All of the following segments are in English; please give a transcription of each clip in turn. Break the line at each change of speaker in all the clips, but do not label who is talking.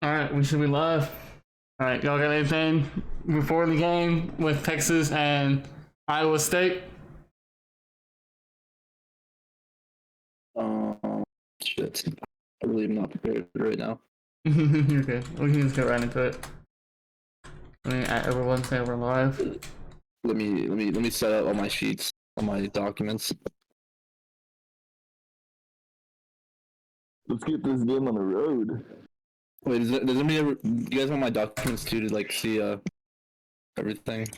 Alright, we should be live. Alright, y'all got anything before the game with Texas and Iowa State?
Shit. I really am not prepared right now.
Okay, we can just get right into it. I mean, everyone say we're live.
Let me set up all my sheets, all my documents.
Let's get this game on the road.
Wait, does anybody ever? Do you guys want my documents too to like see everything?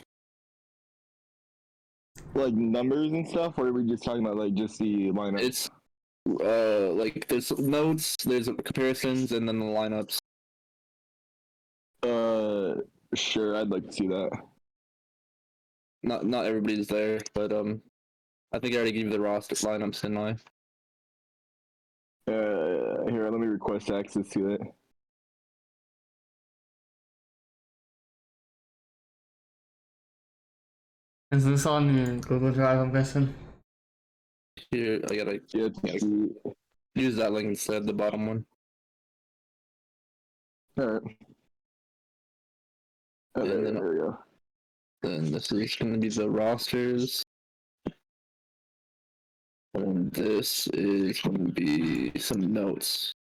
Like numbers and stuff, or are we just talking about like just the lineup?
It's like there's notes, there's comparisons, and then the lineups.
Sure, I'd like to see that.
Not everybody's there, but I think I already gave you the roster lineups, didn't I?
Here, let me request access to it.
Is this on your Google Drive, I'm guessing?
Here, I gotta use that link instead, the bottom one.
Alright. Oh, there we go.
Then this is going to be the rosters. And this is going to be some notes.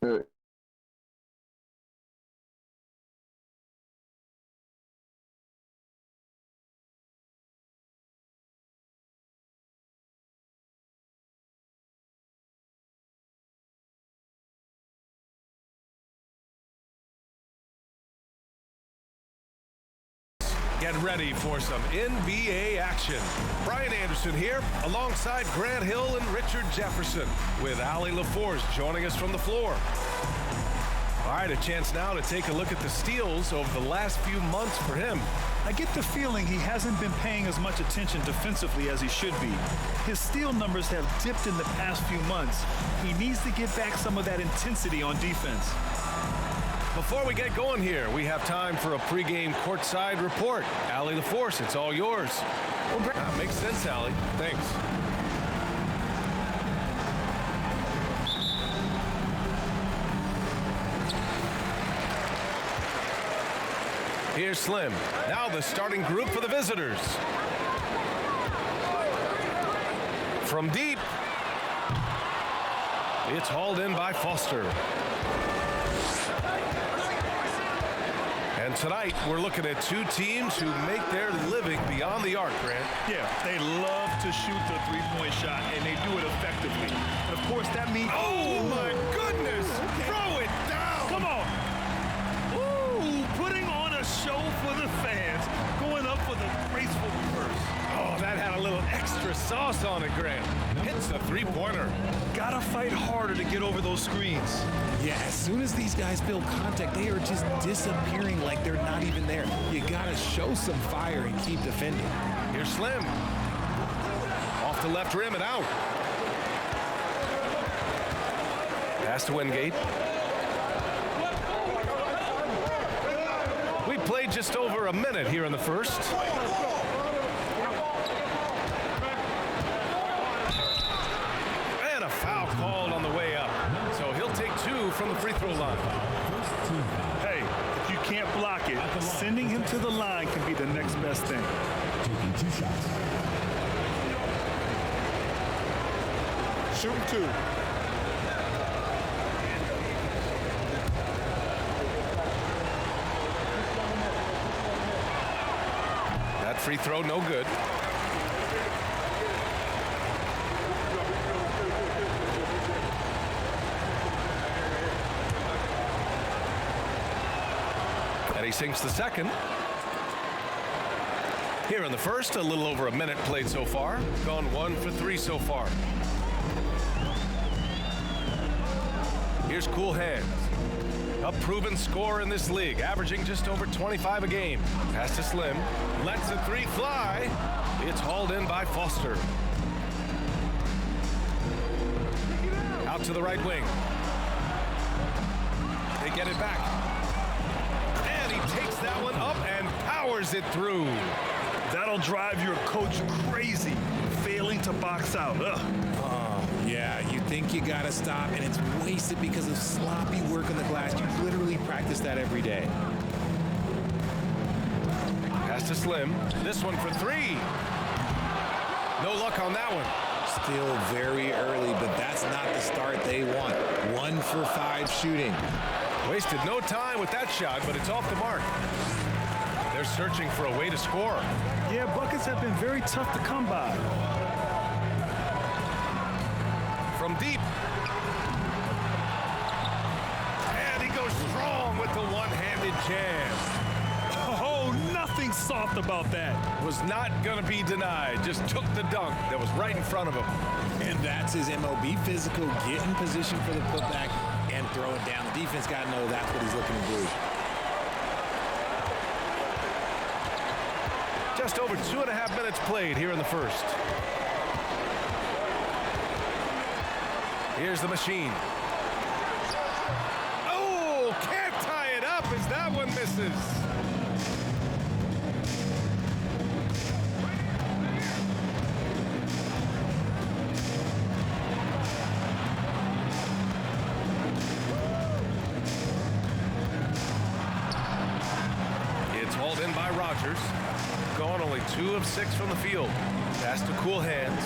Alright.
Get ready for some NBA action. Brian Anderson here, alongside Grant Hill and Richard Jefferson, with Allie LaForce joining us from the floor. All right, a chance now to take a look at the steals over the last few months for him.
I get the feeling he hasn't been paying as much attention defensively as he should be. His steal numbers have dipped in the past few months. He needs to get back some of that intensity on defense.
Before we get going here, we have time for a pregame courtside report. Allie LaForce, it's all yours. Well, makes sense, Allie. Thanks. Here's Slim. Now the starting group for the visitors. From deep, it's hauled in by Foster. And tonight, we're looking at two teams who make their living beyond the arc, Grant.
Yeah, they love to shoot the three-point shot, and they do it effectively. And of course, that means...
Oh, my goodness!
Okay.
Throw it down!
Come on! Ooh, putting on a show for the fans, going up for the graceful reverse.
Oh, that had a little extra sauce on it, Grant. Hits the three-pointer.
Gotta fight harder to get over those screens.
Yeah, as soon as these guys feel contact, they are just disappearing like they're not even there. You gotta show some fire and keep defending.
Here's Slim. Off the left rim and out. Pass to Wingate. We played just over a minute here in the first. And a foul called on the way up. So he'll take two from the free throw line.
Hey, if you can't block it, sending him to the line can be the next best thing.
Taking 2 shots.
Shooting 2.
That free throw, no good. And he sinks the second. Here in the first, a little over a minute played so far. Gone 1 for 3 so far. Here's Cool Hands. A proven scorer in this league, averaging just over 25 a game. Pass to Slim. Lets the three fly. It's hauled in by Foster. Out to the right wing. They get it back. And he takes that one up and powers powers it through.
That'll drive your coach crazy, failing to box out. Ugh.
Yeah, you think you gotta stop, and it's wasted because of sloppy work on the glass. You literally practice that every day.
Pass to Slim. This one for three. No luck on that one.
Still very early, but that's not the start they want. 1 for 5 shooting.
Wasted no time with that shot, but it's off the mark. They're searching for a way to score.
Yeah, buckets have been very tough to come by.
From deep. And he goes strong with the one-handed jam.
Oh, nothing soft about that.
Was not going to be denied. Just took the dunk that was right in front of him.
And that's his MO. Be physical, get in position for the putback, and throw it down. The defense got to know that's what he's looking to do.
Just over 2.5 minutes played here in the first. Here's the machine. Oh, can't tie it up as that one misses. It's hauled in by Rogers. Gone only 2 of 6 from the field. Pass to cool hands.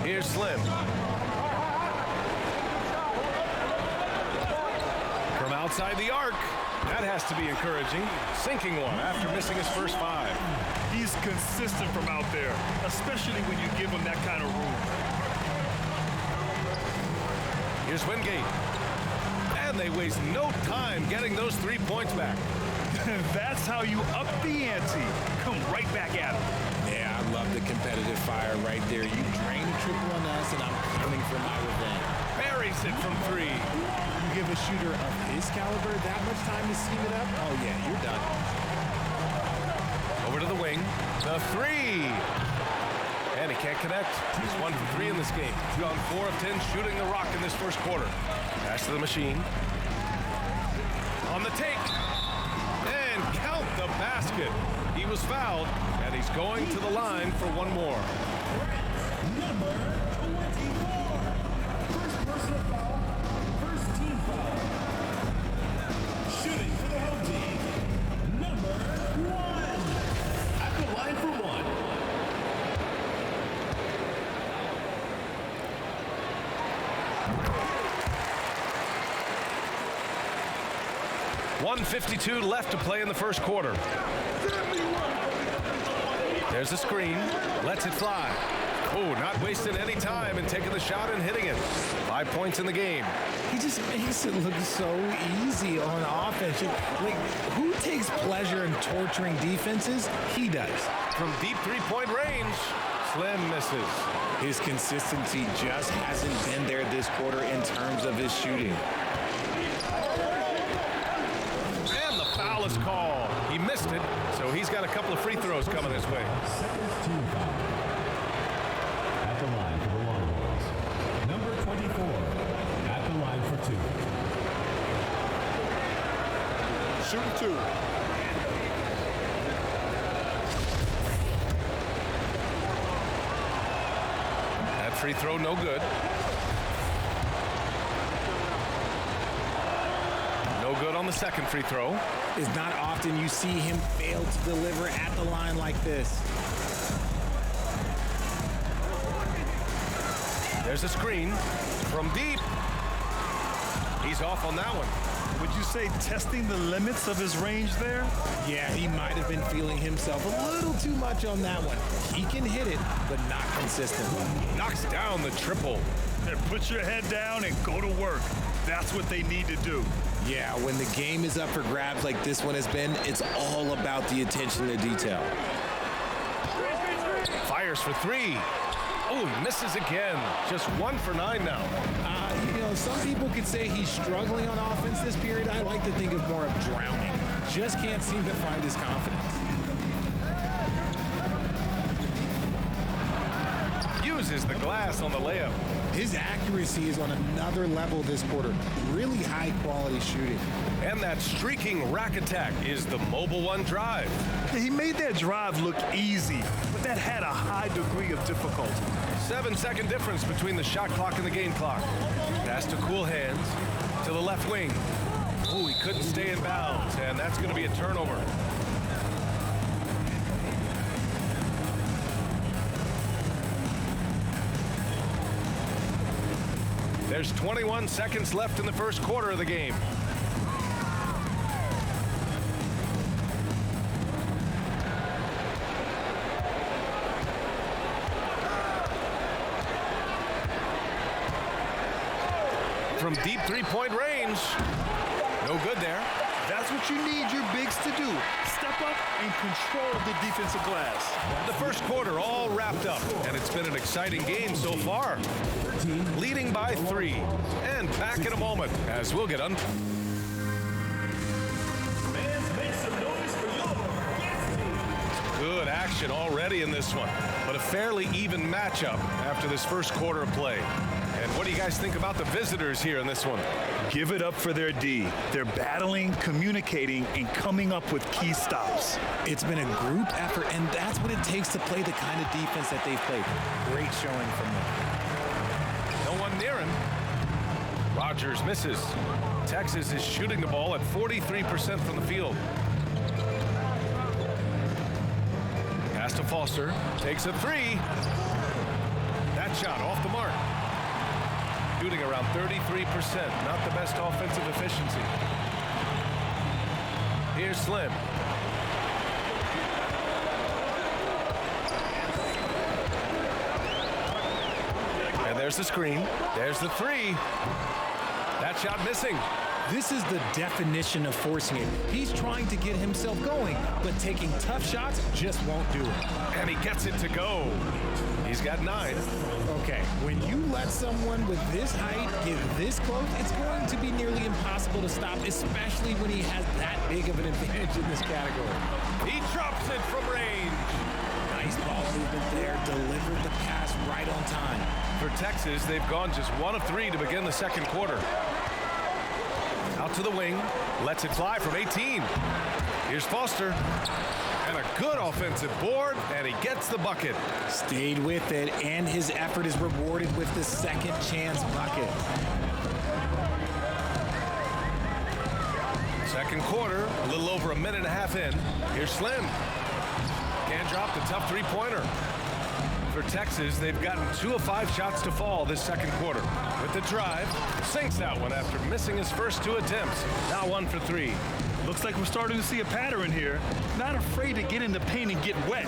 Here's Slim. From outside the arc. That has to be encouraging. Sinking one after missing his first 5.
He's consistent from out there, especially when you give him that kind of room.
Here's Wingate. And they waste no time getting those 3 points back.
That's how you up the ante. Come right back at him.
Yeah, I love the competitive fire right there. You drain a triple on us, and I'm coming for my revenge.
Buries it from 3.
You give a shooter of his caliber that much time to scheme it up? Oh, yeah, you're done.
Over to the wing. The 3. And he can't connect. He's 1 for 3 in this game. 2 on 4 of 10 shooting the rock in this first quarter. Pass to the machine. On the take. And count the basket. He was fouled, and he's going to the line for one more.
Number 24. First personal foul, first team foul. Shooting for the home team, number 1. At the line for 1.
1:52 left to play in the first quarter. There's a screen. Lets it fly. Oh, not wasting any time and taking the shot and hitting it. 5 points in the game.
He just makes it look so easy on offense. Like, who takes pleasure in torturing defenses? He does.
From deep three-point range, Slim misses.
His consistency just hasn't been there this quarter in terms of his shooting.
And the foul is called. He missed it, so he's got a couple of free throws coming his way.
Second team foul. At the line for the Longhorns, number 24. At the line for 2.
Shooting 2.
That free throw no good. No good on the second free throw.
It's not often you see him fail to deliver at the line like this.
There's a screen from deep. He's off on that one.
Would you say testing the limits of his range there?
Yeah, he might have been feeling himself a little too much on that one. He can hit it, but not consistently.
Knocks down the triple.
Then put your head down and go to work. That's what they need to do.
Yeah, when the game is up for grabs like this one has been, it's all about the attention to detail.
Fires for 3. Oh, misses again. Just 1 for 9 now.
Some people could say he's struggling on offense this period. I like to think of more of drowning. Just can't seem to find his confidence.
uses the glass on the layup.
His accuracy is on another level this quarter. Really high quality shooting.
And that streaking rack attack is the Mobile One drive.
He made that drive look easy, but that had a high degree of difficulty.
7-second difference between the shot clock and the game clock. Pass to Cool Hands to the left wing. Oh, he couldn't stay in bounds, and that's going to be a turnover. There's 21 seconds left in the first quarter of the game. From deep three-point range. No good there.
That's what you need your bigs to do. Step up and control the defensive glass.
The first quarter all wrapped up, and it's been an exciting game so far. Leading by 3. And back in a moment as we'll get Good action already in this one, but a fairly even matchup after this first quarter of play. And what do you guys think about the visitors here in this one?
Give it up for their D. They're battling, communicating, and coming up with key stops.
It's been a group effort, and that's what it takes to play the kind of defense that they've played. Great showing from them.
No one near him. Rogers misses. Texas is shooting the ball at 43% from the field. Pass to Foster. Takes a 3. That shot off the mark. Shooting around 33%. Not the best offensive efficiency. Here's Slim. And there's the screen. There's the 3. That shot missing.
This is the definition of forcing it. He's trying to get himself going, but taking tough shots just won't do it.
And he gets it to go. He's got 9.
Okay, when you let someone with this height get this close, it's going to be nearly impossible to stop, especially when he has that big of an advantage in this category.
He drops it from range.
Nice ball movement there, delivered the pass right on time.
For Texas, they've gone just 1 of 3 to begin the second quarter. Out to the wing, lets it fly from 18. Here's Foster. And a good offensive board, and he gets the bucket.
Stayed with it, and his effort is rewarded with the second chance bucket.
Second quarter, a little over a minute and a half in. Here's Slim. Can't drop the tough three-pointer. For Texas, they've gotten 2 of 5 shots to fall this second quarter. With the drive, sinks that one after missing his first 2 attempts. Now 1 for 3.
Looks like we're starting to see a pattern here. Not afraid to get in the paint and get wet.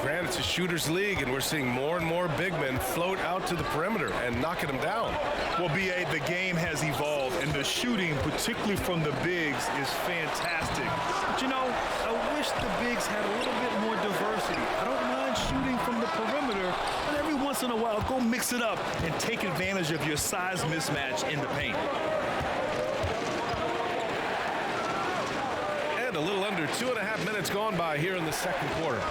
Granted, it's a shooter's league, and we're seeing more and more big men float out to the perimeter and knocking them down.
Well, Bbaa, the game has evolved, and the shooting, particularly from the bigs, is fantastic. But you know, I wish the bigs had a little bit more diversity. I don't mind shooting from the perimeter, but every once in a while, go mix it up and take advantage of your size mismatch in the paint.
And a little under 2.5 minutes gone by here in the second quarter.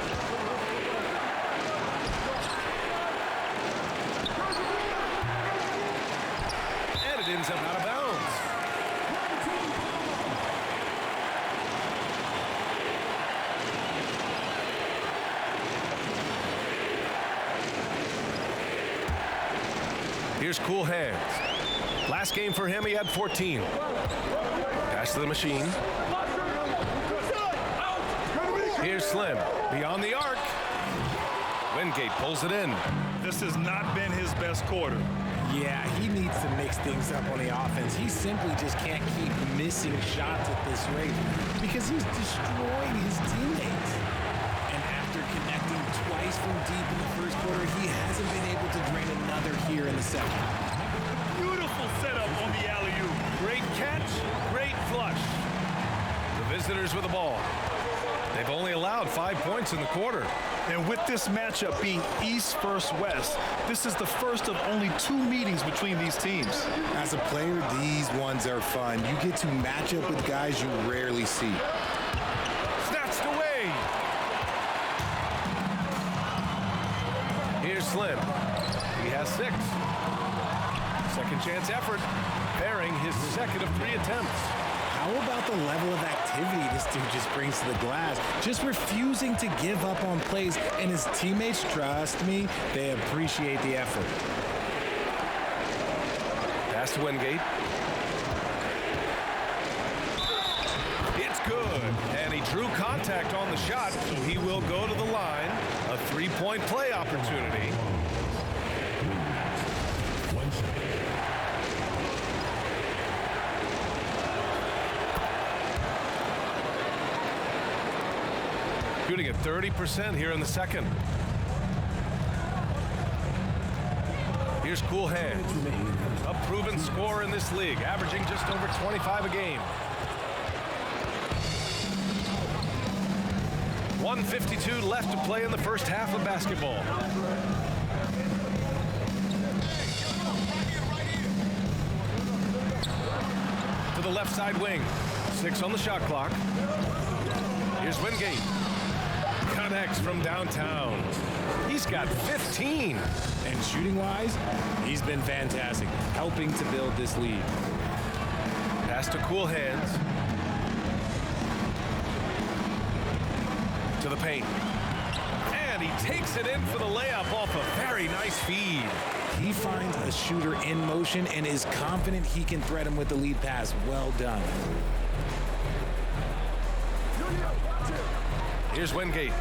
And it ends up out of bounds. Here's Cool Hands. Last game for him, he had 14. Pass to the machine. Here's Slim. Beyond the arc. Wingate pulls it in.
This has not been his best quarter.
Yeah, he needs to mix things up on the offense. He simply just can't keep missing shots at this rate because he's destroying his teammates. And after connecting twice from deep in the first quarter, he hasn't been able to drain another here in the second.
Beautiful setup on the alley-oop.
Great catch, great flush. The visitors with the ball. They've only allowed 5 points in the quarter.
And with this matchup being East versus West, this is the first of only 2 meetings between these teams.
As a player, these ones are fun. You get to match up with guys you rarely see.
Snatched away. Slim. He has 6. Second chance effort, bearing his second of 3 attempts.
How about the level of activity this dude just brings to the glass? Just refusing to give up on plays, and his teammates, trust me, they appreciate the effort.
Pass to Wingate. It's good, and he drew contact on the shot, so he will go to the line. A 3-point play opportunity. Shooting at 30% here in the second. Here's Cool Hands, a proven scorer in this league, averaging just over 25 a game. 1:52 left to play in the first half of basketball. To the left side wing. 6 on the shot clock. Here's Wingate. Connects from downtown. He's got 15.
And shooting-wise, he's been fantastic, helping to build this lead.
Pass to Cool Hands. To the paint. And he takes it in for the layup off a very nice feed.
He finds a shooter in motion and is confident he can thread him with the lead pass. Well done.
Here's Wingate.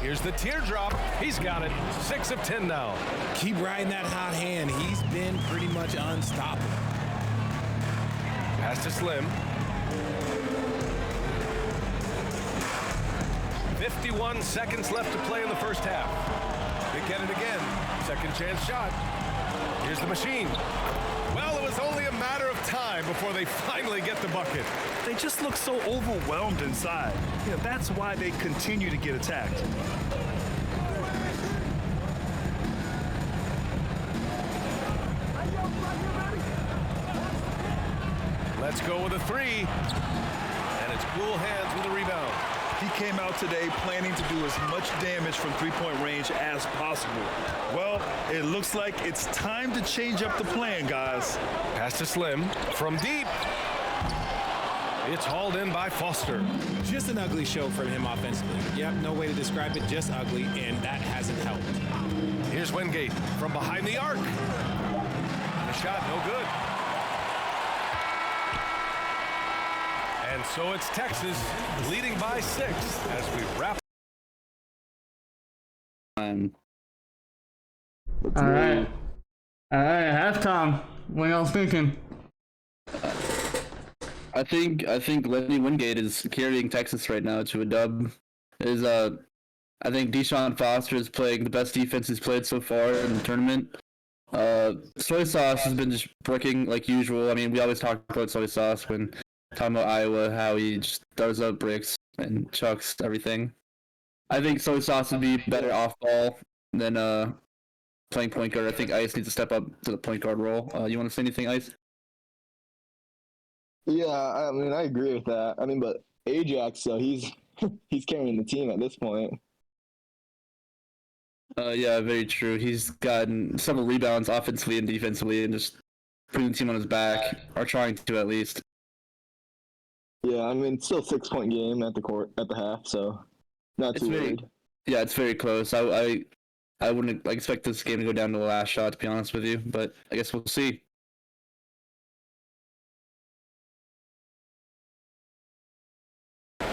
Here's the teardrop. He's got it. 6 of 10 now.
Keep riding that hot hand. He's been pretty much unstoppable.
Pass to Slim. 51 seconds left to play in the first half. They get it again. Second chance shot. Here's the machine. Well, it was only a matter of time before they finally get the bucket.
They just look so overwhelmed inside. You know, that's why they continue to get attacked.
Let's go with a 3. And it's Cool Hands with a rebound.
He came out today planning to do as much damage from three-point range as possible. Well, it looks like it's time to change up the plan, guys.
Pass to Slim from deep. It's hauled in by Foster.
Just an ugly show from him offensively. Yep, no way to describe it, just ugly, and that hasn't helped.
Here's Wingate from behind the arc. The shot, no good. And so it's Texas leading by 6 as we wrap.
All right, halftime. What y'all thinking?
I think Lenny Wingate is carrying Texas right now to a dub. I think Deshaun Foster is playing the best defense he's played so far in the tournament. Soy Sauce has been just bricking like usual. I mean, we always talk about Soy Sauce when talking about Iowa, how he just throws up bricks and chucks everything. I think Soy Sauce would be better off ball than playing point guard. I think Ice needs to step up to the point guard role. You want to say anything, Ice?
Yeah, I mean, I agree with that. I mean, but Ajax, he's carrying the team at this point.
Yeah, very true. He's gotten several rebounds offensively and defensively and just putting the team on his back, or trying to at least.
Yeah, I mean, still 6-point game at the half, so not too worried.
Yeah, it's very close. I wouldn't expect this game to go down to the last shot, to be honest with you, but I guess we'll see.
And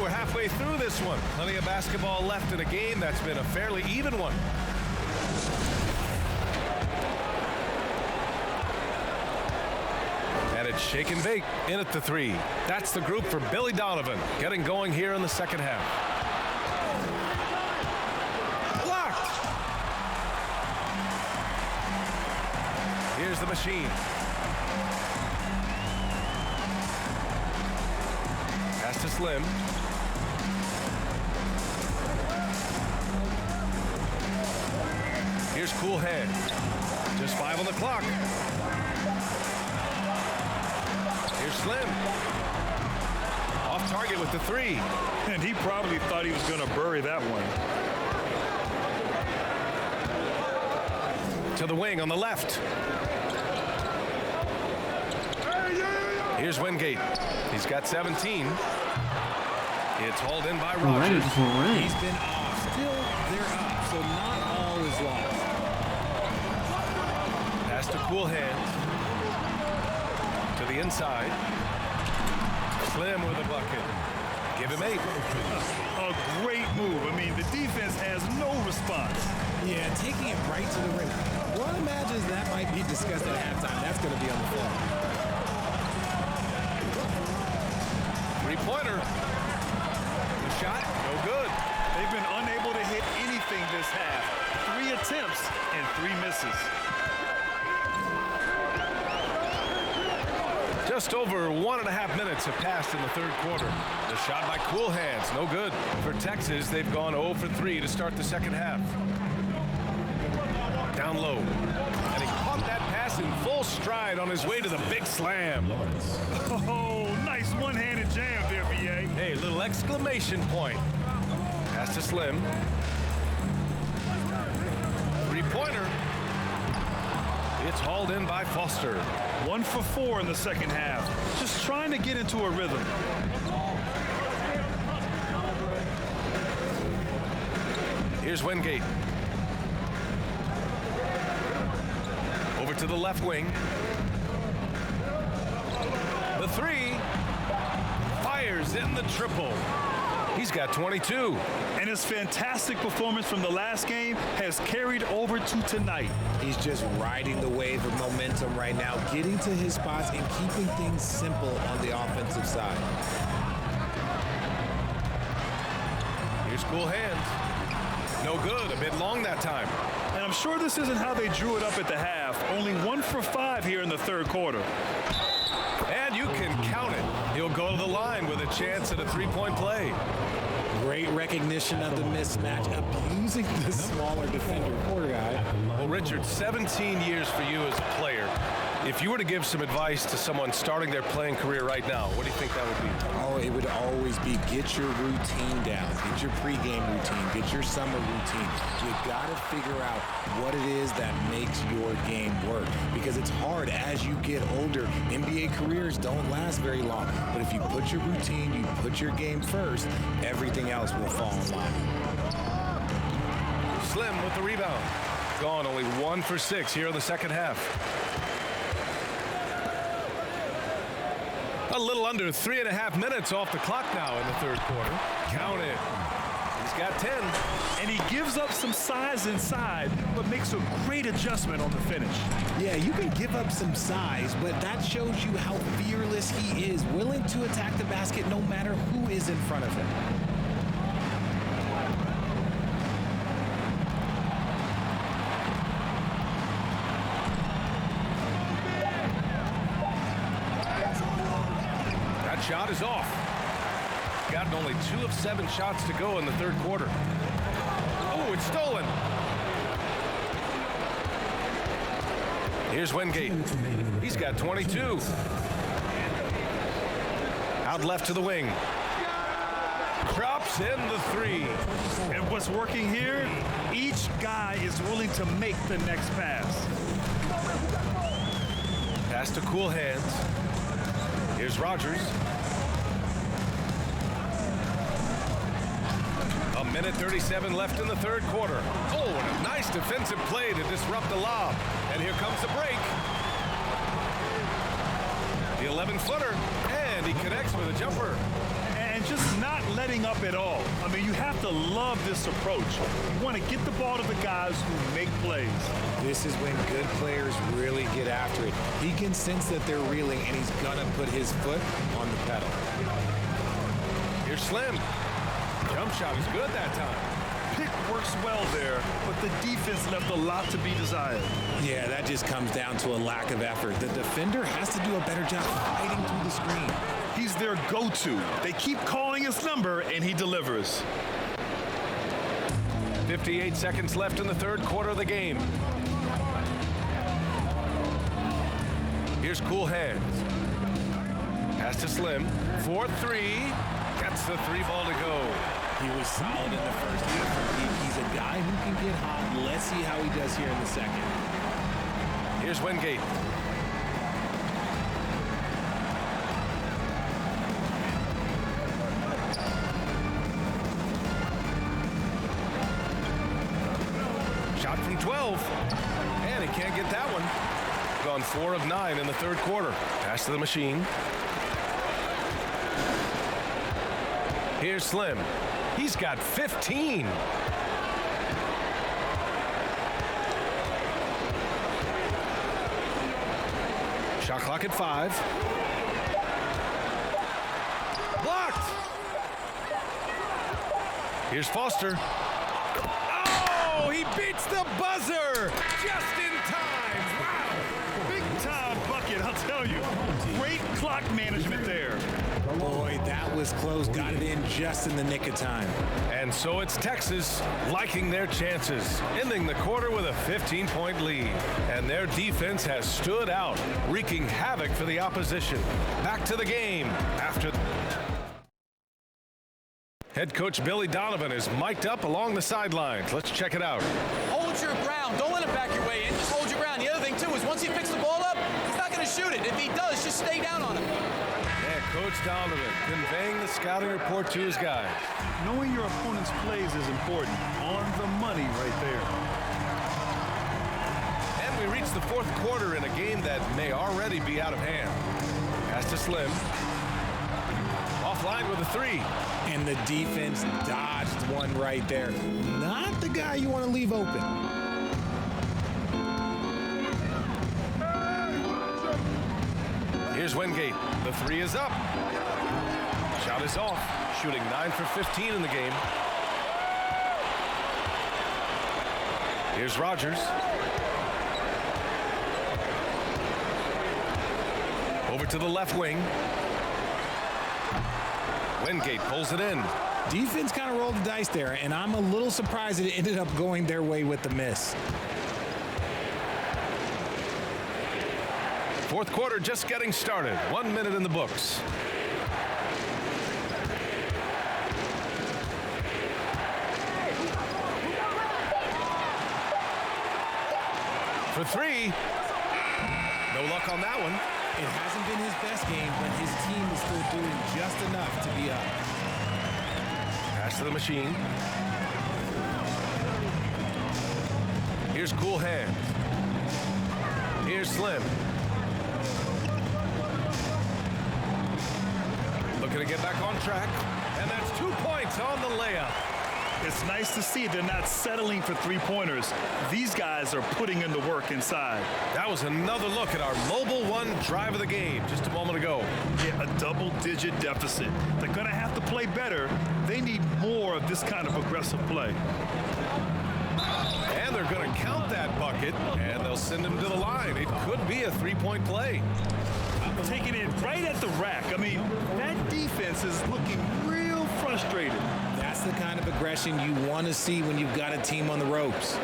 we're halfway through this one. Plenty of basketball left in a game that's been a fairly even one. And it's shake and bake in at the 3. That's the group for Billy Donovan getting going here in the second half. Blocked. Here's the machine. Pass to Slim. Here's Cool Head. Just 5 on the clock. Here's Slim. Off target with the three.
And he probably thought he was going to bury that one.
To the wing on the left. Here's Wingate. He's got 17. It's hauled in by Rogers.
He's been off. Still, they're up, so not all is lost.
Pass to Cool Hands. To the inside. Slim with a bucket. Give him 8.
A great move. I mean, the defense has no response.
Yeah, taking it right to the rim. One imagines that might be discussed at halftime. That's going to be on the floor.
Three-pointer. The shot, no good.
They've been unable to hit anything this half. 3 attempts and 3 misses.
Just over 1.5 minutes have passed in the third quarter. The shot by Cool Hands, no good. For Texas, they've gone 0 for 3 to start the second half. Down low. And he caught that pass in full stride on his way to the big slam.
Oh, nice one-handed jam there, B.A.
Hey, little exclamation point. Pass to Slim. Three-pointer. It's hauled in by Foster.
1 for 4 in the second half. Just trying to get into a rhythm.
Here's Wingate. Over to the left wing. The three. Fires in the triple. He's got 22.
And his fantastic performance from the last game has carried over to tonight.
He's just riding the wave of momentum right now, getting to his spots and keeping things simple on the offensive side.
Here's Cool Hands. No good, a bit long that time.
And I'm sure this isn't how they drew it up at the half. Only 1 for 5 here in the third quarter.
And you can count it. He'll go to the line with a chance at a three-point play.
Great recognition of the mismatch, abusing the smaller defender. Poor guy.
Well, Richard, 17 years for you as a player. If you were to give some advice to someone starting their playing career right now, what do you think that would be?
Oh, it would always be get your routine down. Get your pregame routine. Get your summer routine. You got to figure out what it is that makes your game work. Because it's hard as you get older. NBA careers don't last very long. But if you put your routine, you put your game first, everything else will fall in line.
Slim with the rebound. Gone only 1 for 6 here in the second half. A little under 3.5 minutes off the clock now in the third quarter. Count it. He's got 10.
And he gives up some size inside, but makes a great adjustment on the finish.
Yeah, you can give up some size, but that shows you how fearless he is, willing to attack the basket no matter who is in front of him.
Shot is off. Gotten only 2 of 7 shots to go in the third quarter. Oh, it's stolen. Here's Wingate. He's got 22. Out left to the wing. Drops in the 3.
And what's working here? Each guy is willing to make the next pass.
Pass to Cool Hands. Here's Rogers. A minute 37 left in the third quarter. Oh, and a nice defensive play to disrupt the lob. And here comes the break. The 11-footer, and he connects with a jumper.
And just not letting up at all. I mean, you have to love this approach. You want to get the ball to the guys who make plays.
This is when good players really get after it. He can sense that they're reeling, and he's going to put his foot on the pedal.
Here's Slim. Jump shot is good that time.
Pick works well there, but the defense left a lot to be desired.
Yeah, that just comes down to a lack of effort. The defender has to do a better job fighting through the screen.
He's their go-to. They keep calling his number, and he delivers.
58 seconds left in the third quarter of the game. Here's Cool Hands. Pass to Slim. 4-3. Gets the 3 ball to go.
He was solid in the first half. He's a guy who can get hot. Let's see how he does here in the second.
Here's Wingate. Shot from 12. And he can't get that one. Gone 4 of 9 in the third quarter. Pass to the machine. Here's Slim. He's got 15. Shot clock at 5. Blocked. Here's Foster. Oh, he beats the buzzer just in time. Wow.
Big time bucket, I'll tell you. Great clock management there.
Boy, that was close. Got it in just in the nick of time.
And so it's Texas liking their chances, ending the quarter with a 15-point lead. And their defense has stood out, wreaking havoc for the opposition. Back to the game after. Head coach Billy Donovan is mic'd up along the sidelines. Let's check it out.
Hold your ground. Don't let him back your way in. Just hold your ground. The other thing, too, is once he picks the ball up, he's not going to shoot it. If he does, just stay down on him.
Yeah, Coach Donovan conveying the scouting report to his guys.
Knowing your opponent's plays is important. On the money right there.
And we reach the fourth quarter in a game that may already be out of hand. Pass to Slim. Offline with a 3.
And the defense dodged one right there. Not the guy you want to leave open.
Here's Wingate. The 3 is up. Shot is off. Shooting 9 for 15 in the game. Here's Rogers. Over to the left wing. Wingate pulls it in.
Defense kind of rolled the dice there, and I'm a little surprised it ended up going their way with the miss.
Fourth quarter just getting started. 1 minute in the books. For 3. No luck on that one.
It hasn't been his best game, but his team is still doing just enough to be up.
Pass to the machine. Here's Cool Hand. Here's Slim. Looking to get back on track. And that's 2 points on the layup.
It's nice to see they're not settling for three-pointers. These guys are putting in the work inside.
That was another look at our Mobile One drive of the game just a moment ago.
Yeah, a double-digit deficit. They're going to have to play better. They need more of this kind of aggressive play.
And they're going to count that bucket, and they'll send him to the line. It could be a 3-point play.
Taking it right at the rack. I mean, that defense is looking real frustrated.
That's the kind of aggression you want to see when you've got a team on the ropes.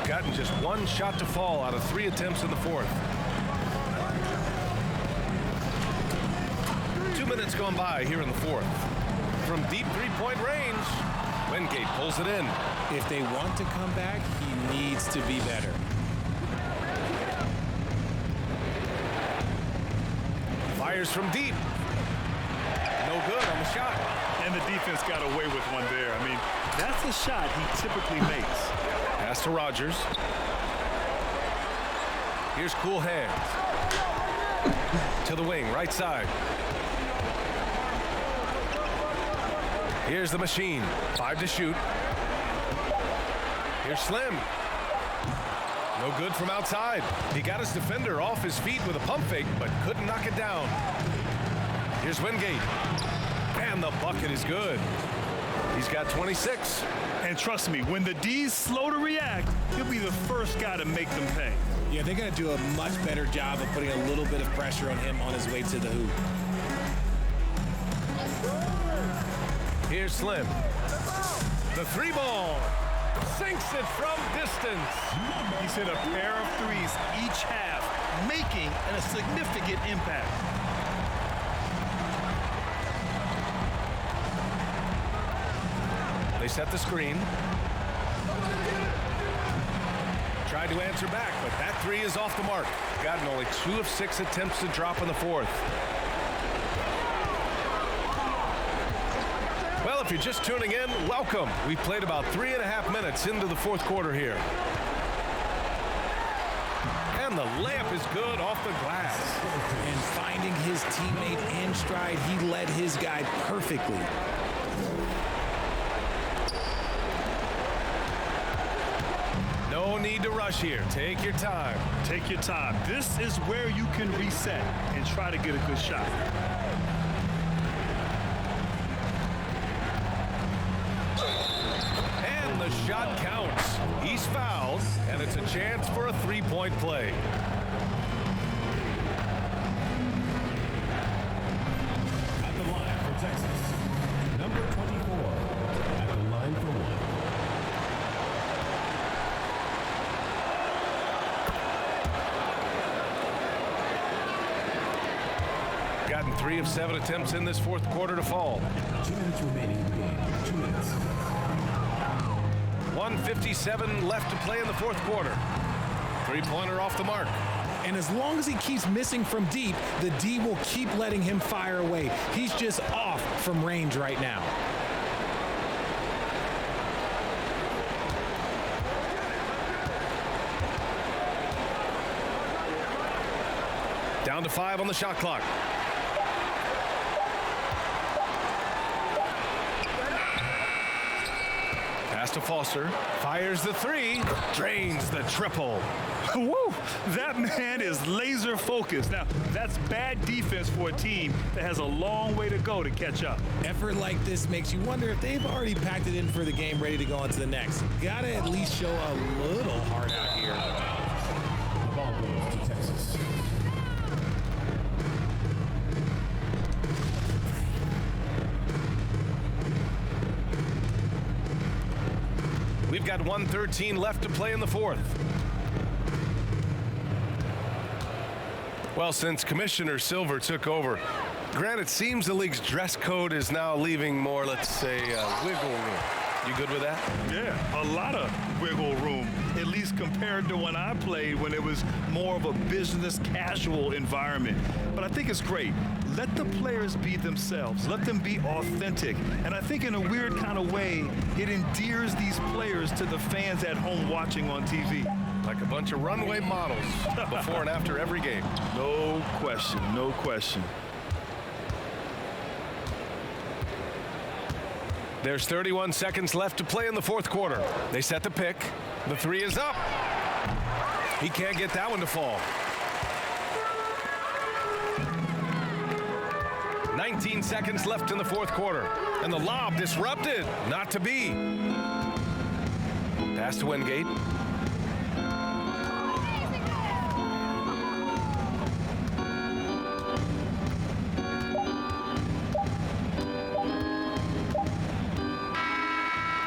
Gotten just 1 shot to fall out of 3 attempts in the fourth. 2 minutes gone by here in the fourth. From deep 3-point range, Wingate pulls it in.
If they want to come back, he needs to be better.
Fires from deep. No good on the shot.
And the defense got away with one there. I mean, that's a shot he typically makes.
Pass to Rogers. Here's Cool Hands. To the wing, right side. Here's the machine. 5 to shoot. Here's Slim. No good from outside. He got his defender off his feet with a pump fake, but couldn't knock it down. Here's Wingate. And the bucket is good. He's got 26.
And trust me, when the D's slow to react, he'll be the first guy to make them pay.
Yeah, they're going to do a much better job of putting a little bit of pressure on him on his way to the hoop.
Here's Slim. The 3-ball. Sinks it from distance.
He's hit a pair of threes each half, making a significant impact.
They set the screen. Tried to answer back, but that three is off the mark. Gotten only 2 of 6 attempts to drop in the fourth. Well, if you're just tuning in, welcome. We've played about 3.5 minutes into the fourth quarter here. And the layup is good off the glass.
And finding his teammate in stride, he led his guy perfectly.
No need to rush here. Take your time.
Take your time. This is where you can reset and try to get a good shot.
And the shot counts. He's fouled, and it's a chance for a three-point play.
At the line for Texas, number 24. At the line for one.
Gotten 3 of 7 attempts in this fourth quarter to fall.
2 minutes remaining in the game. 2 minutes.
1:57 left to play in the fourth quarter. Three-pointer off the mark.
And as long as he keeps missing from deep, the D will keep letting him fire away. He's just off from range right now.
Down to 5 on the shot clock. Pass to Foster. Fires the three. Drains the triple.
Woo! That man is laser focused. Now, that's bad defense for a team that has a long way to go to catch up.
Effort like this makes you wonder if they've already packed it in for the game, ready to go on to the next. Gotta at least show a little heart out here.
The ball goes to Texas.
We've got 1:13 left to play in the fourth. Well, since Commissioner Silver took over, Grant, it seems the league's dress code is now leaving more, let's say, wiggle room. You good with that?
Yeah, a lot of wiggle room, at least compared to when I played, when it was more of a business casual environment. But I think it's great. Let the players be themselves. Let them be authentic. And I think in a weird kind of way, it endears these players to the fans at home watching on TV.
Like a bunch of runway models before and after every game.
No question, no question.
There's 31 seconds left to play in the fourth quarter. They set the pick. The three is up. He can't get that one to fall. 19 seconds left in the fourth quarter. And the lob disrupted. Not to be. Pass to Wingate.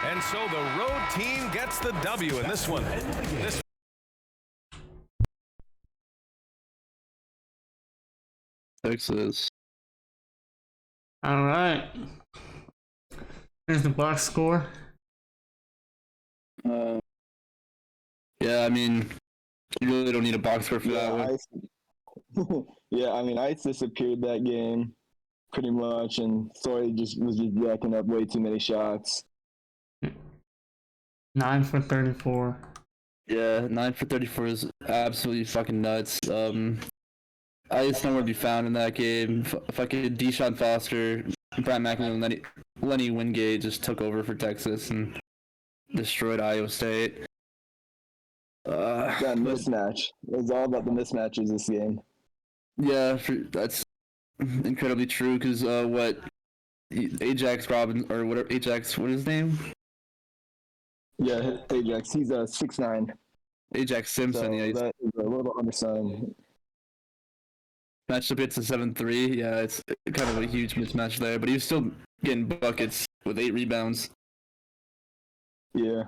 And so the road team gets the W in this one.
Texas.
All right. Here's the box score.
Yeah, I mean, you really don't need a box score for that one.
Yeah, I mean, Ice disappeared that game pretty much, and Story was just jacking up way too many shots.
9 for 34.
Yeah, 9 for 34 is absolutely fucking nuts. Ice nowhere to be found in that game. Fucking Deshaun Foster, Brian McEnroe, and Lenny Wingate just took over for Texas and destroyed Iowa State.
That mismatch. It was all about the mismatches this game.
Yeah, that's incredibly true because Ajax Robbins, or whatever, Ajax, what is his name?
Yeah, Ajax. He's 6'9".
Ajax Simpson,
So
yeah. He's
that is a little undersigned.
matched up to 7-3. Yeah, it's kind of a huge mismatch there, but he was still getting buckets with 8 rebounds.
Yeah.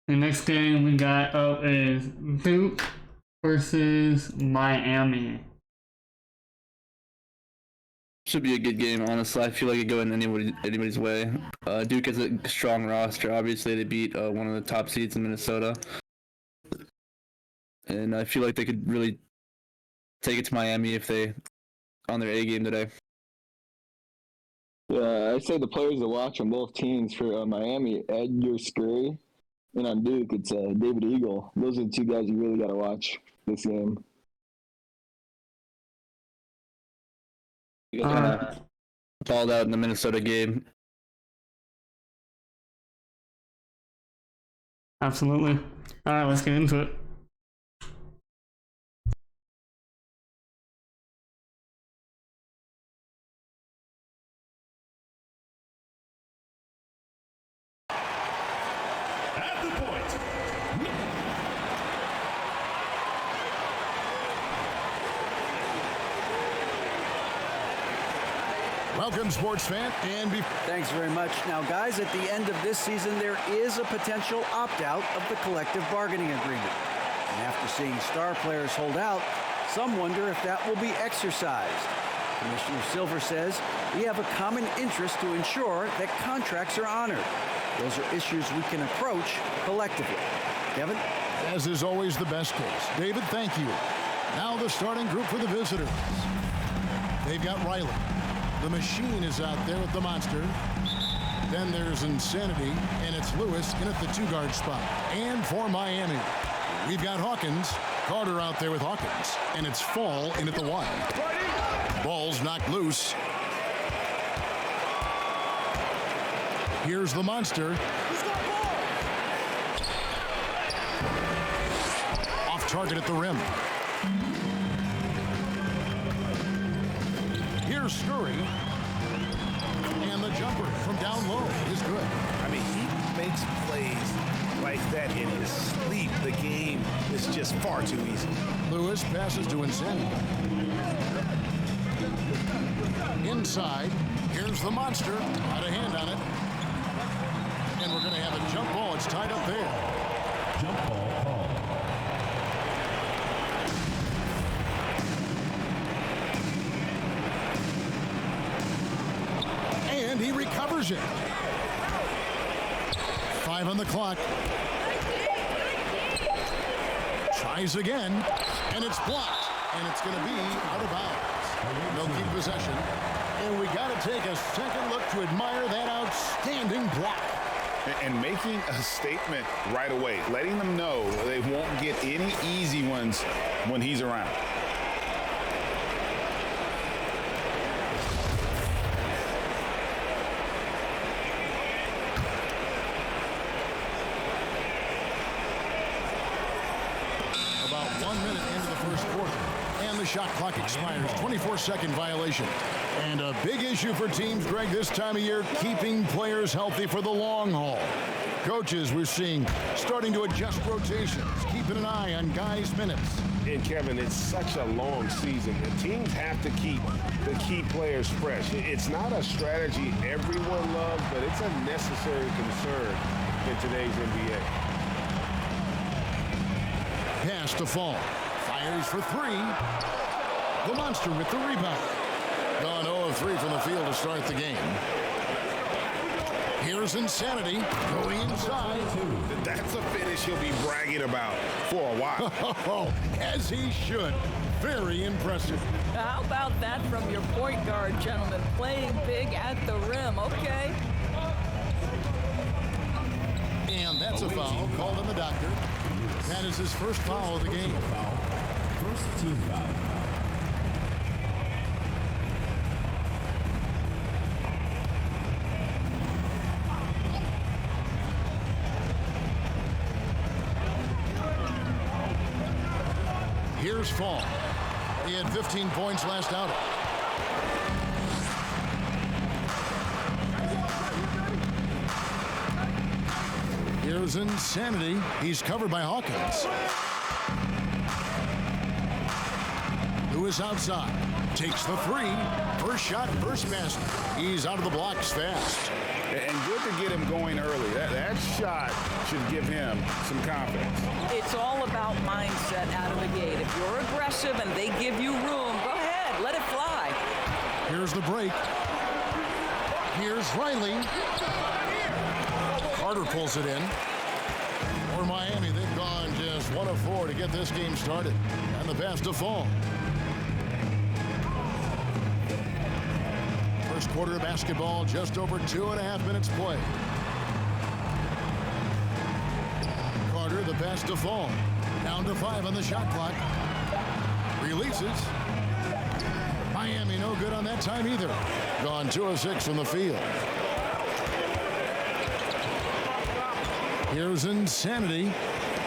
The next game we got up is Duke versus Miami.
Should be a good game, honestly. I feel like it could go in anybody's way. Duke has a strong roster. Obviously, they beat one of the top seeds in Minnesota. And I feel like they could really take it to Miami if they on their A game today.
Yeah, I say the players to watch on both teams for Miami, Edgar Scurry, and on Duke, it's David Eagle. Those are the two guys you really got to watch this game.
Balled out in the Minnesota game.
Absolutely. All right, let's get into it.
At the point.
Welcome, sports fan, and
Thanks very much. Now, guys, at the end of this season, there is a potential opt-out of the collective bargaining agreement. And after seeing star players hold out, some wonder if that will be exercised. Commissioner Silver says we have a common interest to ensure that contracts are honored. Those are issues we can approach collectively. Kevin?
as is always the best case. David, thank you. Now the starting group for the visitors. They've got Riley. The machine is out there with the monster. Then there's Insanity, and it's Lewis in at the two-guard spot. And for Miami, we've got Hawkins. Carter out there with Hawkins, and it's Fall in at the one. Ball's knocked loose. Here's the monster. Off target at the rim. Here's Scurry. And the jumper from down low is good.
I mean, he makes plays like that in his sleep. The game is just far too easy.
Lewis passes to Insanity. Inside, here's the monster. Out of hand on it. And we're going to have a jump ball. It's tied up there.
Jump ball called.
And he recovers it. 5 on the clock. Tries again, and it's blocked. And it's going to be out of bounds. They'll keep possession. And we got to take a second look to admire that outstanding block.
And making a statement right away, letting them know they won't get any easy ones when he's around.
About 1 minute into the first quarter, and the shot clock expires. 24-second violation. And a big issue for teams, Greg, this time of year, keeping players healthy for the long haul. Coaches, we're seeing, starting to adjust rotations, keeping an eye on guys' minutes.
And Kevin, it's such a long season. The teams have to keep the key players fresh. It's not a strategy everyone loves, but it's a necessary concern in today's NBA.
Pass to Fall. Fires for three. The monster with the rebound. Gone 0 of 3 from the field to start the game. Here's Insanity going inside.
That's a finish he'll be bragging about for a while.
As he should. Very impressive.
How about that from your point guard, gentlemen? Playing big at the rim. Okay.
And that's a foul called on the doctor. That is his first foul of the game.
First team foul.
Here's Fall. He had 15 points last outing. Here's Insanity. He's covered by Hawkins. Lewis outside. Takes the three. First shot, first basket. He's out of the blocks fast.
And good to get him going early. That shot should give him some confidence.
It's all about mindset out of the gate. If you're aggressive and they give you room, go ahead, let it fly.
Here's the break. Here's Riley. Carter pulls it in. For Miami, they've gone just 1 of 4 to get this game started. And the pass to Fall. First quarter of basketball, just over 2.5 minutes play. Carter, the pass to Fall. Down to 5 on the shot clock. Releases. Miami no good on that time either. Gone 2 of 6 from the field. Here's Insanity.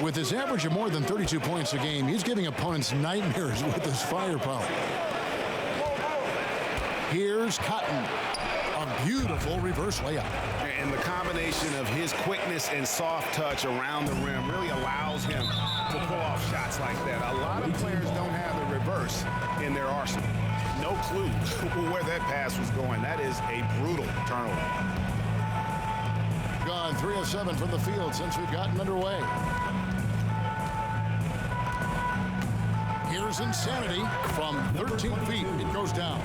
With his average of more than 32 points a game, he's giving opponents nightmares with his firepower. Here's Cotton. A beautiful reverse layup.
And the combination of his quickness and soft touch around the rim really allows him to pull off shots like that. A lot of players don't have the reverse in their arsenal. No clue where that pass was going. That is a brutal turnover.
Gone 3 of 7 from the field since we've gotten underway. Here's Insanity from 13 feet. It goes down.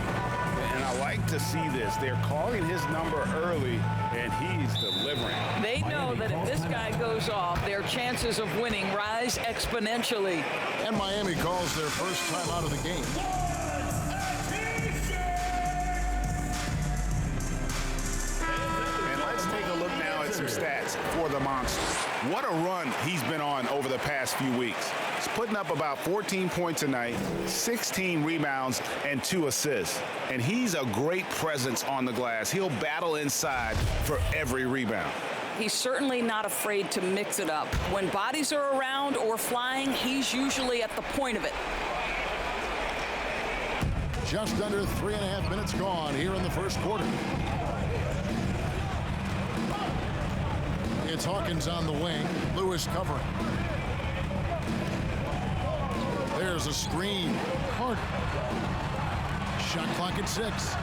And I like to see this. They're calling his number early, and he's delivering.
They know that if this guy goes off, their chances of winning rise exponentially.
And Miami calls their first time out of the game.
And let's take a look now at some stats for the Monster. What a run he's been on over the past few weeks. He's putting up about 14 points a night, 16 rebounds, and 2 assists. And he's a great presence on the glass. He'll battle inside for every rebound.
He's certainly not afraid to mix it up. When bodies are around or flying, he's usually at the point of it.
Just under 3.5 minutes gone here in the first quarter. It's Hawkins on the wing. Lewis covering. There's a screen. Carter. Shot clock at 6.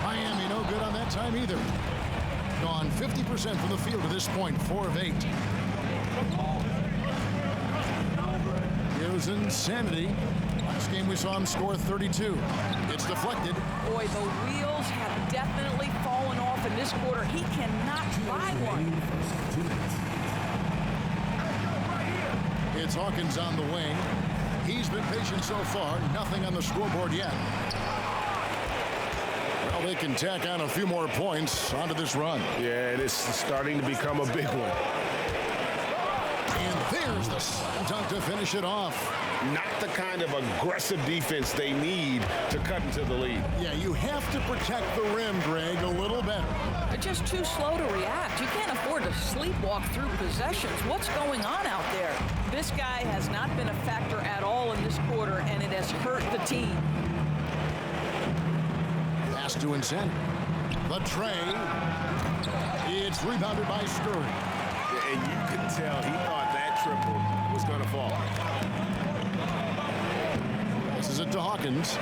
Miami no good on that time either. Gone 50% from the field to this point. 4 of 8. Here's Insanity. Last game we saw him score 32. It's deflected.
Boy, the wheels have definitely fallen off in this quarter. He cannot buy one.
It's Hawkins on the wing. He's been patient so far. Nothing on the scoreboard yet. Well, they can tack on a few more points onto this run.
Yeah, it is starting to become a big one.
And there's the slam dunk to finish it off.
Not the kind of aggressive defense they need to cut into the lead.
Yeah, you have to protect the rim, Greg, a little better.
They're just too slow to react. You can't afford to sleepwalk through possessions. What's going on out there? This guy has not been a factor at all in this quarter, and it has hurt the team.
Pass to Insanity. The tray. It's rebounded by Scurry.
And you can tell he thought that triple was going to fall.
Passes it to Hawkins.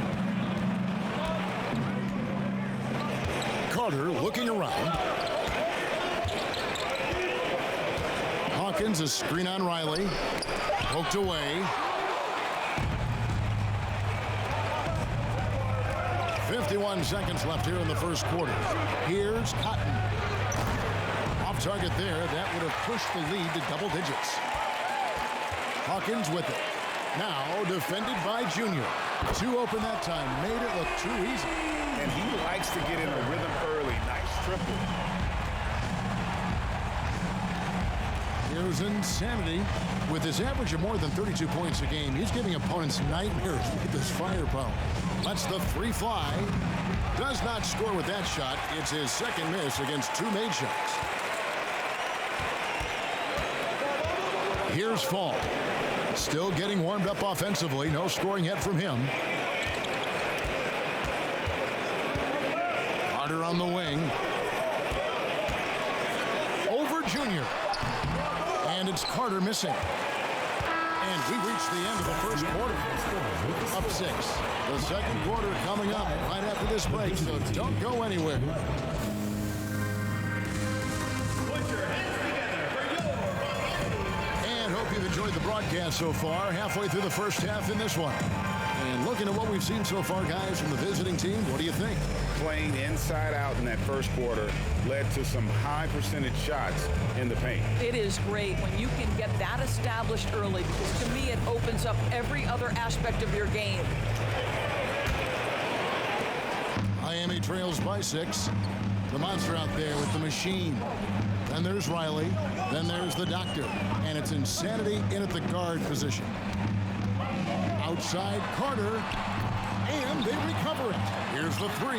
Carter looking around. Hawkins, a screen on Riley. Poked away. 51 seconds left here in the first quarter. Here's Cotton. Off target there. That would have pushed the lead to double digits. Hawkins with it. Now defended by Junior. 2 open that time. Made it look too easy.
And he likes to get in a rhythm early. Nice triple.
Here's Insanity. With his average of more than 32 points a game, he's giving opponents nightmares with his firepower. Lets the 3 fly. Does not score with that shot. It's his second miss against 2 made shots. Here's Fall. Still getting warmed up offensively. No scoring yet from him. Carter on the wing. Over Junior. And it's Carter missing. And we reach the end of the first quarter. Up 6. The second quarter coming up right after this break, so don't go anywhere. And hope you've enjoyed the broadcast so far. Halfway through the first half in this one. And looking at what we've seen so far, guys, from the visiting team, what do you think?
Playing inside out in that first quarter led to some high percentage shots in the paint.
It is great when you can get that established early, because to me it opens up every other aspect of your game.
Miami trails by 6. The monster out there with the machine. Then there's Riley. Then there's the doctor. And it's Insanity in at the guard position. Outside Carter. And they recover it. Here's the 3.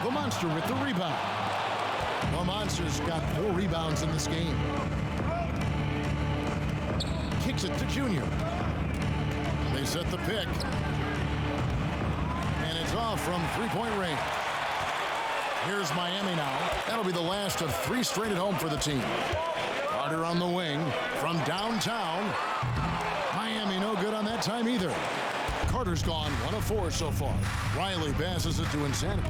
The monster with the rebound. The monster's got 4 rebounds in this game. Kicks it to Junior. They set the pick. And it's off from three-point range. Here's Miami now. That'll be the last of 3 straight at home for the team. Carter on the wing from downtown. Miami no good on that time either. Carter's gone 1 of 4 so far. Riley passes it to Insanity.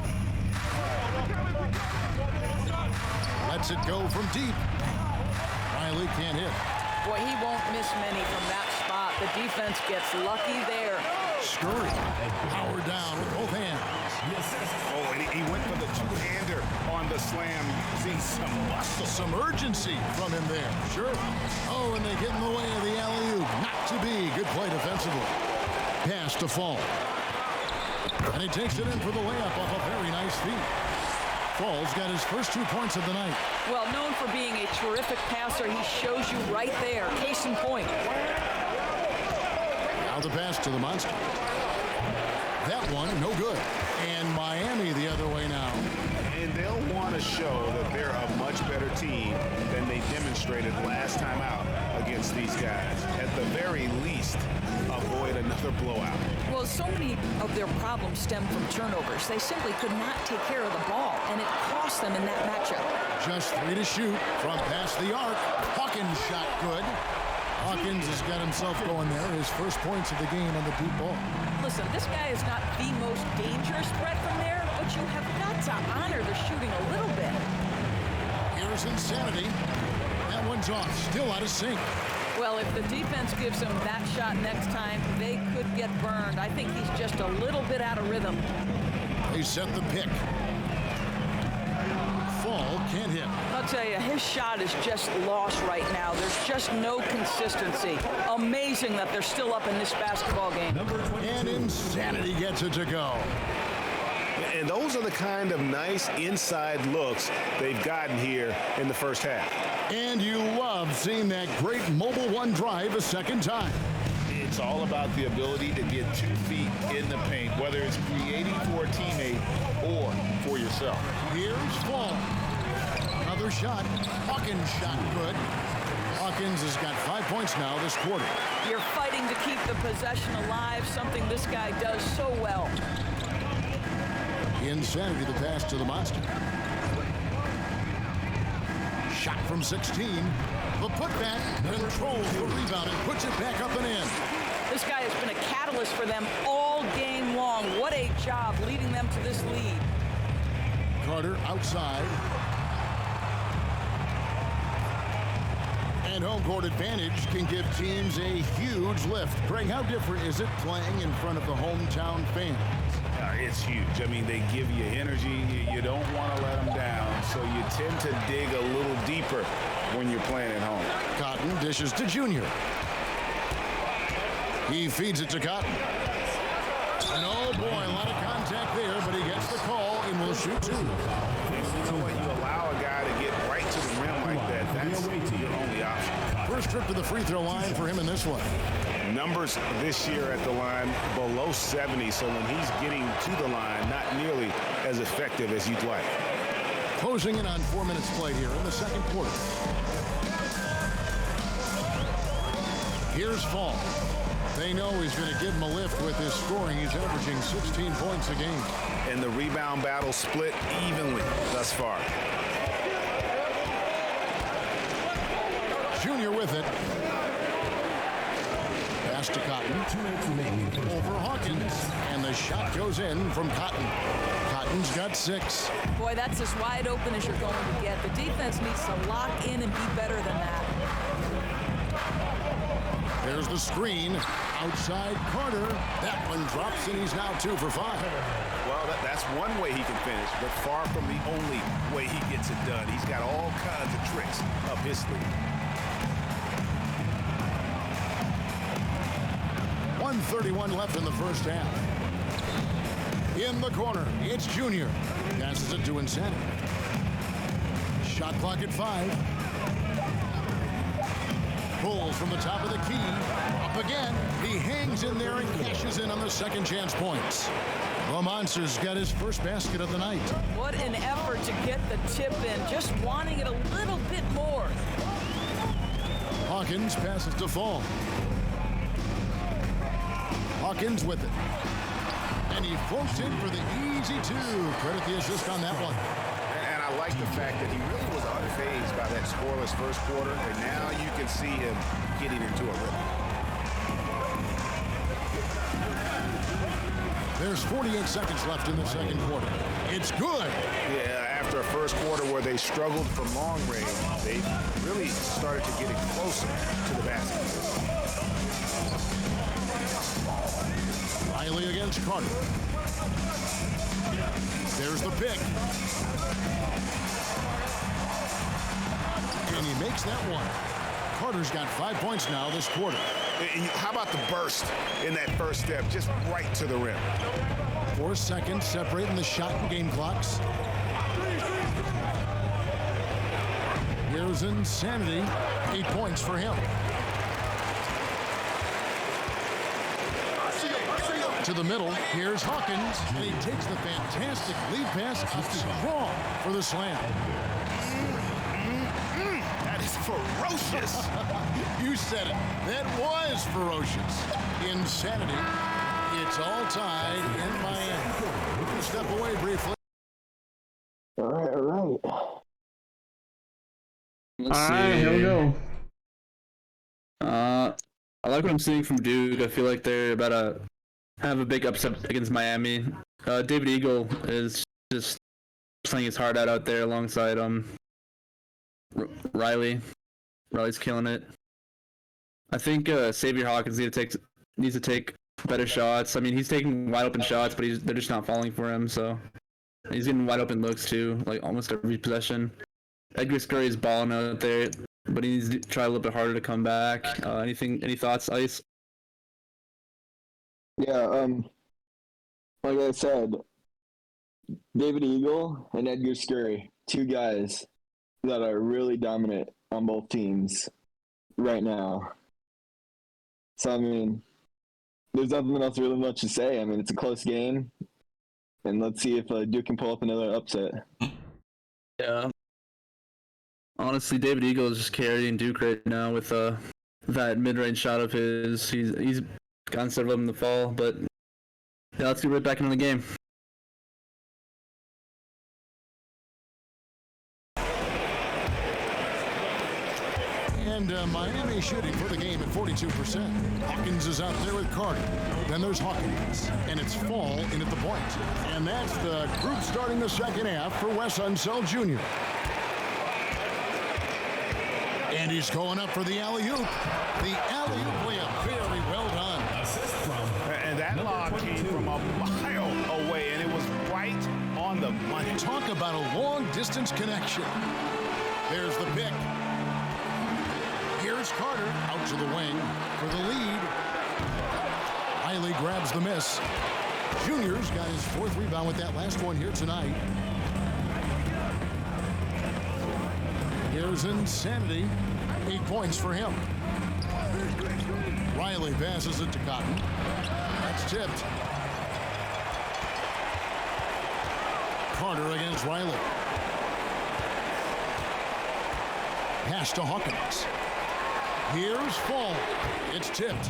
Lets it go from deep. Riley can't hit.
Boy, he won't miss many from that spot. The defense gets lucky there.
Scurry. Power down with both hands.
Oh, and he went for the two-hander on the slam, using some muscle.
Some urgency from him there. Sure. Oh, and they get in the way of the alley-oop. Not to be. Good play defensively. Pass to Fall. And he takes it in for the layup off a very nice feed. Fall's got his first 2 points of the night.
Well, known for being a terrific passer, he shows you right there. Case in point.
Now the pass to the monster. That one, no good. And Miami the other way now.
And they'll want to show that they're a much better team than they demonstrated last time out against these guys. At the very least, avoid another blowout.
Well, so many of their problems stem from turnovers. They simply could not take care of the ball, and it cost them in that matchup.
Just 3 to shoot from past the arc. Hawkins shot good. Hawkins has got himself going there. His first points of the game on the deep ball.
Listen, this guy is not the most dangerous threat from there, but you have got to honor the shooting a little bit.
Here's Insanity. That one's off. Still out of sync.
Well, if the defense gives him that shot next time, they could get burned. I think he's just a little bit out of rhythm.
They set the pick. Fall can't hit.
I'll tell you, his shot is just lost right now. There's just no consistency. Amazing that they're still up in this basketball game.
And Insanity gets it to go.
And those are the kind of nice inside looks they've gotten here in the first half.
And you love seeing that great mobile one drive a second time.
It's all about the ability to get 2 feet in the paint, whether it's creating for a teammate or for yourself.
Here's Fall. Another shot. Hawkins shot good. Hawkins has got 5 points now this quarter.
You're fighting to keep the possession alive, something this guy does so well.
Insanity, the pass to the monster. Shot from 16. The putback controls the rebound and puts it back up and in.
This guy has been a catalyst for them all game long. What a job leading them to this lead.
Carter outside. And home court advantage can give teams a huge lift. Greg, how different is it playing in front of the hometown fans?
It's huge. I mean, they give you energy. You don't want to let them down, so you tend to dig a little deeper when you're playing at home.
Cotton dishes to Junior. He feeds it to Cotton. And oh boy, a lot of contact there, but he gets the call and will shoot 2.
You know what? You allow a guy to get right to the rim like that. That's your only option.
First trip to the free throw line for him in this one.
Numbers this year at the line below 70, so when he's getting to the line, not nearly as effective as you'd like.
Closing in on 4 minutes played here in the second quarter. Here's Fall. They know he's going to give him a lift with his scoring. He's averaging 16 points a game.
And the rebound battle split evenly thus far.
Junior with it. Pass to Cotton. Over Hawkins. And the shot goes in from Cotton. Cotton's got 6.
Boy, that's as wide open as you're going to get. The defense needs to lock in and be better than that.
There's the screen. Outside Carter. That one drops, and he's now 2 for 5.
Well, that's one way he can finish, but far from the only way he gets it done. He's got all kinds of tricks up his sleeve.
1:31 left in the first half. In the corner, it's Junior. Passes it to Insanity. Shot clock at 5. Pulls from the top of the key. Up again. He hangs in there and cashes in on the second chance points. The Monster's got his first basket of the night.
What an effort to get the tip in, just wanting it a little bit more.
Hawkins passes to Fall. Hawkins with it. And he floats in for the easy 2. Credit the assist on that one.
And I like the fact that he really was unfazed by that scoreless first quarter, and now you can see him getting into a rhythm.
There's 48 seconds left in the second quarter. It's good.
Yeah, after a first quarter where they struggled from long range, they really started to get it closer to the basket.
Riley against Carter. There's the pick. And he makes that one. Carter's got 5 points now this quarter.
And how about the burst in that first step, just right to the rim?
4 seconds separating the shot and game clocks. Here's Insanity. 8 points for him. To the middle, here's Hawkins, and he takes the fantastic lead pass up strong for the slam.
That is ferocious.
You said it. That was ferocious. Insanity. It's all tied in Miami. We'll step away briefly.
All right.
Let's
All right, here we go.
I like what I'm seeing from Duke. I feel like they're about to have a big upset against Miami. David Eagle is just playing his heart out there alongside Riley. Riley's killing it. I think Xavier Hawkins needs to take better shots. I mean, he's taking wide open shots, but they're just not falling for him. So he's getting wide open looks too, like almost every possession. Edgar Scurry is balling out there, but he needs to try a little bit harder to come back. Any thoughts, Ice?
Yeah, like I said, David Eagle and Edgar Scurry, 2 guys that are really dominant on both teams right now. So, I mean, there's nothing else really much to say. I mean, it's a close game, and let's see if Duke can pull up another upset.
Yeah. Honestly, David Eagle is just carrying Duke right now with that mid-range shot of his. He's gotten several of them in the fall, but yeah, let's get right back into the game.
And Miami shooting for the game at 42%. Hawkins is out there with Carter. Then there's Hawkins, and it's Fall in at the point. And that's the group starting the second half for Wes Unseld Jr. And he's going up for the alley-oop. The alley-oop layup, very well done.
And that lob came from a mile away, and it was right on the money.
Talk about a long-distance connection. There's the pick. Here's Carter out to the wing for the lead. Riley grabs the miss. Junior's got his 4th rebound with that last one here tonight. Here's Insanity. 8 points for him. Riley passes it to Cotton. That's tipped. Carter against Riley. Pass to Hawkins. Here's Fall. It's tipped.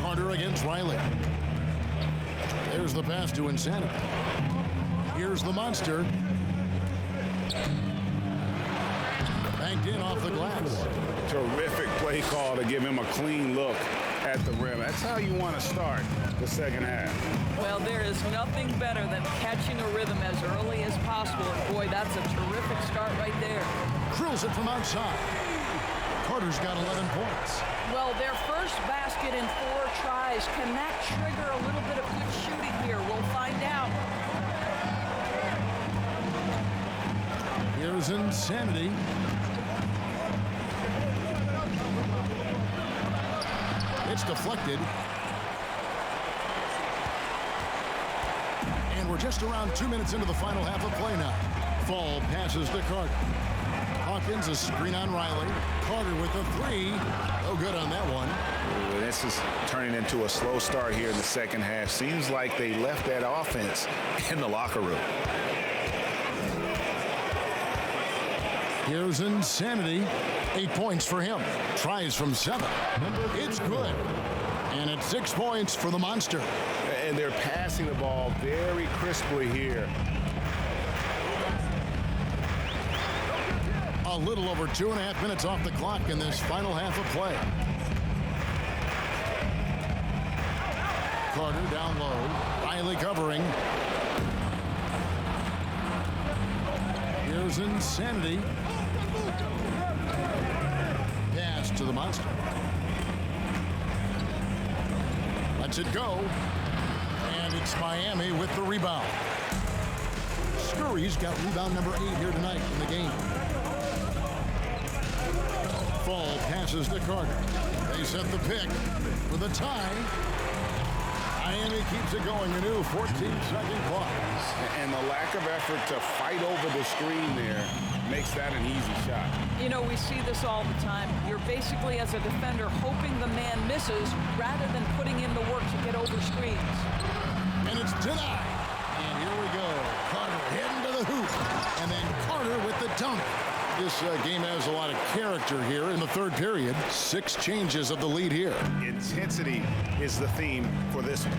Carter against Riley. There's the pass to Insanity. Here's the Monster. Banked in off the glass.
Terrific play call to give him a clean look at the rim. That's how you want to start the second half.
Well, there is nothing better than catching a rhythm as early as possible. And boy, that's a terrific start right there.
Drills it from outside. Carter's got 11 points.
Well, their first basket in 4 tries. Can that trigger a little bit of good shooting here? We'll find out.
Here's Insanity. It's deflected. And we're just around 2 minutes into the final half of play now. Fall passes to Carter. Hawkins, a screen on Riley. Carter with the 3. No good on that one.
Ooh, this is turning into a slow start here in the second half. Seems like they left that offense in the locker room.
Here's Insanity. 8 points for him. Tries from 7. It's good. And it's 6 points for the Monster.
And they're passing the ball very crisply here.
A little over 2.5 minutes off the clock in this final half of play. Carter down low. Riley covering. Here's Insanity. Pass to the Monster. Lets it go. And it's Miami with the rebound. Scurry's got rebound number 8 here tonight in the game. Fall passes to Carter. They set the pick with a tie. Miami keeps it going. A new 14-second clock.
And the lack of effort to fight over the screen there makes that an easy shot.
You know, we see this all the time. You're basically, as a defender, hoping the man misses rather than putting in the work to get over screens.
And it's denied. And here we go. Carter heading to the hoop. And then Carter with the dunk. This game has a lot of character here in the third period. 6 changes of the lead here.
Intensity is the theme for this one.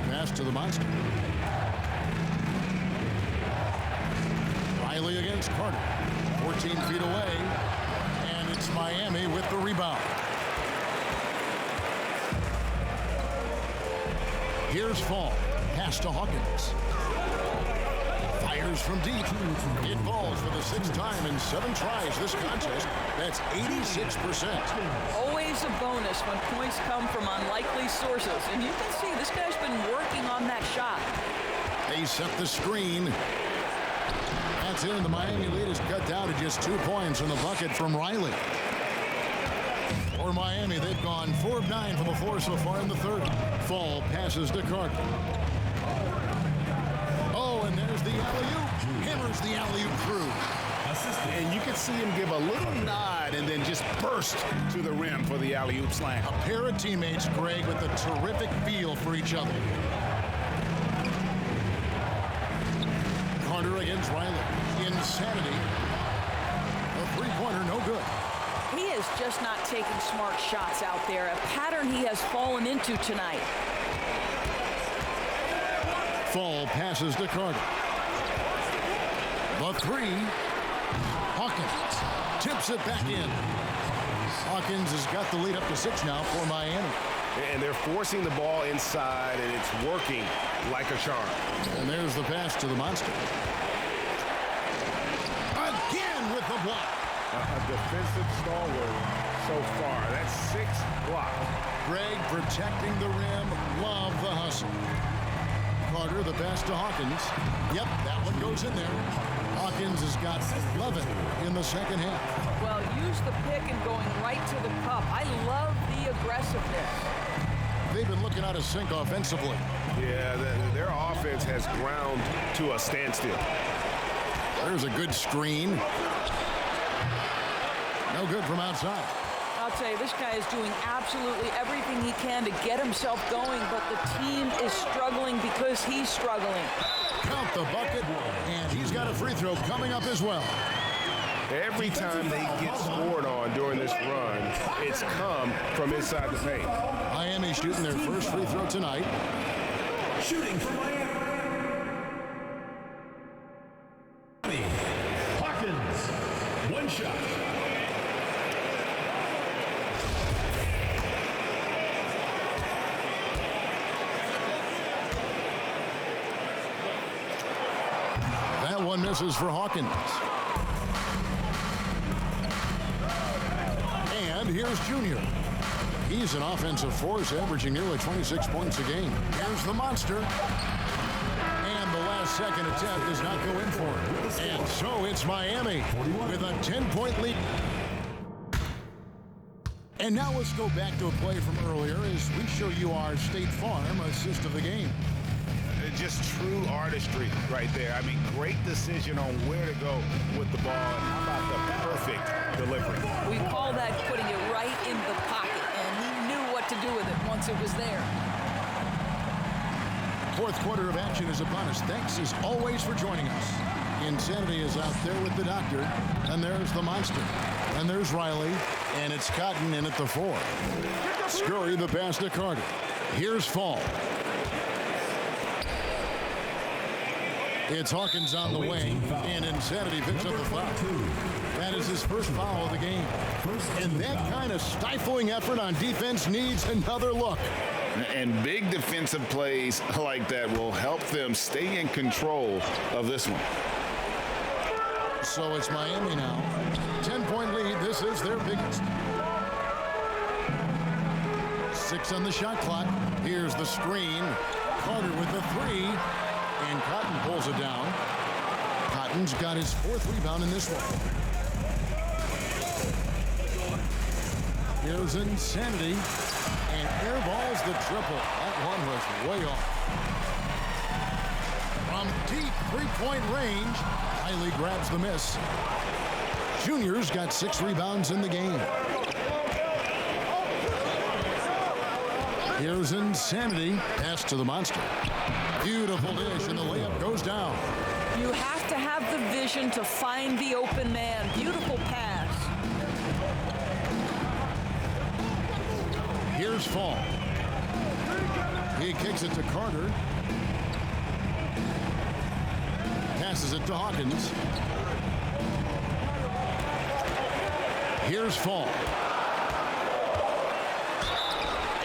Pass to the Monster. Riley against Carter. 14 feet away. And it's Miami with the rebound. Here's Fall. Pass to Hawkins. Fires from deep. It falls for the 6th time in 7 tries this contest. That's 86%.
Always a bonus when points come from unlikely sources. And you can see this guy's been working on that shot.
They set the screen. That's it, and the Miami lead is cut down to just 2 points in the bucket from Riley. For Miami, they've gone 4 of 9 from the floor so far in the third. Fall passes to Carter. Oh, and there's the alley-oop. Hammers the alley-oop through.
And you can see him give a little nod and then just burst to the rim for the alley-oop slam.
A pair of teammates, Greg, with a terrific feel for each other. Carter against Riley. Insanity. A 3-pointer, no good.
He is just not taking smart shots out there, a pattern he has fallen into tonight.
Fall passes to Carter. The 3. Hawkins tips it back in. Hawkins has got the lead up to 6 now for Miami.
And they're forcing the ball inside, and it's working like a charm.
And there's the pass to the Monster. Again with the block.
A defensive stalwart so far. That's 6 blocks.
Greg protecting the rim. Love the hustle. Carter, the pass to Hawkins. Yep, that one goes in there. Hawkins has got 11 in the second half.
Well, use the pick and going right to the cup. I love the aggressiveness.
They've been looking out of sync offensively.
Yeah, their offense has ground to a standstill.
There's a good screen. No good from outside.
I'll tell you, this guy is doing absolutely everything he can to get himself going, but the team is struggling because he's struggling.
Count the bucket, and he's got a free throw coming up as well.
Every time they get scored on during this run, it's come from inside the paint.
Miami shooting their first free throw tonight.
Shooting for Miami. Hawkins. 1 shot.
That one misses for Hawkins. And here's Junior. He's an offensive force, averaging nearly 26 points a game. Here's the monster. And the last second attempt does not go in for him. And so it's Miami with a 10-point lead. And now let's go back to a play from earlier as we show you our State Farm assist of the game.
Just true artistry right there. I mean, great decision on where to go with the ball. And how about the perfect delivery?
We call that putting it right in the pocket, and he knew what to do with it once it was there.
Fourth quarter of action is upon us. Thanks as always for joining us. Insanity is out there with the doctor, and there's the monster. And there's Riley, and it's Cotton in at the 4. Scurry the pass to Carter. Here's Fall. It's Hawkins on the wing, and Insanity picks up the foul. That is his first foul of the game. And that kind of stifling effort on defense needs another look.
And big defensive plays like that will help them stay in control of this one.
So it's Miami now. 10-point lead. This is their biggest. 6 on the shot clock. Here's the screen. Carter with the 3. And Cotton pulls it down. Cotton's got his 4th rebound in this one. Here's Insanity. And airballs the triple. That one was way off. From deep three-point range, Riley grabs the miss. Junior's got 6 rebounds in the game. Here's Insanity. Pass to the monster. Beautiful dish, and the layup goes down.
You have to have the vision to find the open man. Beautiful pass.
Here's Fall. He kicks it to Carter. Passes it to Hawkins. Here's Fall.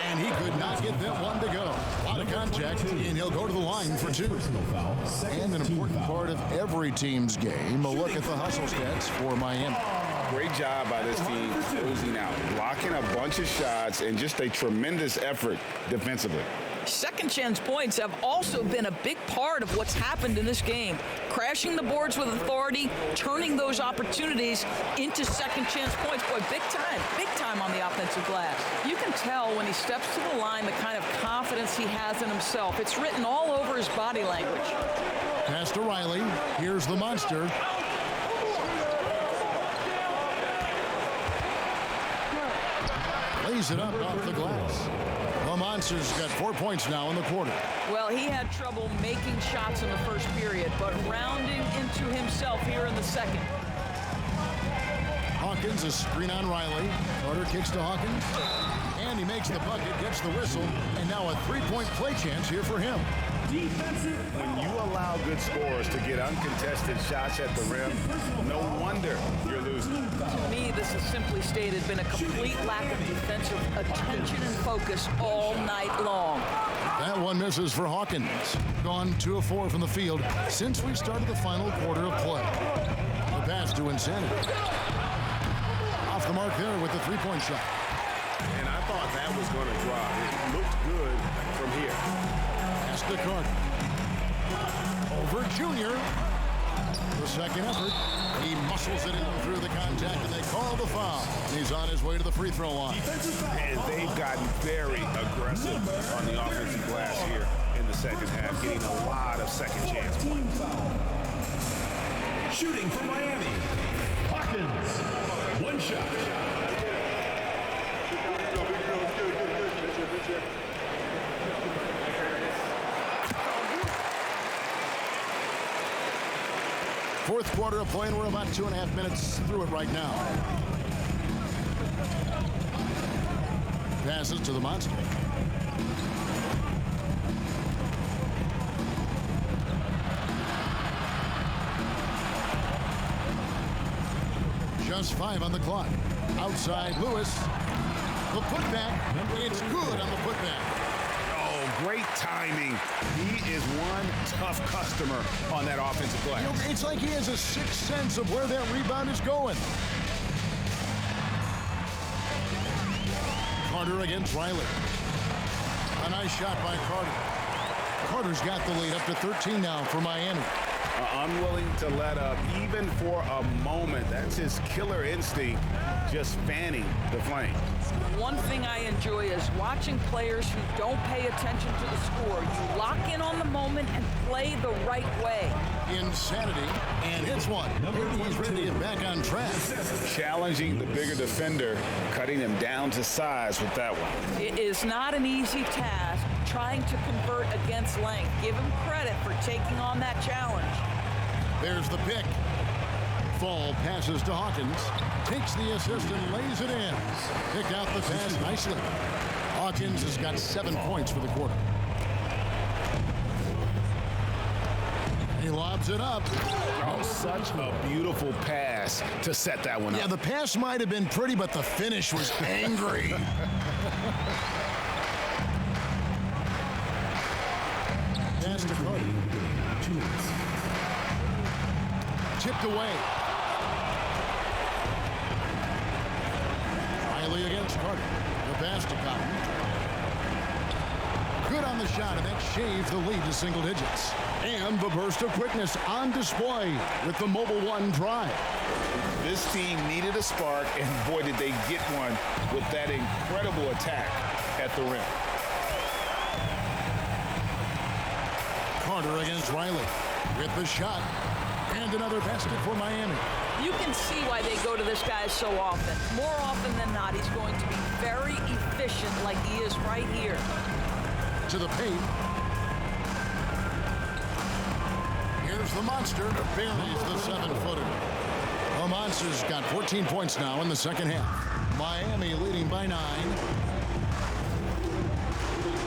And he could not get that one to go. A lot of contact, and he'll go to the line for 2. And an important part of every team's game, a look at the hustle stats for Miami.
Great job by this team closing out, blocking a bunch of shots, and just a tremendous effort defensively.
Second chance points have also been a big part of what's happened in this game. Crashing the boards with authority, turning those opportunities into second chance points. Boy, big time on the offensive glass. You can tell when he steps to the line the kind of confidence he has in himself. It's written all over his body language.
Pass to Riley. Here's the monster. Lays it up off the glass. The Monster's got 4 points now in the quarter.
Well, he had trouble making shots in the first period, but rounding into himself here in the second.
Hawkins, a screen on Riley. Carter kicks to Hawkins. And he makes the bucket, gets the whistle, and now a 3-point play chance here for him.
When you allow good scorers to get uncontested shots at the rim, no wonder you're losing.
To me, this has simply stated been a complete lack of defensive attention and focus all night long.
That one misses for Hawkins. Gone 2 of 4 from the field since we started the final quarter of play. The pass to Insanity. Off the mark there with the 3-point shot.
And I thought that was going to drop. It looked good from here.
Pass to Carter. Over Junior. The second effort. He muscles it in through the contact, and they call the foul. He's on his way to the free throw line.
And they've gotten very aggressive on the offensive glass here in the second half, getting a lot of second chance points.
Shooting for Miami, Hawkins. 1 shot.
Fourth quarter of play, and we're about 2.5 minutes through it right now. Passes to the monster. Just 5 on the clock. Outside Lewis. The putback. It's good on the putback.
Great timing. He is one tough customer on that offensive glass.
You know, it's like he has a sixth sense of where that rebound is going. Carter against Riley. A nice shot by Carter. Carter's got the lead up to 13 now for Miami.
Unwilling to let up even for a moment. That's his killer instinct, just fanning the flame.
One thing I enjoy is watching players who don't pay attention to the score. You lock in on the moment and play the right way.
Insanity, and hits one. He's ready to get back on track.
Challenging the bigger defender, cutting him down to size with that one.
It is not an easy task trying to convert against length. Give him credit for taking on that challenge.
There's the pick. Fall passes to Hawkins. Takes the assist and lays it in. Picked out the pass nicely. Hawkins has got 7 points for the quarter. He lobs it up.
Oh, such a beautiful pass to set that one up.
Yeah, the pass might have been pretty, but the finish was angry. Pass to Carter. Tipped away. Riley against Carter. The pass to Cotton. Good on the shot, and that shaves the lead to single digits. And the burst of quickness on display with the Mobile One drive.
This team needed a spark, and boy, did they get one with that incredible attack at the rim.
Carter against Riley with the shot. And another basket for Miami.
You can see why they go to this guy so often. More often than not, he's going to be very efficient like he is right here.
To the paint. Here's the monster. Buries the 7-footer. The Monster's got 14 points now in the second half. Miami leading by 9.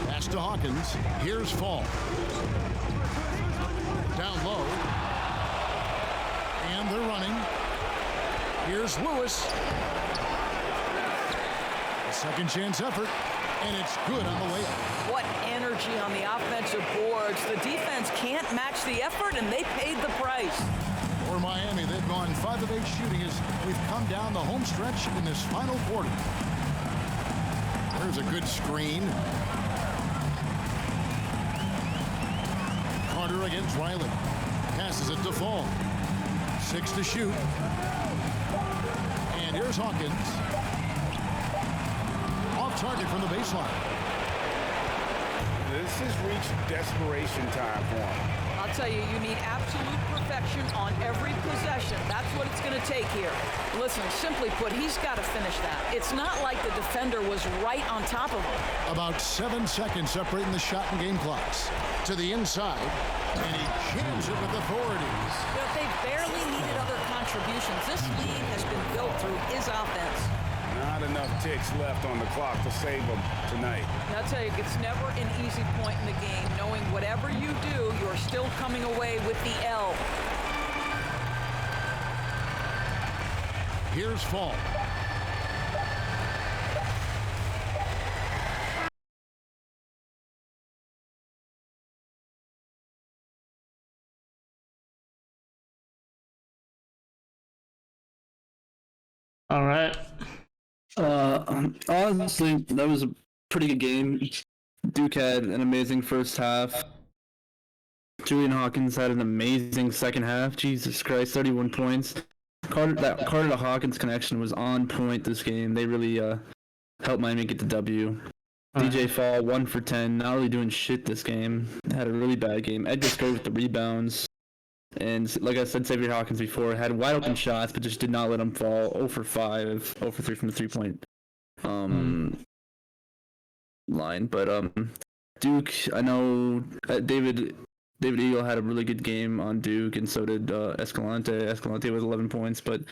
Pass to Hawkins. Here's Fall. Down low. And they're running. Here's Lewis. A second chance effort. And it's good on the layup.
What energy on the offensive boards. The defense can't match the effort, and they paid the price.
For Miami, they've gone 5 of 8 shooting as we've come down the home stretch in this final quarter. There's a good screen. Carter against Riley. Passes it to Fall. 6 to shoot. And here's Hawkins. Off target from the baseline.
This has reached desperation time for him.
I'll tell you, you need absolute perfection on every possession. That's what it's going to take here. Listen, simply put, he's got to finish that. It's not like the defender was right on top of him.
About 7 seconds separating the shot and game clocks. To the inside, and he jams it with authority.
But they barely needed other contributions. This lead has been built through his offense.
Not enough ticks left on the clock to save them tonight.
And I'll tell you, it's never an easy point in the game, knowing whatever you do, you're still coming away with the L.
Here's Fall.
All right.
Honestly, that was a pretty good game. Duke had an amazing first half. Julian Hawkins had an amazing second half. Jesus Christ, 31 points. Carter to Hawkins connection was on point this game. They really helped Miami get the W. DJ Fall 1 for 10, not really doing shit this game. Had a really bad game. Edgar Scurry with the rebounds. And like I said, Xavier Hawkins before had wide open shots, but just did not let him fall. 0 for 5, 0 for 3 from the 3-point line. But Duke, I know David Eagle had a really good game on Duke, and so did Escalante. Escalante was 11 points, but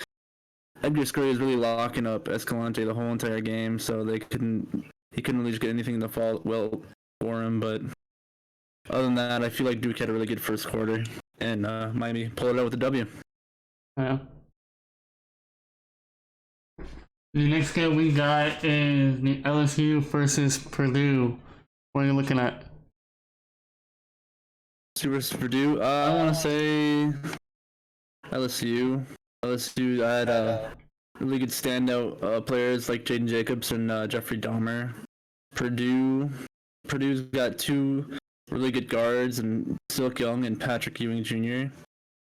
Edgar Scurry was really locking up Escalante the whole entire game, so he couldn't really just get anything to fall well for him. But other than that, I feel like Duke had a really good first quarter, and Miami pulled it out with a W.
Yeah. The next game we got is the LSU versus Purdue. What are you looking at?
LSU versus Purdue. I want to say LSU. LSU had really good standout players like Jaden Jacobs and Jeffrey Dahmer. Purdue's got 2 really good guards and Silk Young and Patrick Ewing Jr.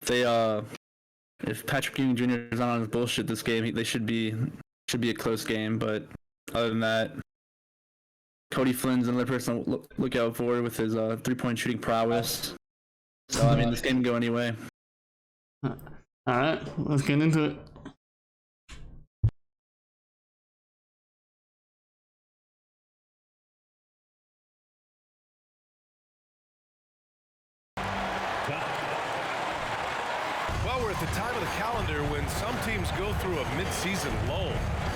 If Patrick Ewing Jr. is not on his bullshit this game, they should be a close game. But other than that, Cody Flynn's another person to look out for with his 3-point shooting prowess. So I mean, this game can go anyway.
All right, let's get into it.
Well, we're at the time of the calendar when some teams go through a mid-season lull.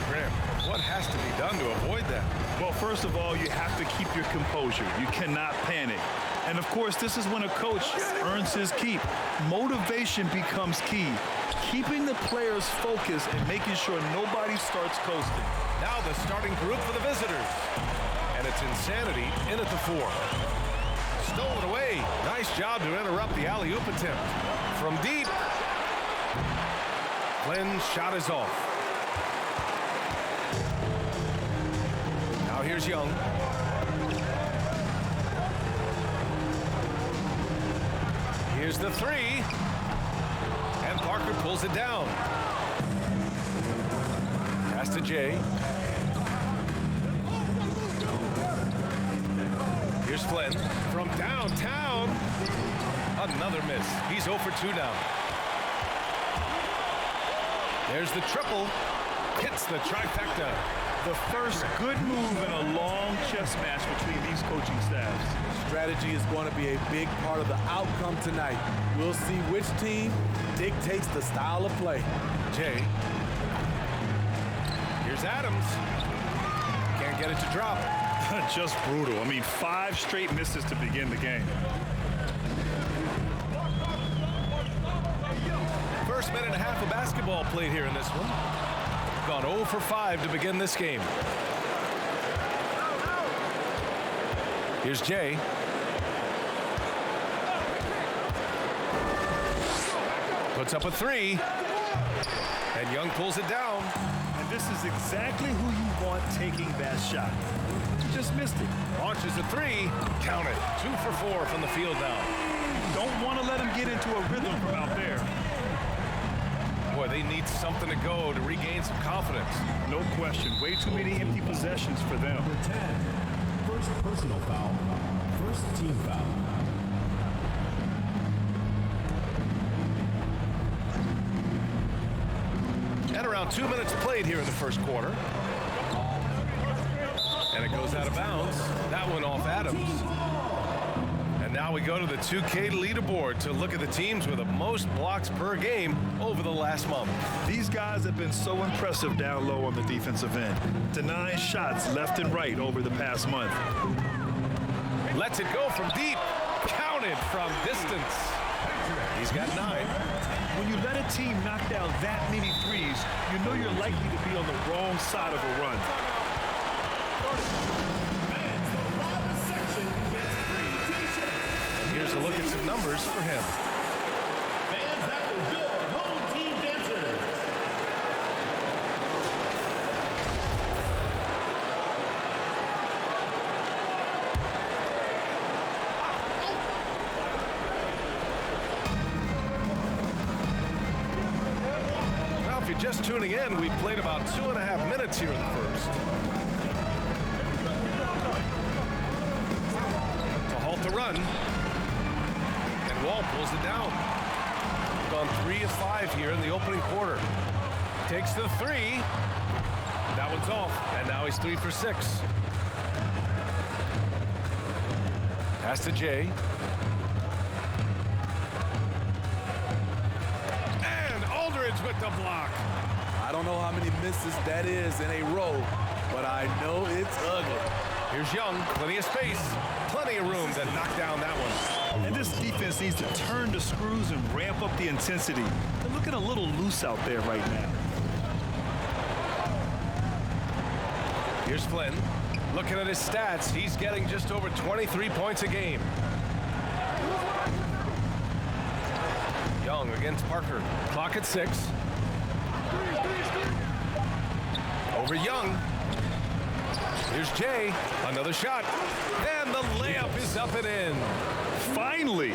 Graham, what has to be done to avoid that?
Well, first of all, you have to keep your composure. You cannot panic. And of course, this is when a coach earns his keep. Motivation becomes key. Keeping the players focused and making sure nobody starts coasting.
Now the starting group for the visitors. And it's Insanity in at the 4. Stolen away. Nice job to interrupt the alley-oop attempt. From deep. Flynn's shot is off. Now here's Young. Here's the 3. And Parker pulls it down. Pass to Jay. Here's Flynn from downtown. Another miss. He's 0 for 2 now. There's the triple. Hits the trifecta.
The first good move in a long chess match between these coaching staffs.
Strategy is going to be a big part of the outcome tonight. We'll see which team dictates the style of play.
Jay. Here's Adams. Can't get it to drop.
Just brutal. I mean, 5 straight misses to begin the game.
First minute and a half of basketball played here in this one. Gone 0 for 5 to begin this game. Here's Jay. Puts up a 3. And Young pulls it down.
And this is exactly who you want taking that shot. You just missed it.
Launches a 3. Count it. 2 for 4 from the field now.
Don't want to let him get into a rhythm from out there.
Boy, they need something to go to regain some confidence.
No question. Way too many empty possessions for them.
Number 10. First personal foul. First team foul.
And around 2 minutes played here in the first quarter. And it goes out of bounds. That one off Adams. And now we go to the 2K leaderboard to look at the teams with the most blocks per game over the last month.
These guys have been so impressive down low on the defensive end. Denying shots left and right over the past month.
Lets it go from deep. Counted from distance. He's got 9.
When you let a team knock down that many threes, you know you're likely to be on the wrong side of a run.
Here's a look at some numbers for him.
Fans at the door, home team dancers.
Now, if you're just tuning in, we played about 2.5 minutes here in the first. To halt the run. Wall pulls it down. Gone 3 of 5 here in the opening quarter. Takes the 3. That one's off, and now he's 3 for 6. Pass to Jay. And Aldridge with the block.
I don't know how many misses that is in a row, but I know it's ugly.
Here's Young, plenty of space, plenty of room to knock down that one.
And this defense needs to turn the screws and ramp up the intensity. They're looking a little loose out there right now.
Here's Flynn. Looking at his stats, he's getting just over 23 points a game. Young against Parker. Clock at 6. Over Young. Here's Jay. Another shot. And the layup is up and in.
Finally,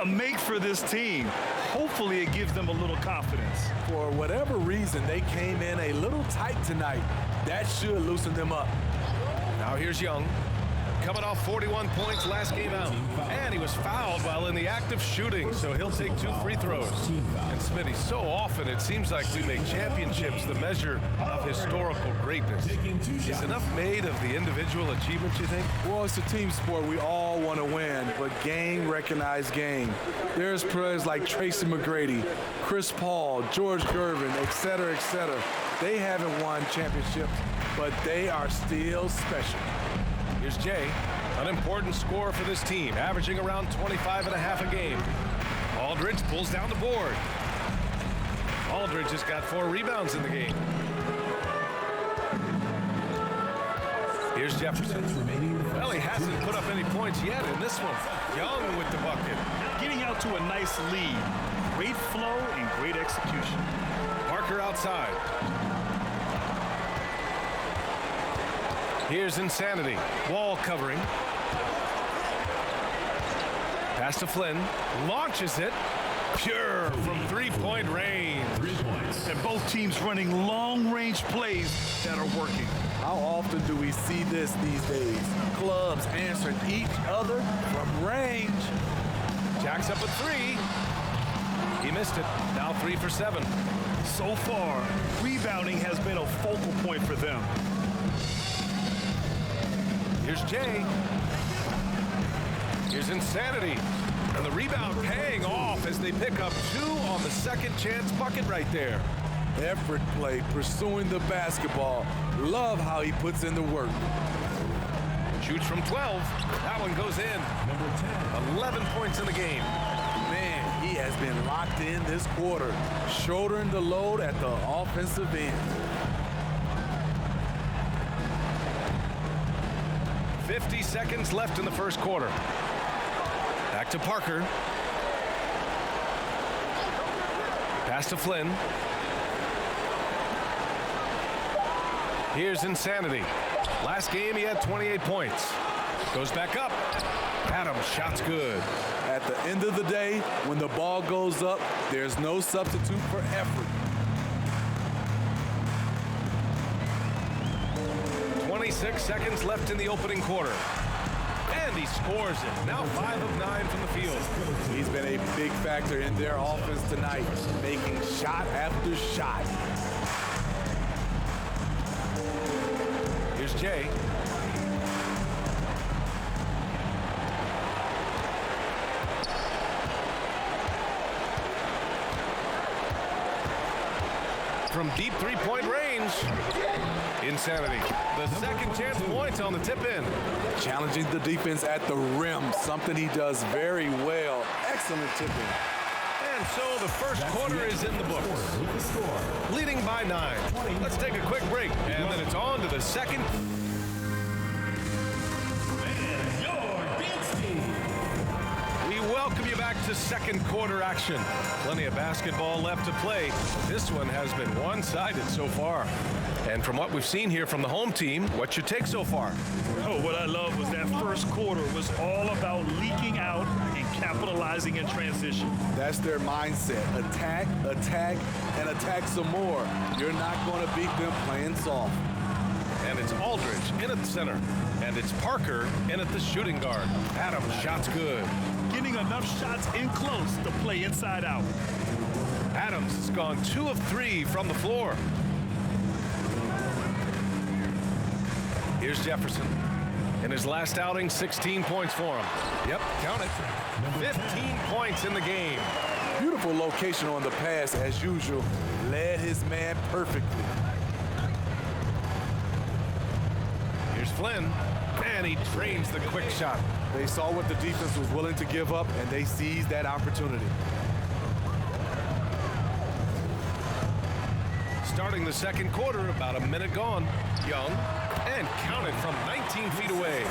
a make for this team. Hopefully it gives them a little confidence.
For whatever reason, they came in a little tight tonight. That should loosen them up.
Now here's Young. Coming off 41 points last game out. And he was fouled while in the act of shooting, so he'll take 2 free throws. And Smitty, so often it seems like we make championships the measure of historical greatness. Is enough made of the individual achievements, you think?
Well, it's a team sport. We all want to win, but game recognized game. There's players like Tracy McGrady, Chris Paul, George Gervin, et cetera, et cetera. They haven't won championships, but they are still special.
Here's Jay, an important scorer for this team, averaging around 25.5 a game. Aldridge pulls down the board. Aldridge has got 4 rebounds in the game. Here's Jefferson. Well, he hasn't put up any points yet in this one. Young with the bucket.
Getting out to a nice lead. Great flow and great execution.
Parker outside. Here's Insanity. Wall covering. Pass to Flynn. Launches it. Pure from three-point range.
3 points.
And both teams running long-range plays that are working.
How often do we see this these days? Clubs answering each other from range.
Jacks up a 3. He missed it. Now 3 for 7.
So far, rebounding has been a focal point for them.
Here's Jay. Here's Insanity. And the rebound paying off as they pick up 2 on the second chance bucket right there.
Effort play, pursuing the basketball. Love how he puts in the work.
Shoots from 12. That one goes in.
Number 10.
11 points in the game.
Man, he has been locked in this quarter, shouldering the load at the offensive end.
50 seconds left in the first quarter. Back to Parker. Pass to Flynn. Here's Insanity. Last game he had 28 points. Goes back up. Adams, shot's good.
At the end of the day, when the ball goes up, there's no substitute for effort.
26 seconds left in the opening quarter. And he scores it. Now 5 of 9 from the field.
He's been a big factor in their offense tonight, making shot after shot.
Here's Jay. From deep three-point range. Insanity. The second chance points on the tip-in.
Challenging the defense at the rim, something he does very well. Excellent tipping.
And so the first quarter is in the books. Leading by 9. Let's take a quick break, and then it's on to the second. We welcome you back to second quarter action. Plenty of basketball left to play. This one has been one-sided so far. And from what we've seen here from the home team, what's your take so far?
Oh, what I love was that first quarter was all about leaking out and capitalizing in transition.
That's their mindset. Attack, attack, and attack some more. You're not going to beat them playing soft.
And it's Aldridge in at the center. And it's Parker in at the shooting guard. Adams, shot's good.
Getting enough shots in close to play inside out.
Adams has gone 2 of 3 from the floor. Here's Jefferson. In his last outing, 16 points for him. Yep, count it. 15 points in the game.
Beautiful location on the pass as usual. Led his man perfectly.
Here's Flynn. And he drains the quick shot.
They saw what the defense was willing to give up, and they seized that opportunity.
Starting the second quarter, about a minute gone. Young, and counted from 19 feet away.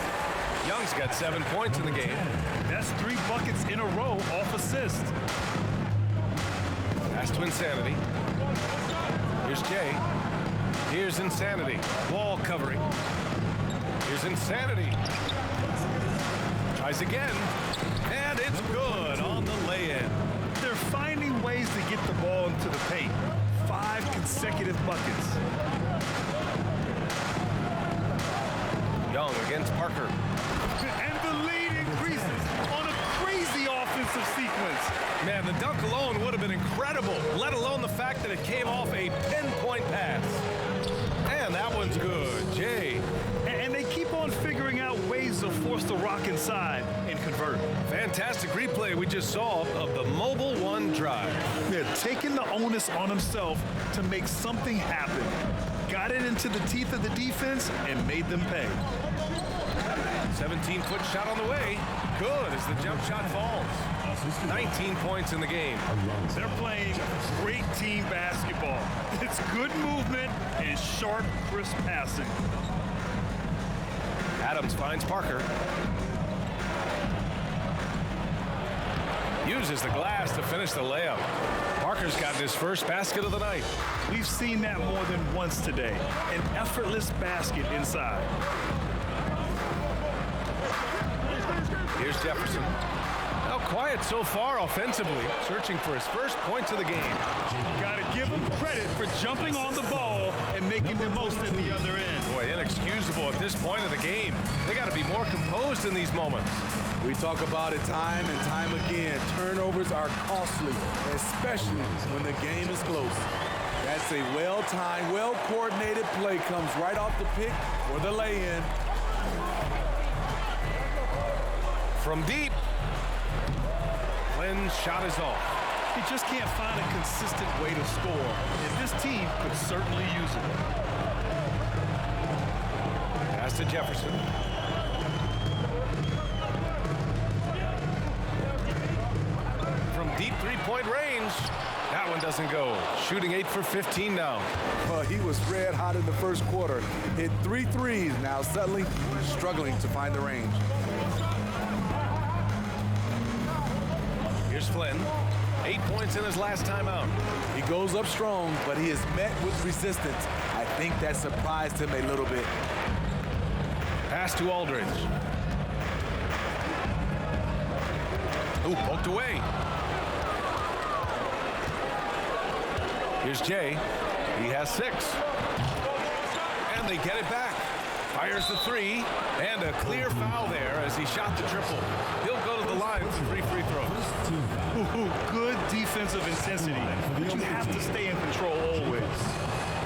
Young's got 7 points in the game.
That's 3 buckets in a row off assist.
Pass to Insanity. Here's Jay. Here's Insanity. Wall covering. Here's Insanity. Tries again. And it's good on the lay-in.
They're finding ways to get the ball into the paint. 5 consecutive buckets.
Young against Parker.
And the lead increases on a crazy offensive sequence.
Man, the dunk alone would have been incredible, let alone the fact that it came off a pinpoint pass. And that one's good. Jay.
And they keep on figuring out ways to force the rock inside and convert.
Fantastic replay we just saw of the Mobile One drive.
They're taking the onus on himself to make something happen. Got it into the teeth of the defense and made them pay.
17-foot shot on the way. Good as the jump shot falls. 19 points in the game.
They're playing great team basketball. It's good movement and sharp, crisp passing.
Adams finds Parker. Uses the glass to finish the layup. Parker's gotten his first basket of the night.
We've seen that more than once today. An effortless basket inside.
Here's Jefferson. Now quiet so far offensively, searching for his first points of the game.
Got to give him credit for jumping on the ball and making the most at the other end.
Boy, inexcusable at this point of the game. They got to be more composed in these moments.
We talk about it time and time again. Turnovers are costly, especially when the game is close. That's a well-timed, well-coordinated play comes right off the pick or the lay-in.
From deep, Flynn's shot is off.
He just can't find a consistent way to score, and this team could certainly use it.
Pass to Jefferson. From deep three-point range, that one doesn't go. Shooting 8 for 15 now.
He was red hot in the first quarter. Hit 3 threes, now suddenly struggling to find the range.
Here's Flynn. 8 points in his last time out.
He goes up strong, but he is met with resistance. I think that surprised him a little bit.
Pass to Aldridge. Ooh, poked away. Here's Jay. He has 6. And they get it back. Fires the 3, and a clear foul there as he shot the triple. He'll go to the line with 3 free throws.
Good defensive intensity, but you have to stay in control always.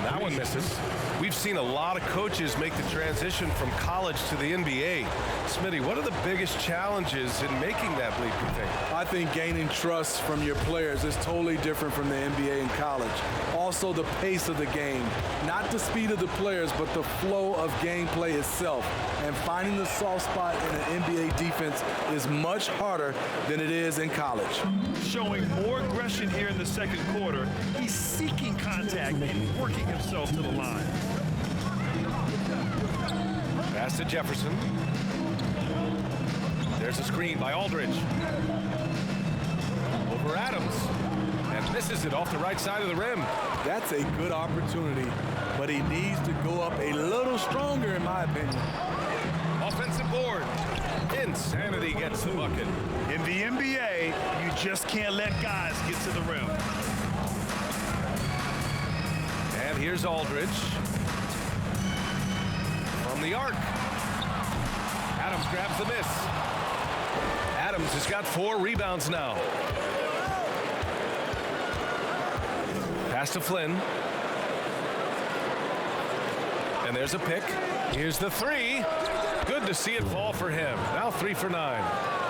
That one misses. We've seen a lot of coaches make the transition from college to the NBA. Smitty, what are the biggest challenges in making that leap, you think?
I think gaining trust from your players is totally different from the NBA and college. Also, the pace of the game. Not the speed of the players, but the flow of gameplay itself. And finding the soft spot in an NBA defense is much harder than it is in college.
Showing more aggression here in the second quarter. He's seeking contact and working himself to the line.
Pass to Jefferson. There's a screen by Aldridge. Over Adams. And misses it off the right side of the rim.
That's a good opportunity, but he needs to go up a little stronger, in my opinion.
Offensive board. Insanity gets the bucket.
In the NBA, you just can't let guys get to the rim.
And here's Aldridge. From the arc. Adams grabs the miss. Adams has got 4 rebounds now. Pass to Flynn. And there's a pick. Here's the 3. Good to see it fall for him. Now 3 for 9.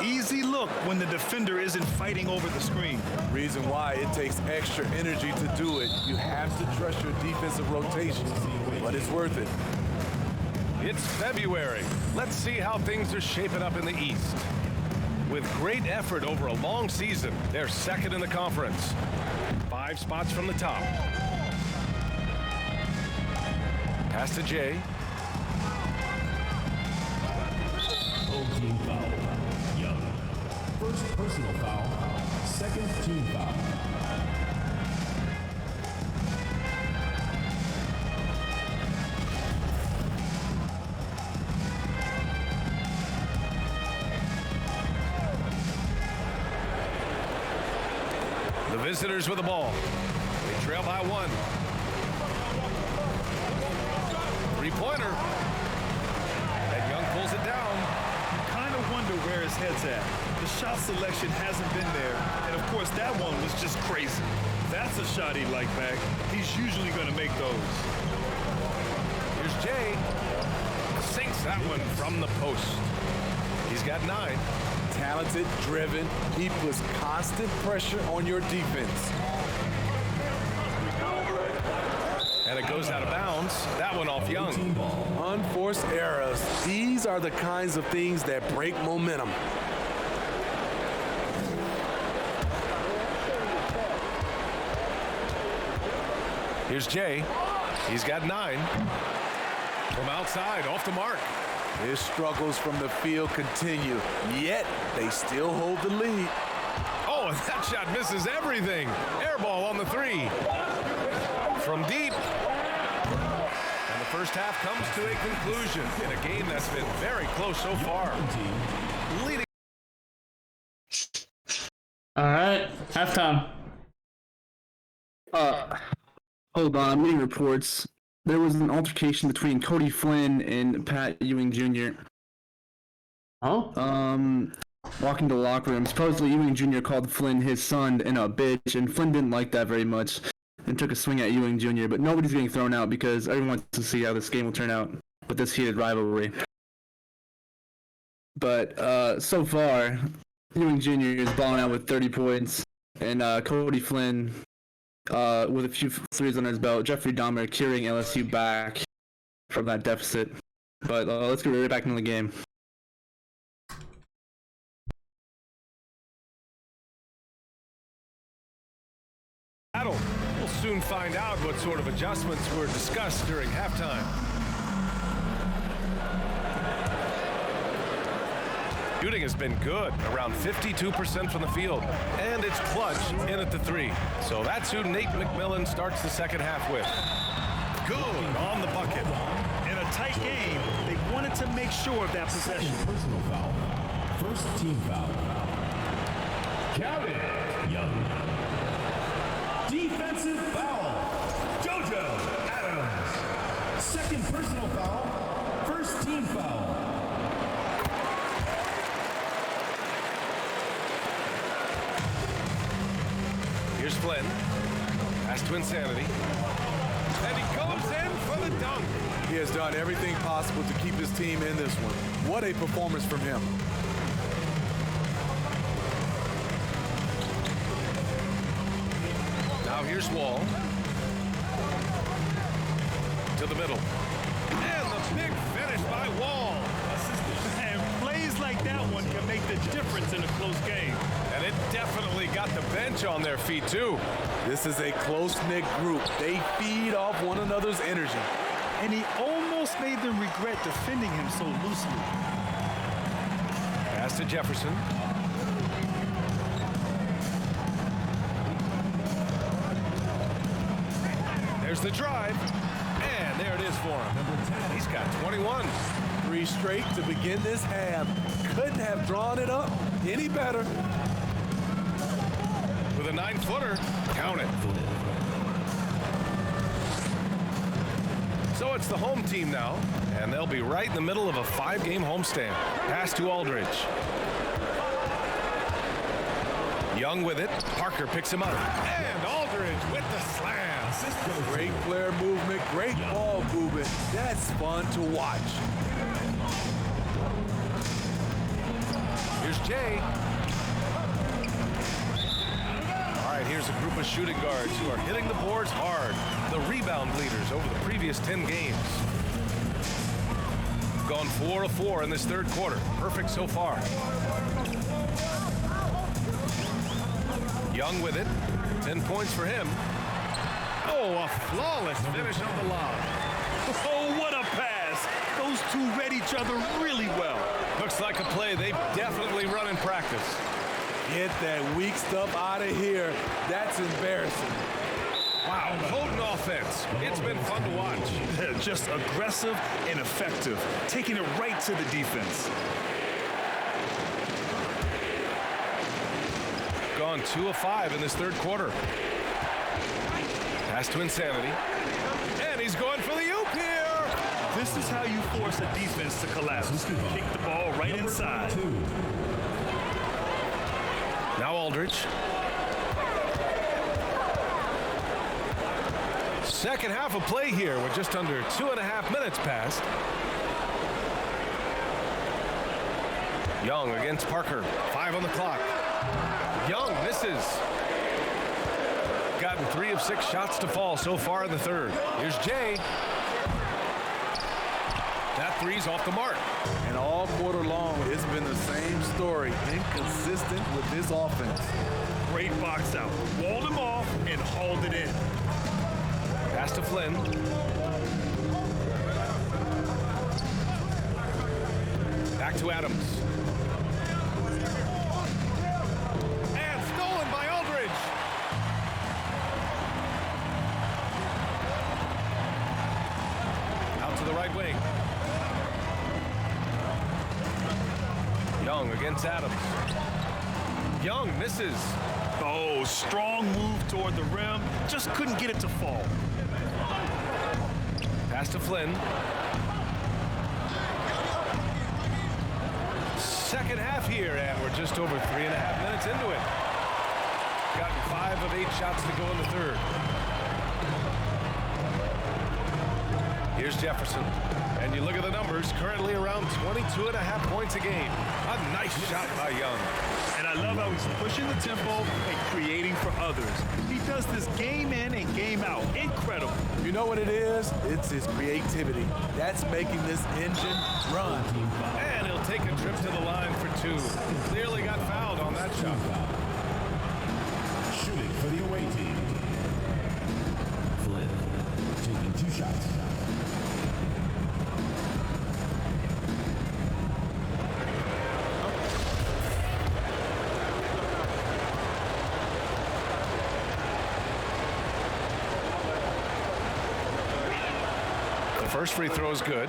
Easy look when the defender isn't fighting over the screen.
Reason why it takes extra energy to do it. You have to trust your defensive rotations, but it's worth it.
It's February. Let's see how things are shaping up in the East. With great effort over a long season, they're second in the conference. 5 spots from the top. Pass to Jay.
Team foul. Young. First personal foul. Second team foul.
visitors with the ball. They trail by 1. Three-pointer. And Young pulls it down.
You kind of wonder where his head's at. The shot selection hasn't been there. And, of course, that one was just crazy. That's a shot he'd like back. He's usually going to make those.
Here's Jay. Sinks that one from the post. He's got 9.
Talented, driven. He puts constant pressure on your defense.
And it goes out of bounds. That one off Young.
Unforced errors. These are the kinds of things that break momentum.
Here's Jay. He's got 9. From outside, off the mark.
His struggles from the field continue, yet they still hold the lead.
Oh, and that shot misses everything. Air ball on the 3. From deep. And the first half comes to a conclusion in a game that's been very close so far. Leading.
All right, halftime.
Hold on, I'm getting reports. There was an altercation between Cody Flynn and Pat Ewing Jr.
Oh?
Walking to the locker room. Supposedly Ewing Jr. called Flynn his son and a bitch, and Flynn didn't like that very much and took a swing at Ewing Jr., but nobody's getting thrown out because everyone wants to see how this game will turn out with this heated rivalry. But so far, Ewing Jr. is balling out with 30 points, and Cody Flynn with a few threes on his belt. Jeffrey Dahmer carrying LSU back from that deficit. But let's get right back into the game.
We'll soon find out what sort of adjustments were discussed during halftime. Shooting has been good, around 52% from the field, and it's clutch in at the 3. So that's who Nate McMillan starts the second half with. Good on the bucket.
In a tight game, they wanted to make sure of that possession.
Personal foul. First team foul. Count it. Young. Defensive foul. JoJo Adams. Second personal foul. First team foul.
Here's Flynn. Pass to Insanity. And he goes in for the dunk.
He has done everything possible to keep his team in this one. What a performance from him.
Now here's Wall. To the middle. And the big finish by Wall.
And plays like that one can make the difference in a close game.
And it definitely got the bench on their feet, too.
This is a close-knit group. They feed off one another's energy.
And he almost made them regret defending him so loosely.
Pass to Jefferson. There's the drive. And there it is for him. He's got 21.
3 straight to begin this half. Couldn't have drawn it up any better.
With a 9-footer. Count it. So it's the home team now, and they'll be right in the middle of a 5-game homestand. Pass to Aldridge. Young with it. Parker picks him up. And Aldridge with the slam.
Great player movement, great ball movement. That's fun to watch.
Here's Jay. All right, here's a group of shooting guards who are hitting the boards hard. The rebound leaders over the previous 10 games. Gone 4 of 4 in this third quarter. Perfect so far. Young with it. 10 points for him. Oh, a flawless finish on the lob.
Oh, what a pass. Those two read each other really well.
Looks like a play they've definitely run in practice.
Get that weak stuff out of here. That's embarrassing.
Wow, potent offense. It's been fun to watch.
Just aggressive and effective, taking it right to the defense.
Gone gone 2 of 5 in this third quarter. Pass to Insanity. And he's going for the oop here.
This is how you force a defense to collapse. Kick the ball right inside.
Now Aldridge. Second half of play here with just under 2.5 minutes passed. Young against Parker. 5 on the clock. Young misses. Gotten 3 of 6 shots to fall so far in the third. Here's Jay. That three's off the mark.
And all quarter long, it's been the same story. Inconsistent with this offense.
Great box out. Walled him off and hauled it in.
Pass to Flynn. Back to Adams. And stolen by Aldridge. Out to the right wing. Young against Adams. Young misses.
Oh, strong move toward the rim. Just couldn't get it to fall.
Pass to Flynn. Second half here, and we're just over 3.5 minutes into it. Gotten 5 of 8 shots to go in the third. Here's Jefferson. And you look at the numbers, currently around 22.5 points a game. A nice shot by Young.
And I love how he's pushing the tempo and creating for others. He does this game in and game out. Incredible.
You know what it is? It's his creativity. That's making this engine run.
And he'll take a trip to the line for 2. Clearly got fouled on that shot.
Shooting for the away team. Flynn taking 2 shots.
First free throw is good.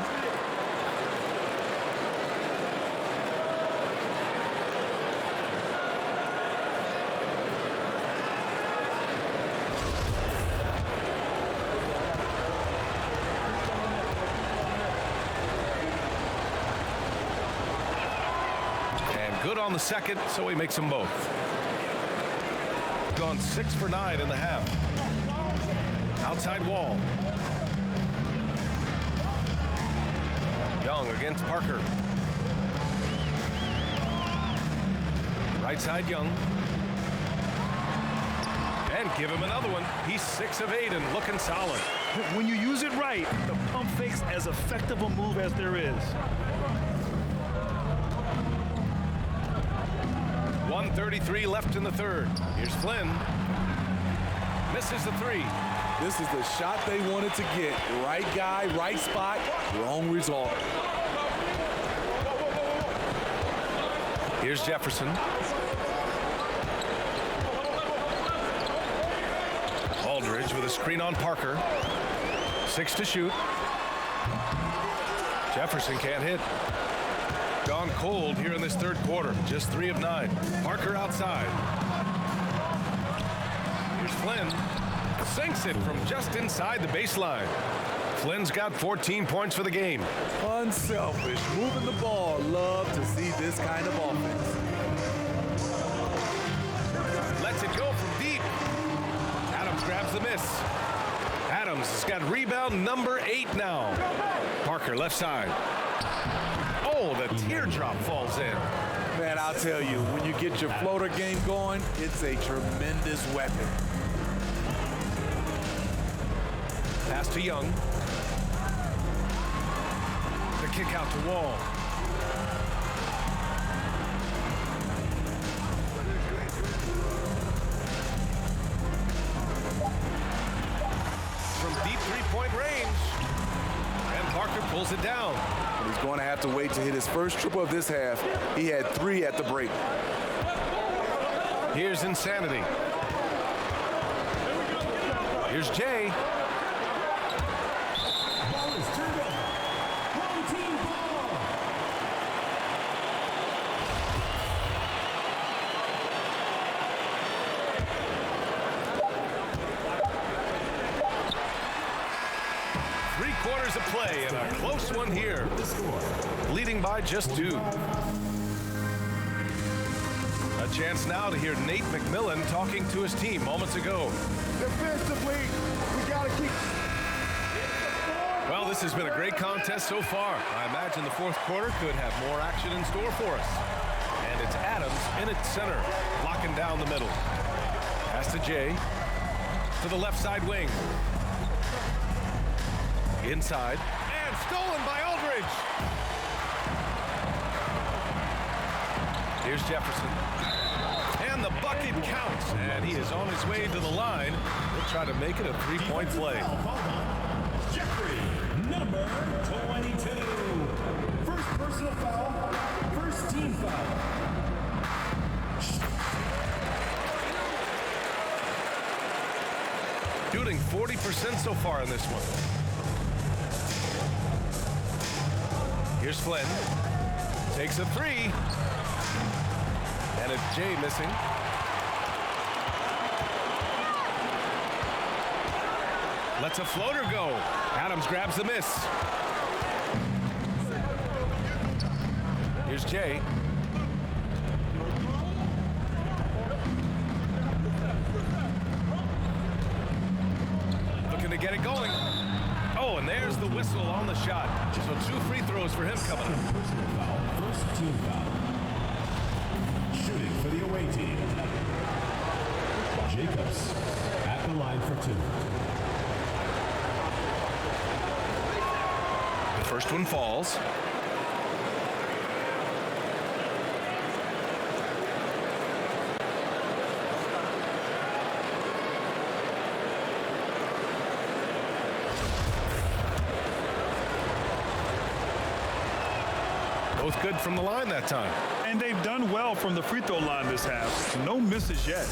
And good on the second, so he makes them both. Gone 6 for 9 in the half. Outside wall. Young against Parker. Right side Young. And give him another one. He's 6 of 8 and looking solid.
When you use it right, the pump fake's as effective a move as there is.
1:33 left in the third. Here's Flynn. Misses the 3.
This is the shot they wanted to get. Right guy, right spot, wrong result.
Here's Jefferson. Aldridge with a screen on Parker. 6 to shoot. Jefferson can't hit. Gone cold here in this third quarter. Just 3 of 9. Parker outside. Here's Flynn. Sinks it from just inside the baseline. Flynn's got 14 points for the game.
Unselfish, moving the ball. Love to see this kind of offense.
Lets it go from deep. Adams grabs the miss. Adams has got rebound number 8 now. Parker left side. Oh, the teardrop falls in.
Man, I'll tell you, when you get your floater game going, it's a tremendous weapon.
Pass to Young. The kick out to Wall. From deep three-point range. And Parker pulls it down.
But he's going to have to wait to hit his first triple of this half. He had 3 at the break.
Here's Insanity. Here's Jay. quarters of play and a close one here. Leading by just 2. A chance now to hear Nate McMillan talking to his team moments ago.
Defensively, we got to keep...
Well, this has been a great contest so far. I imagine the fourth quarter could have more action in store for us. And it's Adams in its center, locking down the middle. Pass to Jay. To the left side wing. Inside. And stolen by Aldridge. Here's Jefferson. And the bucket counts. And he is on his way to the line. He'll try to make it a 3-point play.
Jeffrey, number 22. First personal foul, first team foul.
Shooting 40% so far in this one. Here's Flynn. Takes a 3. And it's Jay missing. Lets a floater go. Adams grabs the miss. Here's Jay. Looking to get it going. Oh, and there's the whistle on the shot. So 2 free throws for him coming up.
Personal foul, first team foul. Shooting for the away team. Jacobs at the line for 2.
The first one falls. Both good from the line that time.
And they've done well from the free throw line this half. No misses yet.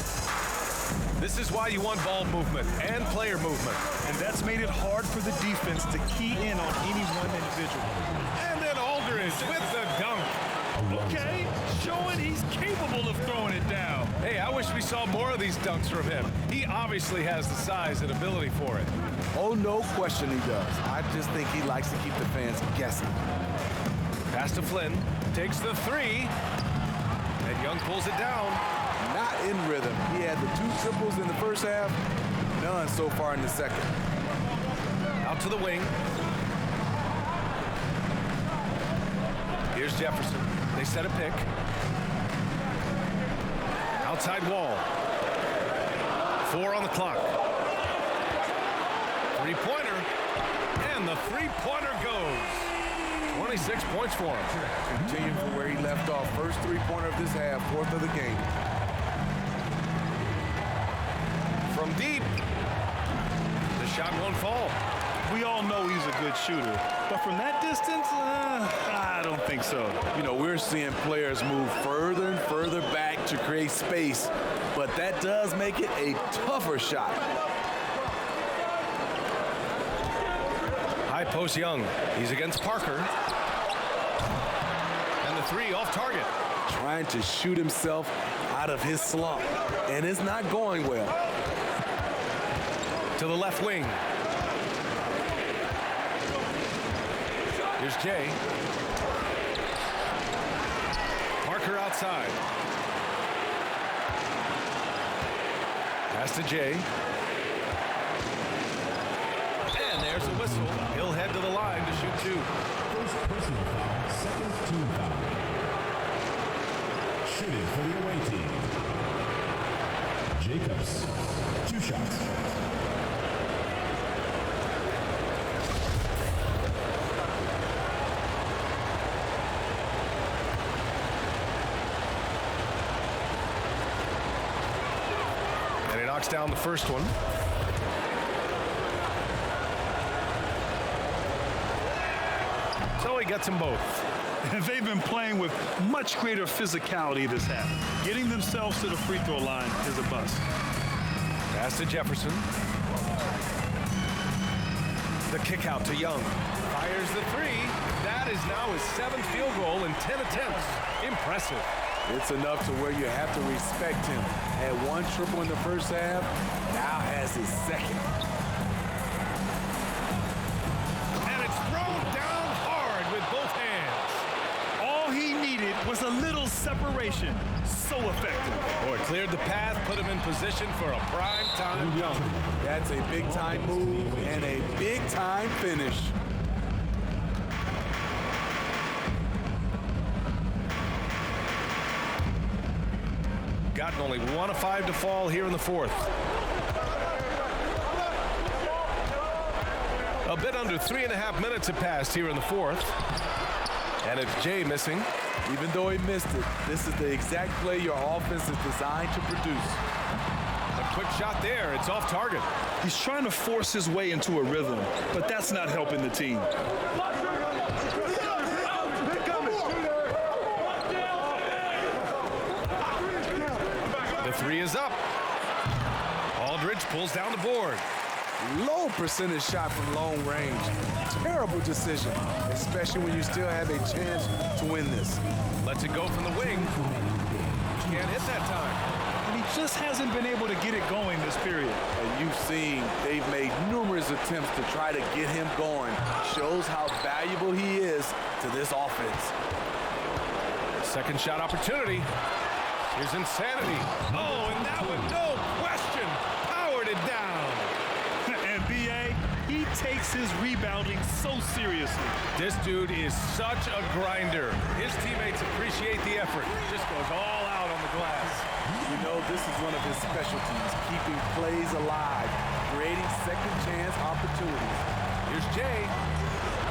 This is why you want ball movement and player movement.
And that's made it hard for the defense to key in on any one individual.
And then Aldridge with the dunk.
Okay, showing he's capable of throwing it down.
Hey, I wish we saw more of these dunks from him. He obviously has the size and ability for it.
Oh, no question he does. I just think he likes to keep the fans guessing.
Pass to Flynn. Takes the 3. And Young pulls it down.
Not in rhythm. He had the 2 triples in the first half, none so far in the second.
Out to the wing. Here's Jefferson. They set a pick. Outside wall. 4 on the clock. 3-pointer. And the 3-pointer goes. 26 points for him.
Continuing from where he left off. First 3-pointer of this half, 4th of the game.
From deep. The shot won't fall.
We all know he's a good shooter. But from that distance, I don't think so.
You know, we're seeing players move further and further back to create space, but that does make it a tougher shot.
High post Young. He's against Parker. And the 3 off target.
Trying to shoot himself out of his slump, and it's not going well.
To the left wing. Here's Jay. Parker outside. Pass to Jay. And there's a whistle. He'll head to the line to shoot 2.
First personal foul, second team foul. Shooting for the away team. Jacobs, 2 shots.
And he knocks down the first one. So he gets them both.
And they've been playing with much greater physicality this half. Getting themselves to the free throw line is a bust.
Pass to Jefferson. The kick out to Young. Fires the 3. That is now his 7th field goal in 10 attempts. Impressive.
It's enough to where you have to respect him. Had 1 triple in the first half, now has his 2nd.
was a little separation. So effective.
Boy, cleared the path, put him in position for a prime-time dunk.
That's a big-time move and a big-time finish.
Gotten only 1 of 5 to fall here in the fourth. A bit under 3.5 minutes have passed here in the fourth. And it's Jay missing.
Even though he missed it, this is the exact play your offense is designed to produce.
A quick shot there. It's off target.
He's trying to force his way into a rhythm, but that's not helping the team.
The three is up. Aldridge pulls down the board.
Low percentage shot from long range. Terrible decision, especially when you still have a chance to win this.
Lets it go from the wing. Can't hit that time.
And he just hasn't been able to get it going this period.
And you've seen they've made numerous attempts to try to get him going. Shows how valuable he is to this offense.
Second shot opportunity. Here's insanity. Oh, and that one, no question, powered it down.
And Bbaa, he takes his rebounding so seriously.
This dude is such a grinder. His teammates appreciate the effort. Just goes all out on the glass.
You know, this is one of his specialties, keeping plays alive, creating second chance opportunities.
Here's Jay.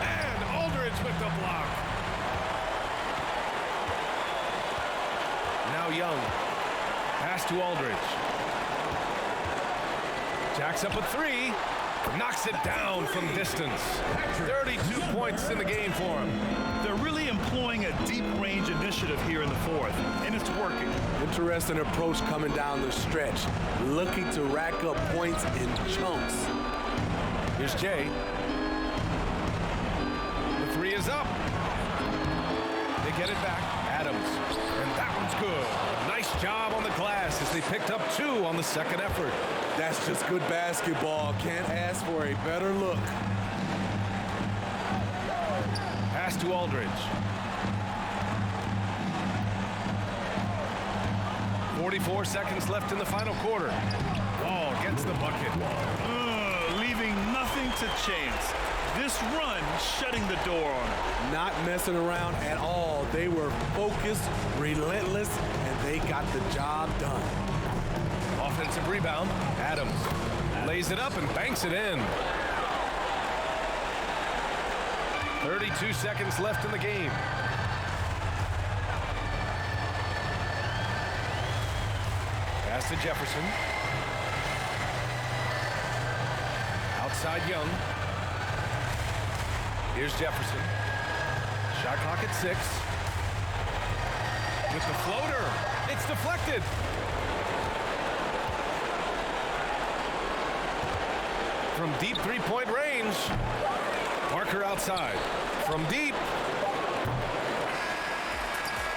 And Aldridge with the block. Now Young. Pass to Aldridge. Jacks up a three. Knocks it down from distance. 32 points in the game for him.
They're really employing a deep range initiative here in the fourth, and it's working.
Interesting approach coming down the stretch, looking to rack up points in chunks.
Here's Jay. The three is up. They get it back. Adams. And that one's good. Nice job on the glass as they picked up 2 on the second effort.
That's just good basketball. Can't ask for a better look.
Pass to Aldridge. 44 seconds left in the final quarter. Oh, gets the bucket.
Leaving nothing to chance. This run shutting the door on him.
Not messing around at all. They were focused, relentless, and they got the job done.
Offensive rebound. Adams lays it up and banks it in. 32 seconds left in the game. Pass to Jefferson. Outside Young. Here's Jefferson. Shot clock at 6. With the floater. It's deflected. From deep three-point range. Parker outside. From deep.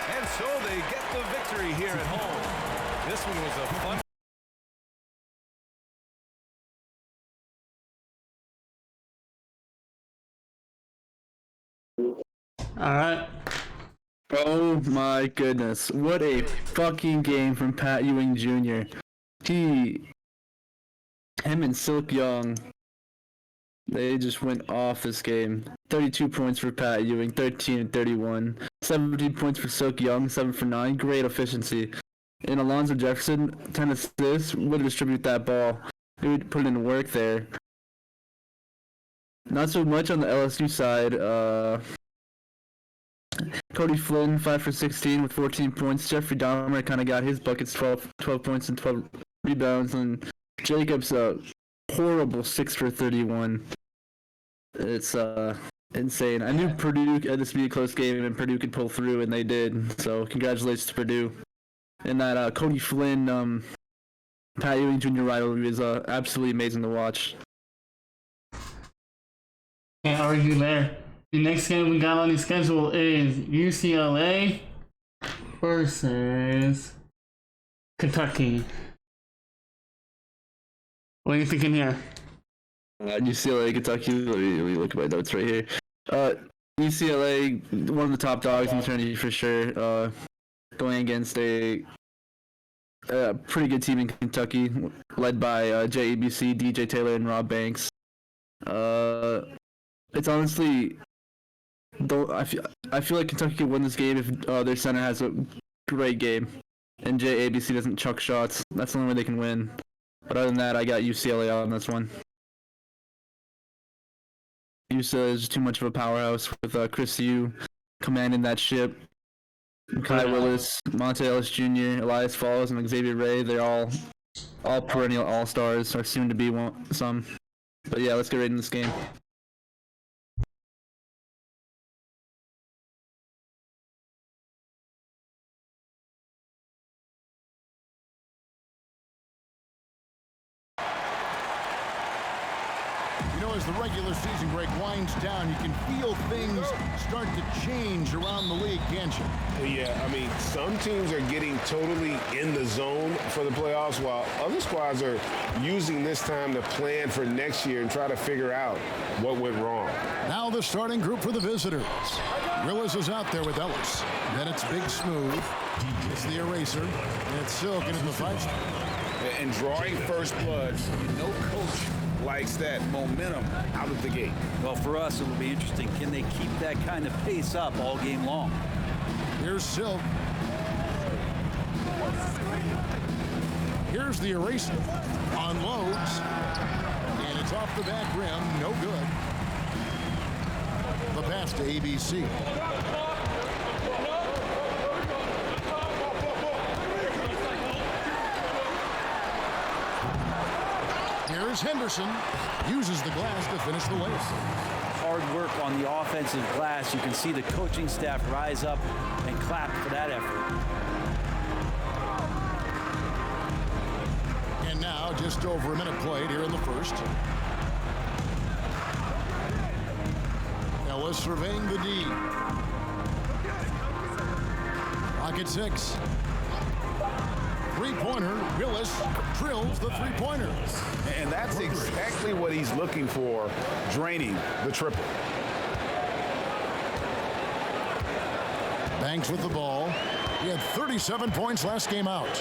And so they get the victory here at home. This one was a fun.
All right.
Oh my goodness. What a fucking game from Pat Ewing Jr. Him and Silk Young, they just went off this game. 32 points for Pat Ewing, 13 and 31. 17 points for Silk Young, 7 for 9. Great efficiency. And Alonzo Jefferson, 10 assists, would distribute that ball. He would put in work there. Not so much on the LSU side. Cody Flynn, 5 for 16 with 14 points. Jeffrey Dahmer kind of got his buckets, 12 points and 12 rebounds. And Jacobs, horrible 6 for 31. It's insane. I knew Purdue had this be a close game and Purdue could pull through, and they did. So congratulations to Purdue. And that Cody Flynn, Pat Ewing Jr. rivalry is absolutely amazing to watch.
Can't argue there. The next game we got on the schedule is UCLA versus Kentucky. What are you thinking here?
UCLA, Kentucky. Let me look at my notes right here. UCLA, one of the top dogs in the tournament for sure. Going against a pretty good team in Kentucky, led by JABC, DJ Taylor, and Rob Banks. It's honestly, I feel like Kentucky could win this game if their center has a great game, and JABC doesn't chuck shots. That's the only way they can win. But other than that, I got UCLA on this one. UCLA is too much of a powerhouse with Chris Yu commanding that ship. Kai Willis, Monte Ellis Jr., Elias Falls, and Xavier Ray, they're all perennial all-stars, or soon to be some. But yeah, let's get right into this game.
As the regular season break winds down, you can feel things start to change around the league, can't you?
Well, yeah, I mean, some teams are getting totally in the zone for the playoffs, while other squads are using this time to plan for next year and try to figure out what went wrong.
Now the starting group for the visitors. Willis is out there with Ellis. Then it's Big Smooth. It's the eraser. And it's Silk into the fight.
And drawing first blood, coach likes that momentum out of the gate.
Well, for us, it'll be interesting. Can they keep that kind of pace up all game long?
Here's Silk. Here's the eraser. Unloads. And it's off the back rim. No good. The pass to ABC. Here's Henderson. Uses the glass to finish the layup.
Hard work on the offensive glass. You can see the coaching staff rise up and clap for that effort.
And now just over a minute played here in the first. Ellis surveying the D. Pocket 6. Three-pointer. Willis drills the three-pointer.
And that's exactly what he's looking for, draining the triple.
Banks with the ball. He had 37 points last game out.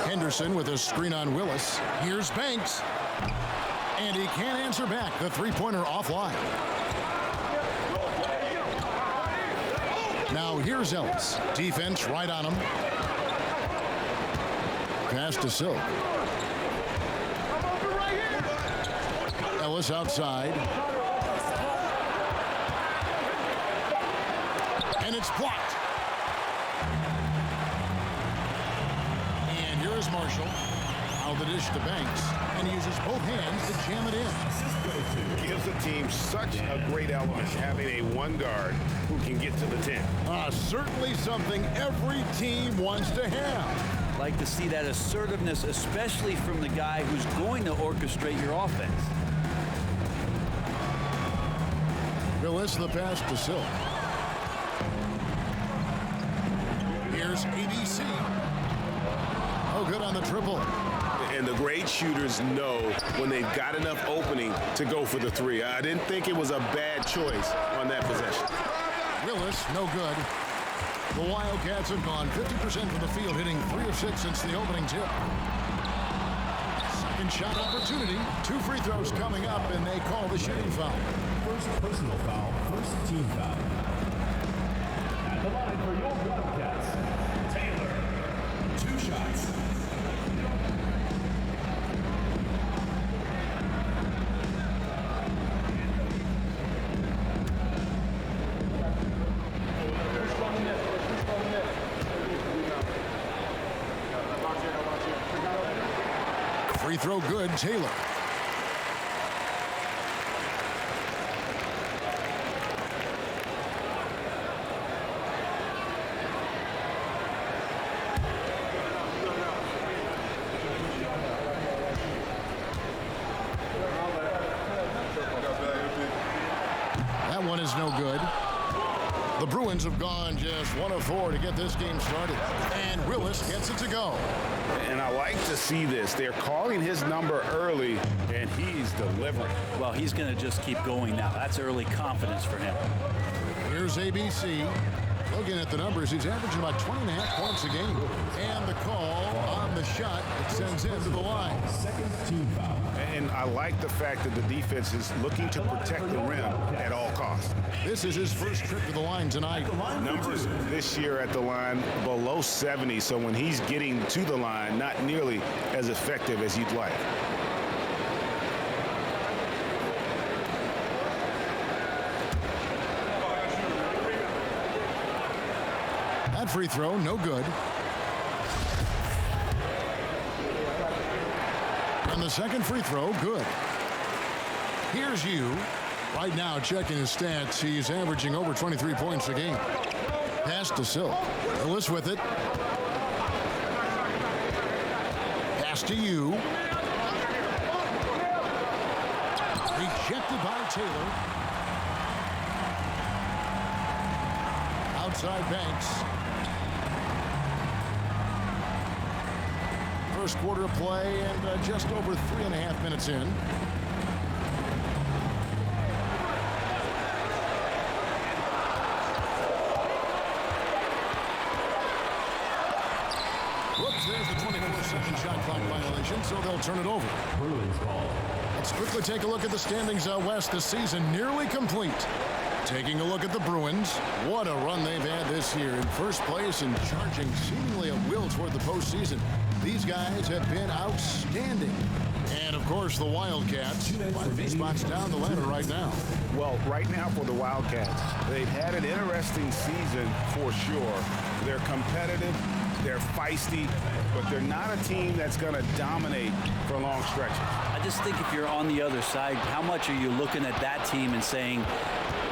Henderson with a screen on Willis. Here's Banks. And he can't answer back. The three-pointer offline. Now here's Ellis. Defense right on him. Pass to Silk. Ellis outside. And it's blocked. And here is Marshall. Out the dish to Banks. And he uses both hands to jam it in.
Gives the team such a great element having a one guard who can get to the 10.
Certainly something every team wants to have.
Like to see that assertiveness, especially from the guy who's going to orchestrate your offense.
Willis the pass to Silk. Here's ABC. Oh, good on the triple.
And the great shooters know when they've got enough opening to go for the three. I didn't think it was a bad choice on that possession.
Willis, no good. The Wildcats have gone 50% from the field, hitting 3 of 6 since the opening tip. Second shot opportunity. 2 free throws coming up, and they call the shooting foul.
First personal foul, first team foul. At the line for your Wildcats, Taylor. 2 shots.
Free throw good, Taylor. That one is no good. The Bruins have gone just 1 of 4 to get this game started. And Willis gets it to go.
And I like to see this. They're calling his number early, and he's delivering.
Well, he's going to just keep going now. That's early confidence for him.
Here's ABC. Looking at the numbers, he's averaging about 20.5 points a game. And the call on the shot it sends him to the line.
Second team foul.
And I like the fact that the defense is looking to protect the rim at all costs.
This is his first trip to the line tonight.
Numbers this year at the line below 70, so when he's getting to the line, not nearly as effective as you'd like.
That free throw, no good. And the second free throw, good. Here's you. Right now, checking his stats, he's averaging over 23 points a game. Pass to Silk. Willis with it. Pass to you. Rejected by Taylor. Outside Banks. First quarter of play and just over 3.5 minutes in. Whoops, there's the 24-second shot clock violation, so they'll turn it over.
Bruins ball.
Let's quickly take a look at the standings out west. The season nearly complete. Taking a look at the Bruins. What a run they've had this year. In first place and charging seemingly at will toward the postseason. These guys have been outstanding. And, of course, the Wildcats, 5 spots down the ladder right now.
Well, right now for the Wildcats, they've had an interesting season for sure. They're competitive, they're feisty, but they're not a team that's going to dominate for long stretches.
I just think if you're on the other side, how much are you looking at that team and saying,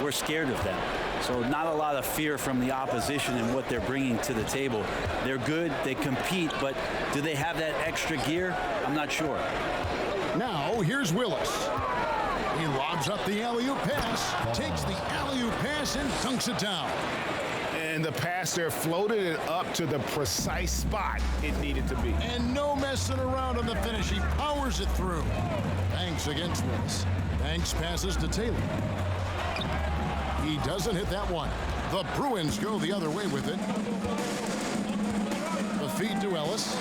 we're scared of them? So not a lot of fear from the opposition and what they're bringing to the table. They're good, they compete, but do they have that extra gear? I'm not sure.
Now, here's Willis. He lobs up the alley-oop pass, takes the alley-oop pass and dunks it down.
And the passer floated it up to the precise spot it needed to be.
And no messing around on the finish. He powers it through. Banks against Willis. Banks passes to Taylor. He doesn't hit that one. The Bruins go the other way with it. The feed to Ellis.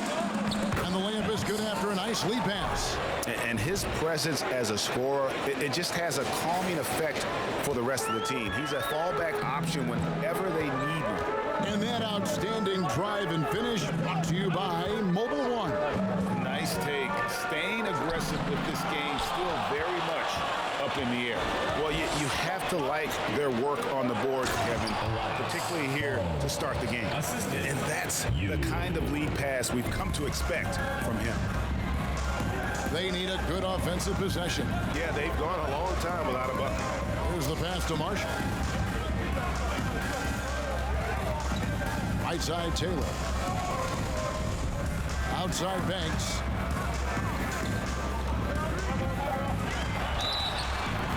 And the layup is good after a nice lead pass.
And his presence as a scorer, it just has a calming effect for the rest of the team. He's a fallback option whenever they need him.
And that outstanding drive and finish brought to you by Mobile One.
Nice take. Staying aggressive with this game, still very much up in the air. Well, you have to like their work on the board, Kevin, particularly here to start the game. And that's the kind of lead pass we've come to expect from him.
They need a good offensive possession.
Yeah, they've gone a long time without a bucket.
Here's the pass to Marshall. Right side, Taylor. Outside, Banks.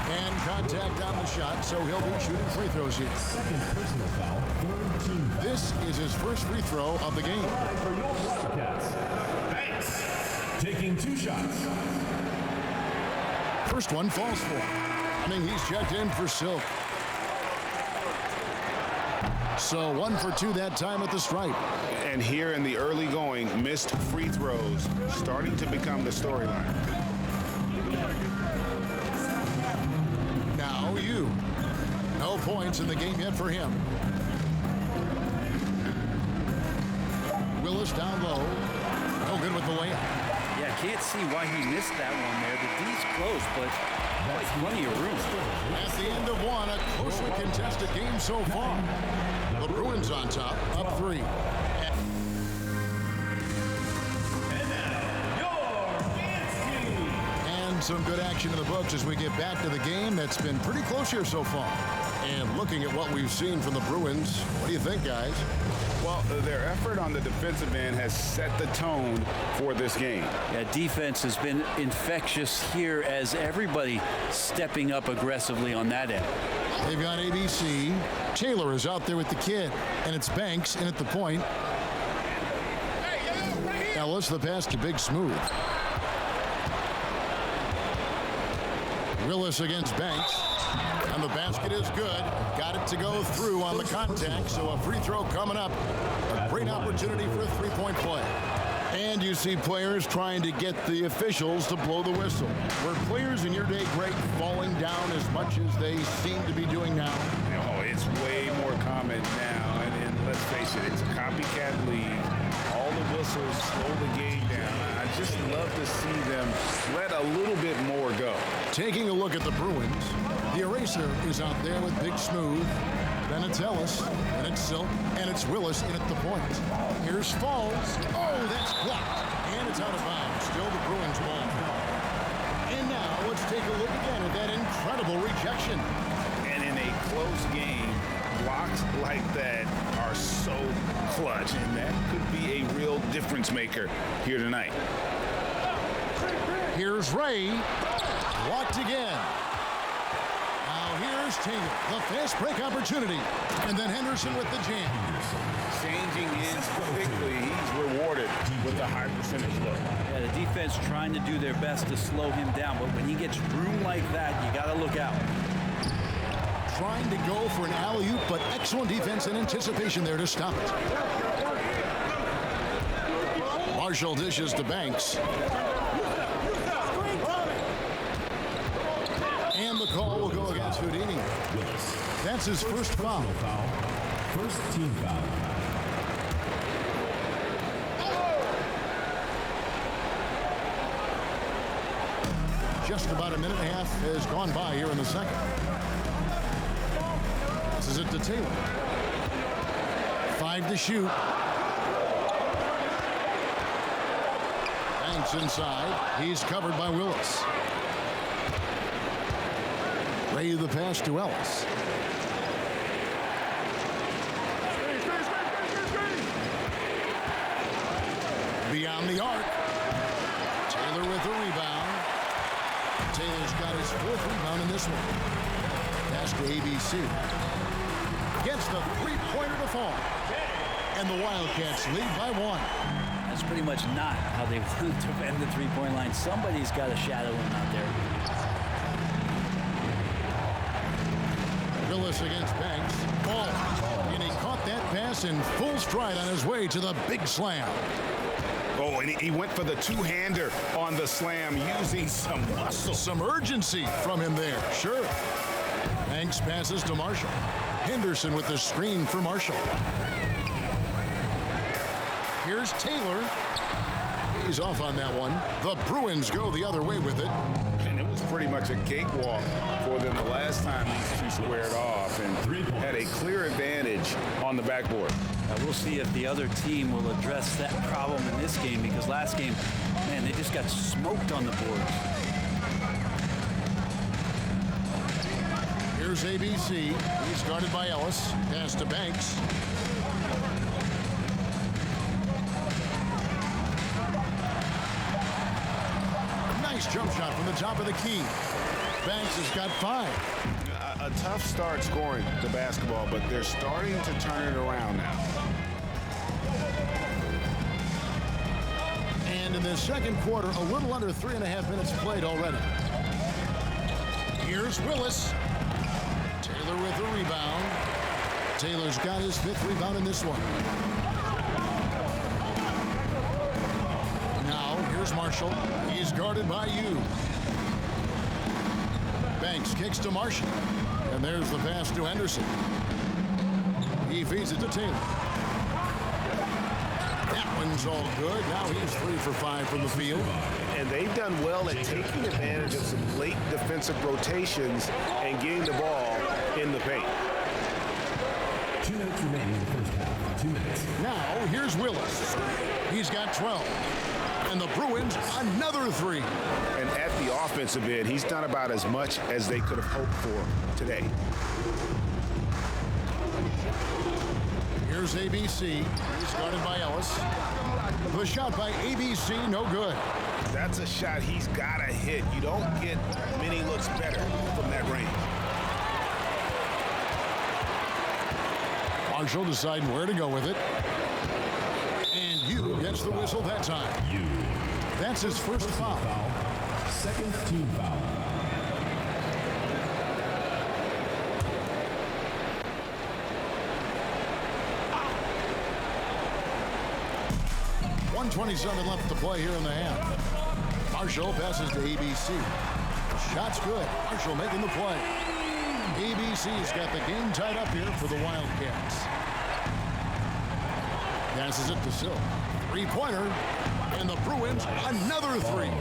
And contact on the shot, so he'll be shooting free throws here.
Second personal foul, third team foul.
This is his first free throw of the game.
For your Wildcats, Banks taking 2 shots.
First one falls for him. I mean, he's checked in for Silk. So 1 for 2 that time at the stripe.
And here in the early going, missed free throws starting to become the storyline.
Now you. No points in the game yet for him. Willis down low. No good with the layup.
Yeah, can't see why he missed that one there. The D's close, but that's plenty of room.
At the end of one, a closely contested game so far. The Bruins on top, up 3. And some good action in the books as we get back to the game that's been pretty close here so far. And looking at what we've seen from the Bruins, what do you think, guys?
Well, their effort on the defensive end has set the tone for this game.
Yeah, defense has been infectious here as everybody stepping up aggressively on that end.
They've got ABC. Taylor is out there with the kid, and it's Banks in at the point. Ellis, the pass to Big Smooth. Willis against Banks. And the basket is good. Got it to go through on the contact, so a free throw coming up. A great opportunity for a three-point play. And you see players trying to get the officials to blow the whistle. Were players in your day great falling down as much as they seem to be doing now?
Oh, it's way more common now. And let's face it, it's a copycat league. All the whistles slow the game down. I just love to see them let a little bit more go.
Taking a look at the Bruins, the eraser is out there with Big Smooth. Then it's Ellis, and it's Silk, and it's Willis in at the point. Here's Falls. Oh, that's blocked. And it's out of bounds. Still the Bruins ball. And now let's take a look again at that incredible rejection.
And in a close game, blocks like that are so clutch, and that could be a real difference maker here tonight.
Here's Ray. Blocked again. Now here's Taylor. The fast break opportunity. And then Henderson with the jam.
Changing ends quickly. He's rewarded with a high percentage look.
Yeah, the defense trying to do their best to slow him down, but when he gets room like that, you got to look out.
Trying to go for an alley-oop, but excellent defense and anticipation there to stop it. Marshall dishes to Banks. And the call will go against Houdini. That's his first foul.
First team foul.
Just about a minute and a half has gone by here in the second. This is it to Taylor. 5 to shoot. Banks inside. He's covered by Willis. Ray the pass to Ellis. Beyond the arc. Taylor with the rebound. Taylor's got his 4th rebound in this one. Pass to ABC. Gets the three-pointer to fall. And the Wildcats lead by 1.
That's pretty much not how they want to defend the three-point line. Somebody's got to shadow him out there.
Willis against Banks. Ball. And he caught that pass in full stride on his way to the big slam.
Oh, and he went for the two-hander on the slam using some muscle.
Some urgency from him there. Sure. Banks passes to Marshall. Henderson with the screen for Marshall. Here's Taylor. He's off on that one. The Bruins go the other way with it.
And it was pretty much a cakewalk for them the last time these two squared off and had a clear advantage on the backboard.
Now we'll see if the other team will address that problem in this game, because last game, man, they just got smoked on the boards.
Here's ABC. He's guarded by Ellis. Pass to Banks. Nice jump shot from the top of the key. Banks has got 5.
A tough start scoring the basketball, but they're starting to turn it around now.
And in the second quarter, a little under 3.5 minutes played already. Here's Willis. Taylor with the rebound. Taylor's got his 5th rebound in this one. Now, here's Marshall. He's guarded by you. Banks kicks to Marshall. And there's the pass to Henderson. He feeds it to Taylor. That one's all good. Now he's 3 for 5 from the field.
And they've done well at taking advantage of some late defensive rotations and getting the ball in the paint.
2 minutes remaining in the first half. 2 minutes.
Now here's Willis. He's got 12. And the Bruins another 3.
And at the offensive end, he's done about as much as they could have hoped for today.
Here's ABC. He's guarded by Ellis. The shot by ABC, no good.
That's a shot he's got to hit. You don't get many looks better from that range.
Marshall deciding where to go with it. And Hugh gets the whistle that time. That's his first foul.
Second team foul.
.127 left to play here in the half. Marshall passes to ABC. Shot's good. Marshall making the play. ABC's got the game tied up here for the Wildcats. Passes it to Sill. Three-pointer. And the Bruins, another three.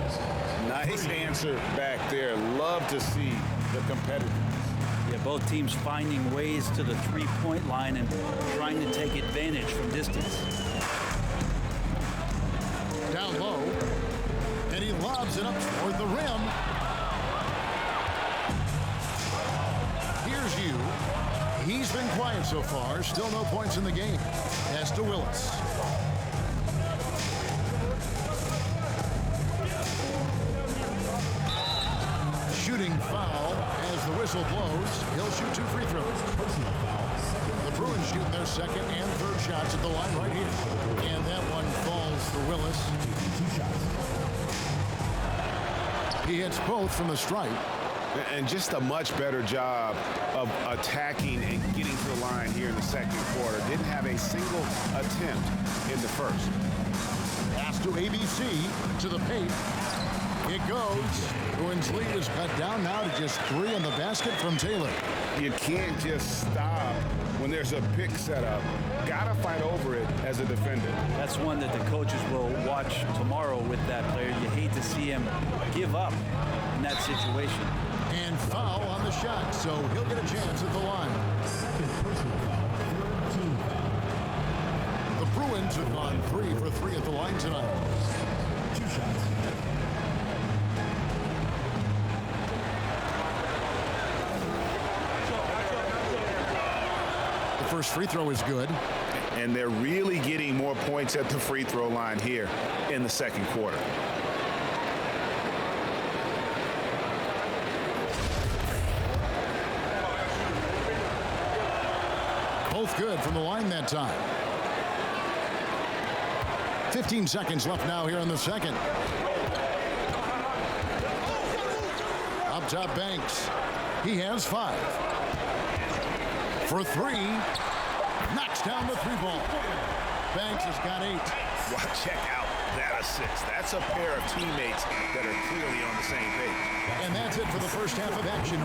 Nice answer back there. Love to see the competitiveness.
Yeah, both teams finding ways to the three-point line and trying to take advantage from distance.
Down low. And he lobs it up toward the rim. Here's Hugh. He's been quiet so far. Still no points in the game. Pass to Willis. Shooting foul as the whistle blows. He'll shoot 2 free throws.
Personal foul.
The Bruins shooting their second and third shots at the line right here. And that one falls for Willis.
2 shots.
He hits both from the stripe.
And just a much better job of attacking and getting to the line here in the second quarter. Didn't have a single attempt in the first.
Pass to ABC, to the paint. It goes. Bruins lead is cut down now to just 3 in the basket from Taylor.
You can't just stop when there's a pick set up. Gotta fight over it as a defender.
That's one that the coaches will watch tomorrow with that player. You hate to see him give up in that situation.
And foul on the shot, so he'll get a chance at the line.
Second personal foul. Third team foul.
The Bruins have gone 3 for 3 at the line tonight.
2 shots.
The first free throw is good.
And they're really getting more points at the free throw line here in the second quarter.
Both good from the line that time. 15 seconds left now here in the second. Up top, Banks. He has 5. For 3. Knocks down the 3-ball. Banks has got 8.
Well, check out that assist. That's a pair of teammates that are clearly on the same page.
And that's it for the first half of action.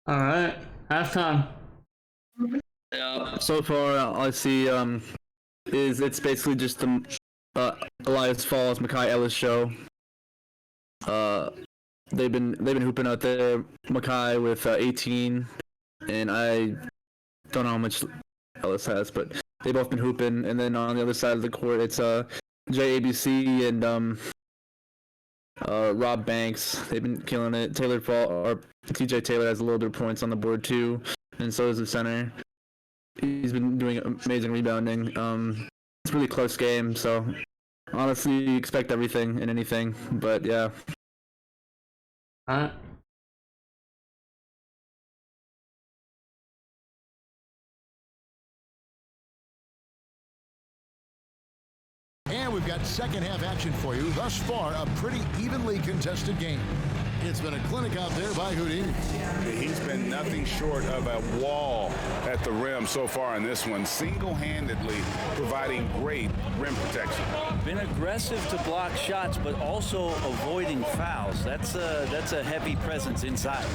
All right, halftime.
Yeah, so far all I see is it's basically just the Elias Falls, Makai Ellis show. They've been hooping out there. Makai with 18, and I don't know how much Ellis has, but they've both been hooping. And then on the other side of the court, it's JABC and Rob Banks. They've been killing it. TJ Taylor has a little bit of points on the board too, and so does the center. He's been doing amazing rebounding. It's a really close game, so honestly, you expect everything and anything, but yeah.
All right.
And we've got second half action for you. Thus far, a pretty evenly contested game. It's been a clinic out there by Houdini.
He's been nothing short of a wall at the rim so far in this one, single-handedly providing great rim protection.
Been aggressive to block shots, but also avoiding fouls. That's a heavy presence inside.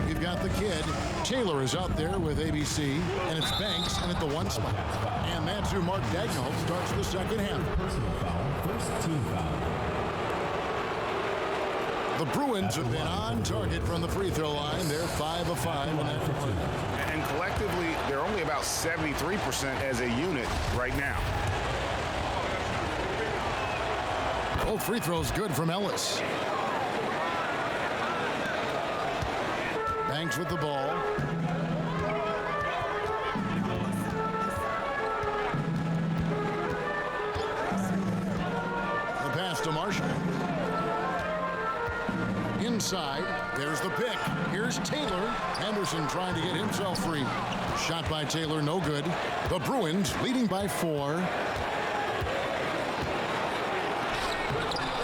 You've got the kid. Taylor is out there with ABC, and it's Banks and at the 1 spot. And that's who Mark Dagnall starts the second half.
Personal foul. First team foul.
The Bruins have been on target from the free throw line. They're 5 of 5 in that deployment.
And collectively, they're only about 73% as a unit right now.
Both free throws good from Ellis. Banks with the ball. The pass to Marshall. Inside, there's the pick. Here's Taylor. Henderson trying to get himself free. Shot by Taylor, no good. The Bruins leading by 4.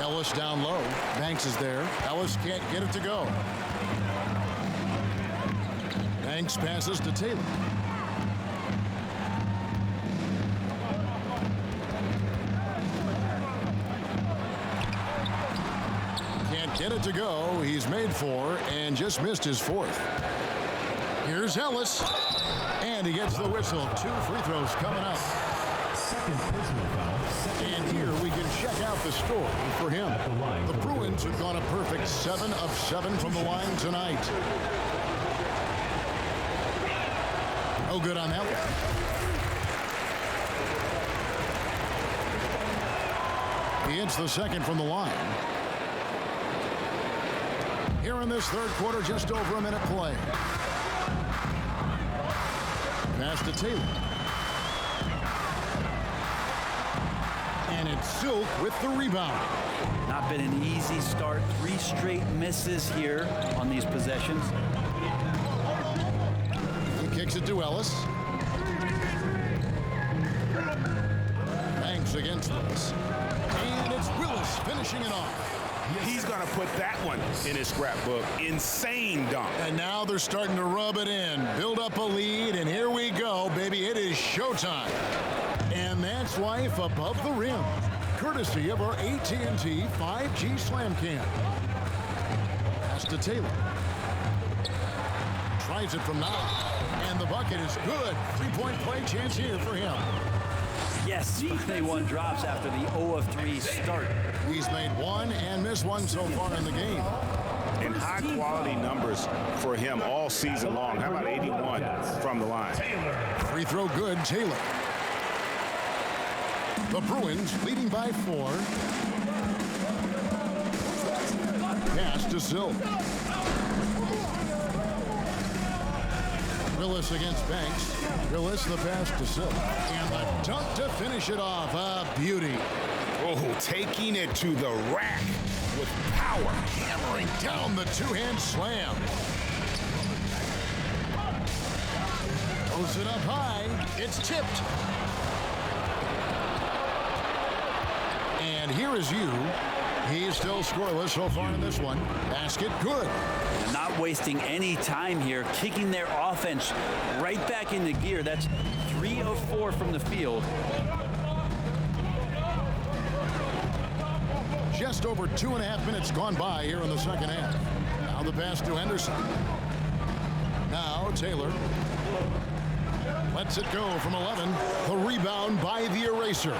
Ellis down low. Banks is there. Ellis can't get it to go. Banks passes to Taylor. Can't get it to go. He's made 4 and just missed his 4th. Here's Ellis. And he gets the whistle. 2 free throws coming up.
Second personal foul.
And here we can check out the story for him. The Bruins have gone a perfect 7 of 7 from the line tonight. No good on that one. He hits the second from the line. Here in this third quarter, just over a minute play. Pass to Taylor. And it's Silk with the rebound.
Not been an easy start. 3 straight misses here on these possessions.
He kicks it to Ellis. Banks against Willis. And it's Willis finishing it off.
He's going to put that one in his scrapbook. Insane dunk.
And now they're starting to rub it in. Build up a lead, and here we go, baby. It is showtime. And that's life above the rim. Courtesy of our AT&T 5G Slam Cam. Pass to Taylor. Tries it from now. And the bucket is good. 3-point play chance here for him.
Yes, finally one drops after the 0 of 3 start.
He's made 1 and missed 1 so far in the game.
And high-quality numbers for him all season long. How about 81 from the line?
Free throw good, Taylor. The Bruins leading by 4. Pass to Silk. Willis against Banks. Willis the pass to Silk. And the dunk to finish it off. A beauty.
Oh, taking it to the rack with power.
Hammering down the 2-hand slam. Goes it up high. It's tipped. And here is you. He's still scoreless so far in this one. Basket good.
And not wasting any time here, kicking their offense right back into gear. That's 3 of 4 from the field.
Just over 2.5 minutes gone by here in the second half. Now the pass to Henderson. Now Taylor lets it go from 11. The rebound by the eraser.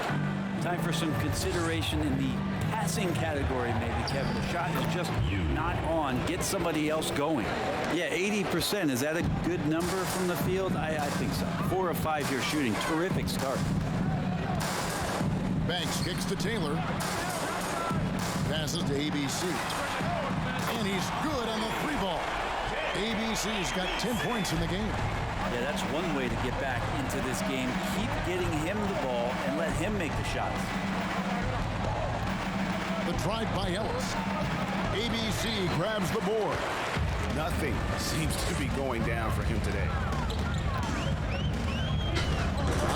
Time for some consideration in the passing category, maybe, Kevin. The shot is just not on. Get somebody else going. Yeah, 80%. Is that a good number from the field? I think so. 4 of 5 here shooting. Terrific start.
Banks kicks to Taylor. Passes to ABC. And he's good on the 3-ball. ABC's got 10 points in the game.
Yeah, that's one way to get back into this game. Keep getting him the ball and let him make the shots.
The drive by Ellis. ABC grabs the board.
Nothing seems to be going down for him today.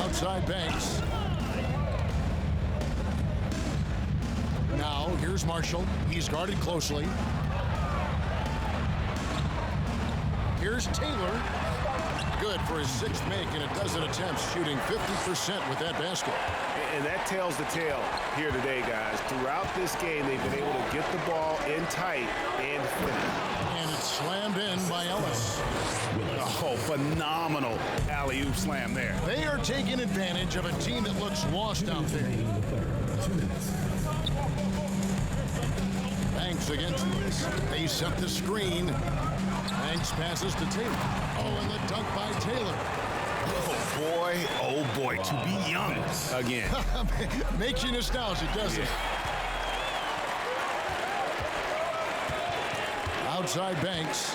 Outside Banks. Now, here's Marshall. He's guarded closely. Here's Taylor. Good for his 6th make in a dozen attempts, shooting 50% with that basket.
And that tells the tale here today, guys. Throughout this game, they've been able to get the ball in tight and finish.
And it's slammed in by Ellis.
Oh, phenomenal alley-oop slam there.
They are taking advantage of a team that looks lost out there. Banks against this. They set the screen. Banks passes to Taylor. Oh, and the dunk by Taylor.
Oh boy, to be young again.
Makes you nostalgic, doesn't it? Outside Banks.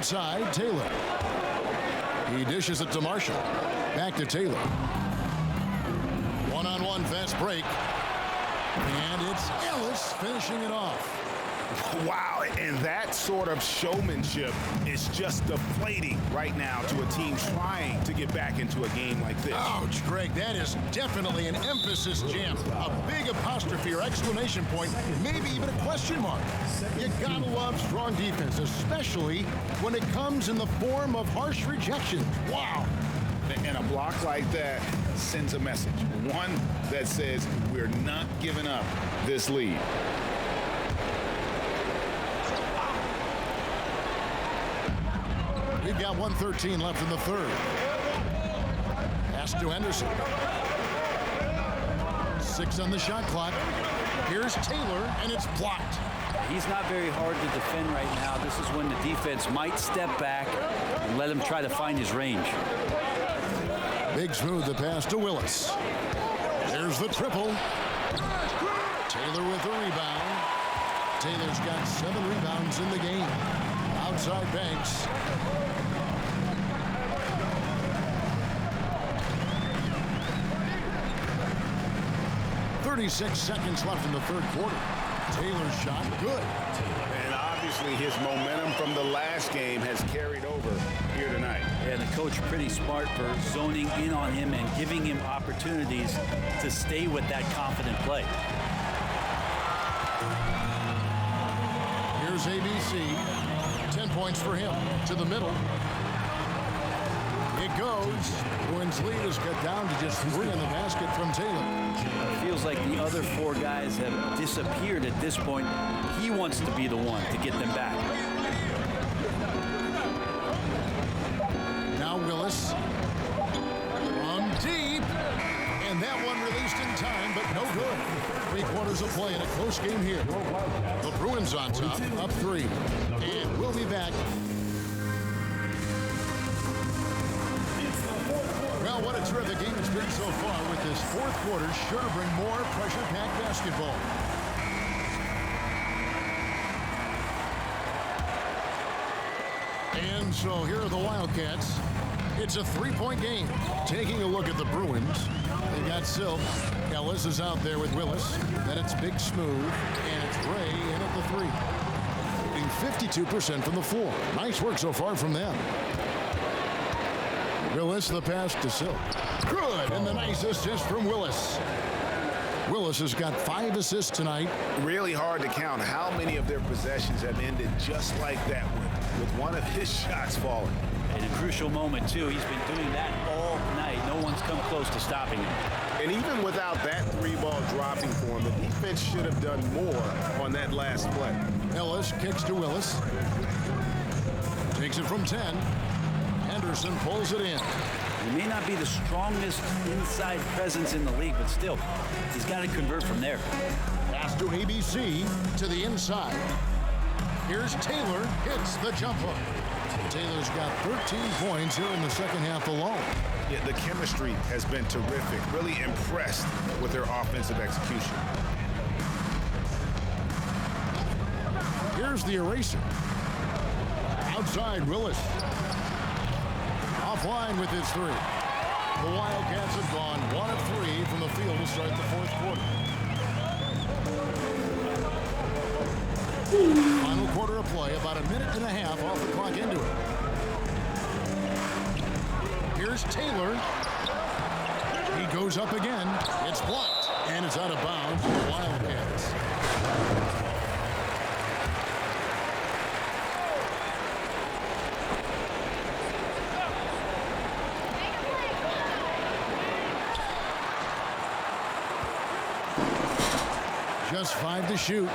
outside, Taylor. He dishes it to Marshall. Back to Taylor. One-on-one fast break. And it's Ellis finishing it off.
Wow, and that sort of showmanship is just deflating right now to a team trying to get back into a game like this.
Ouch, Greg, that is definitely an emphasis jam. A big apostrophe or exclamation point, maybe even a question mark. You gotta love strong defense, especially when it comes in the form of harsh rejection. Wow.
And a block like that sends a message. One that says we're not giving up this lead.
We've got 1:13 left in the third. Pass to Henderson. 6 on the shot clock. Here's Taylor, and it's blocked.
He's not very hard to defend right now. This is when the defense might step back and let him try to find his range.
Big smooth the pass to Willis. There's the triple. Taylor with the rebound. Taylor's got 7 rebounds in the game. Outside Banks. .36 seconds left in the third quarter. Taylor's shot good.
And obviously his momentum from the last game has carried over here tonight.
And the coach pretty smart for zoning in on him and giving him opportunities to stay with that confident play.
Here's ABC. 10 points for him. To the middle. It goes. Bruins lead is cut down to just 3 in the basket from Taylor.
It feels like the other 4 guys have disappeared at this point. He wants to be the one to get them back.
Now Willis. From deep. And that one released in time, but no good. 3 quarters of play in a close game here. The Bruins on top, up 3. And we'll be back. Well, what a terrific game it's been so far, with this fourth quarter sure to bring more pressure-packed basketball. And so here are the Wildcats. It's a 3-point game. Taking a look at the Bruins, they've got Silk. Ellis is out there with Willis. Then it's Big Smooth, and it's Ray in at the 3. Shooting 52% from the floor. Nice work so far from them. Willis, the pass to Silk. Good, and the nice assist from Willis. Willis has got 5 assists tonight.
Really hard to count how many of their possessions have ended just like that one, with one of his shots falling.
In a crucial moment, too. He's been doing that all night. No one's come close to stopping him.
And even without that 3-ball dropping for him, the defense should have done more on that last play.
Ellis kicks to Willis. Takes it from 10. Henderson pulls it in.
He may not be the strongest inside presence in the league, but still, he's got to convert from there.
Pass to ABC to the inside. Here's Taylor, hits the jump hook. Taylor's got 13 points here in the second half alone.
Yeah, the chemistry has been terrific. Really impressed with their offensive execution.
Here's the eraser. Outside Willis. Offline with his 3. The Wildcats have gone 1 of 3 from the field to start the fourth quarter. Final quarter of play, about a minute and a half off the clock into it. Here's Taylor. He goes up again. It's blocked, and it's out of bounds for the Wildcats. Just 5 to shoot.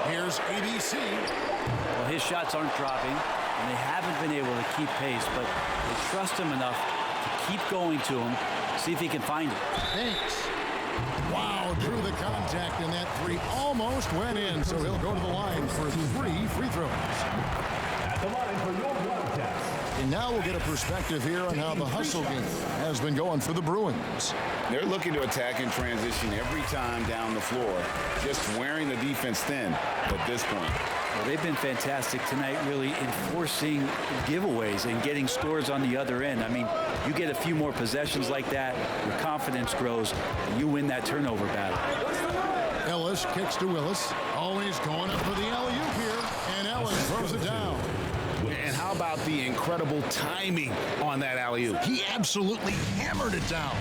Here's ABC.
Well, his shots aren't dropping, and they haven't been able to keep pace, but they trust him enough to keep going to him, see if he can find it.
Thanks. Wow, drew the contact, and that 3 almost went in, so he'll go to the line for 3 free throws.
At the line for your Wildcats,
And now we'll get a perspective here on how the hustle game has been going for the Bruins.
They're looking to attack in transition every time down the floor, just wearing the defense thin at this point.
Well, they've been fantastic tonight, really enforcing giveaways and getting scores on the other end. I mean, you get a few more possessions like that, your confidence grows, and you win that turnover battle.
Ellis kicks to Willis. Always going up for the alley-oop here, and Ellis throws it down.
And how about the incredible timing on that alley-oop?
He absolutely hammered it down.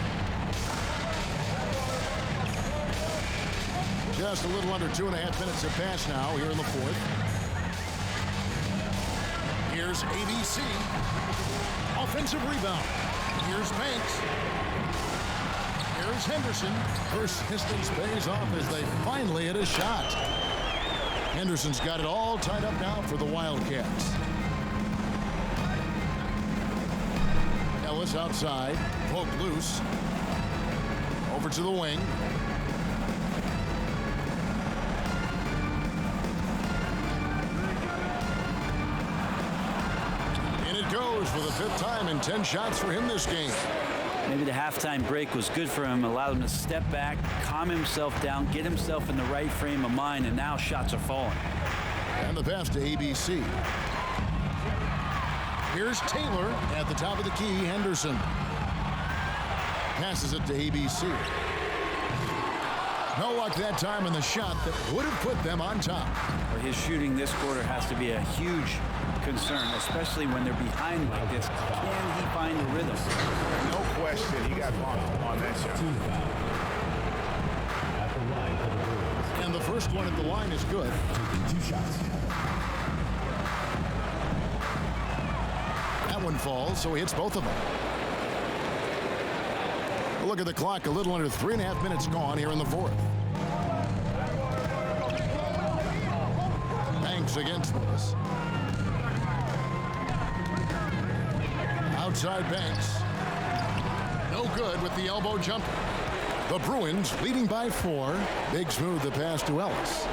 Just a little under 2.5 minutes have passed now here in the fourth. Here's ABC. Offensive rebound. Here's Banks. Here's Henderson. Persistence pays off as they finally hit a shot. Henderson's got it all tied up now for the Wildcats. Ellis outside. Poke loose. Over to the wing. And it goes for the 5th time in 10 shots for him this game.
Maybe the halftime break was good for him, allowed him to step back, calm himself down, get himself in the right frame of mind, and now shots are falling.
And the pass to ABC. Here's Taylor at the top of the key. Henderson passes it to ABC. No luck that time on the shot that would have put them on top.
Well, his shooting this quarter has to be a huge concern, especially when they're behind like this. Can he find the rhythm?
No question, he got bumped on that shot.
And the first one at the line is good.
Taking 2 shots.
That one falls, so he hits both of them. Look at the clock, a little under 3.5 minutes gone here in the fourth. Banks against Willis. Outside Banks. No good with the elbow jumper. The Bruins leading by 4. Big smooth the pass to Ellis.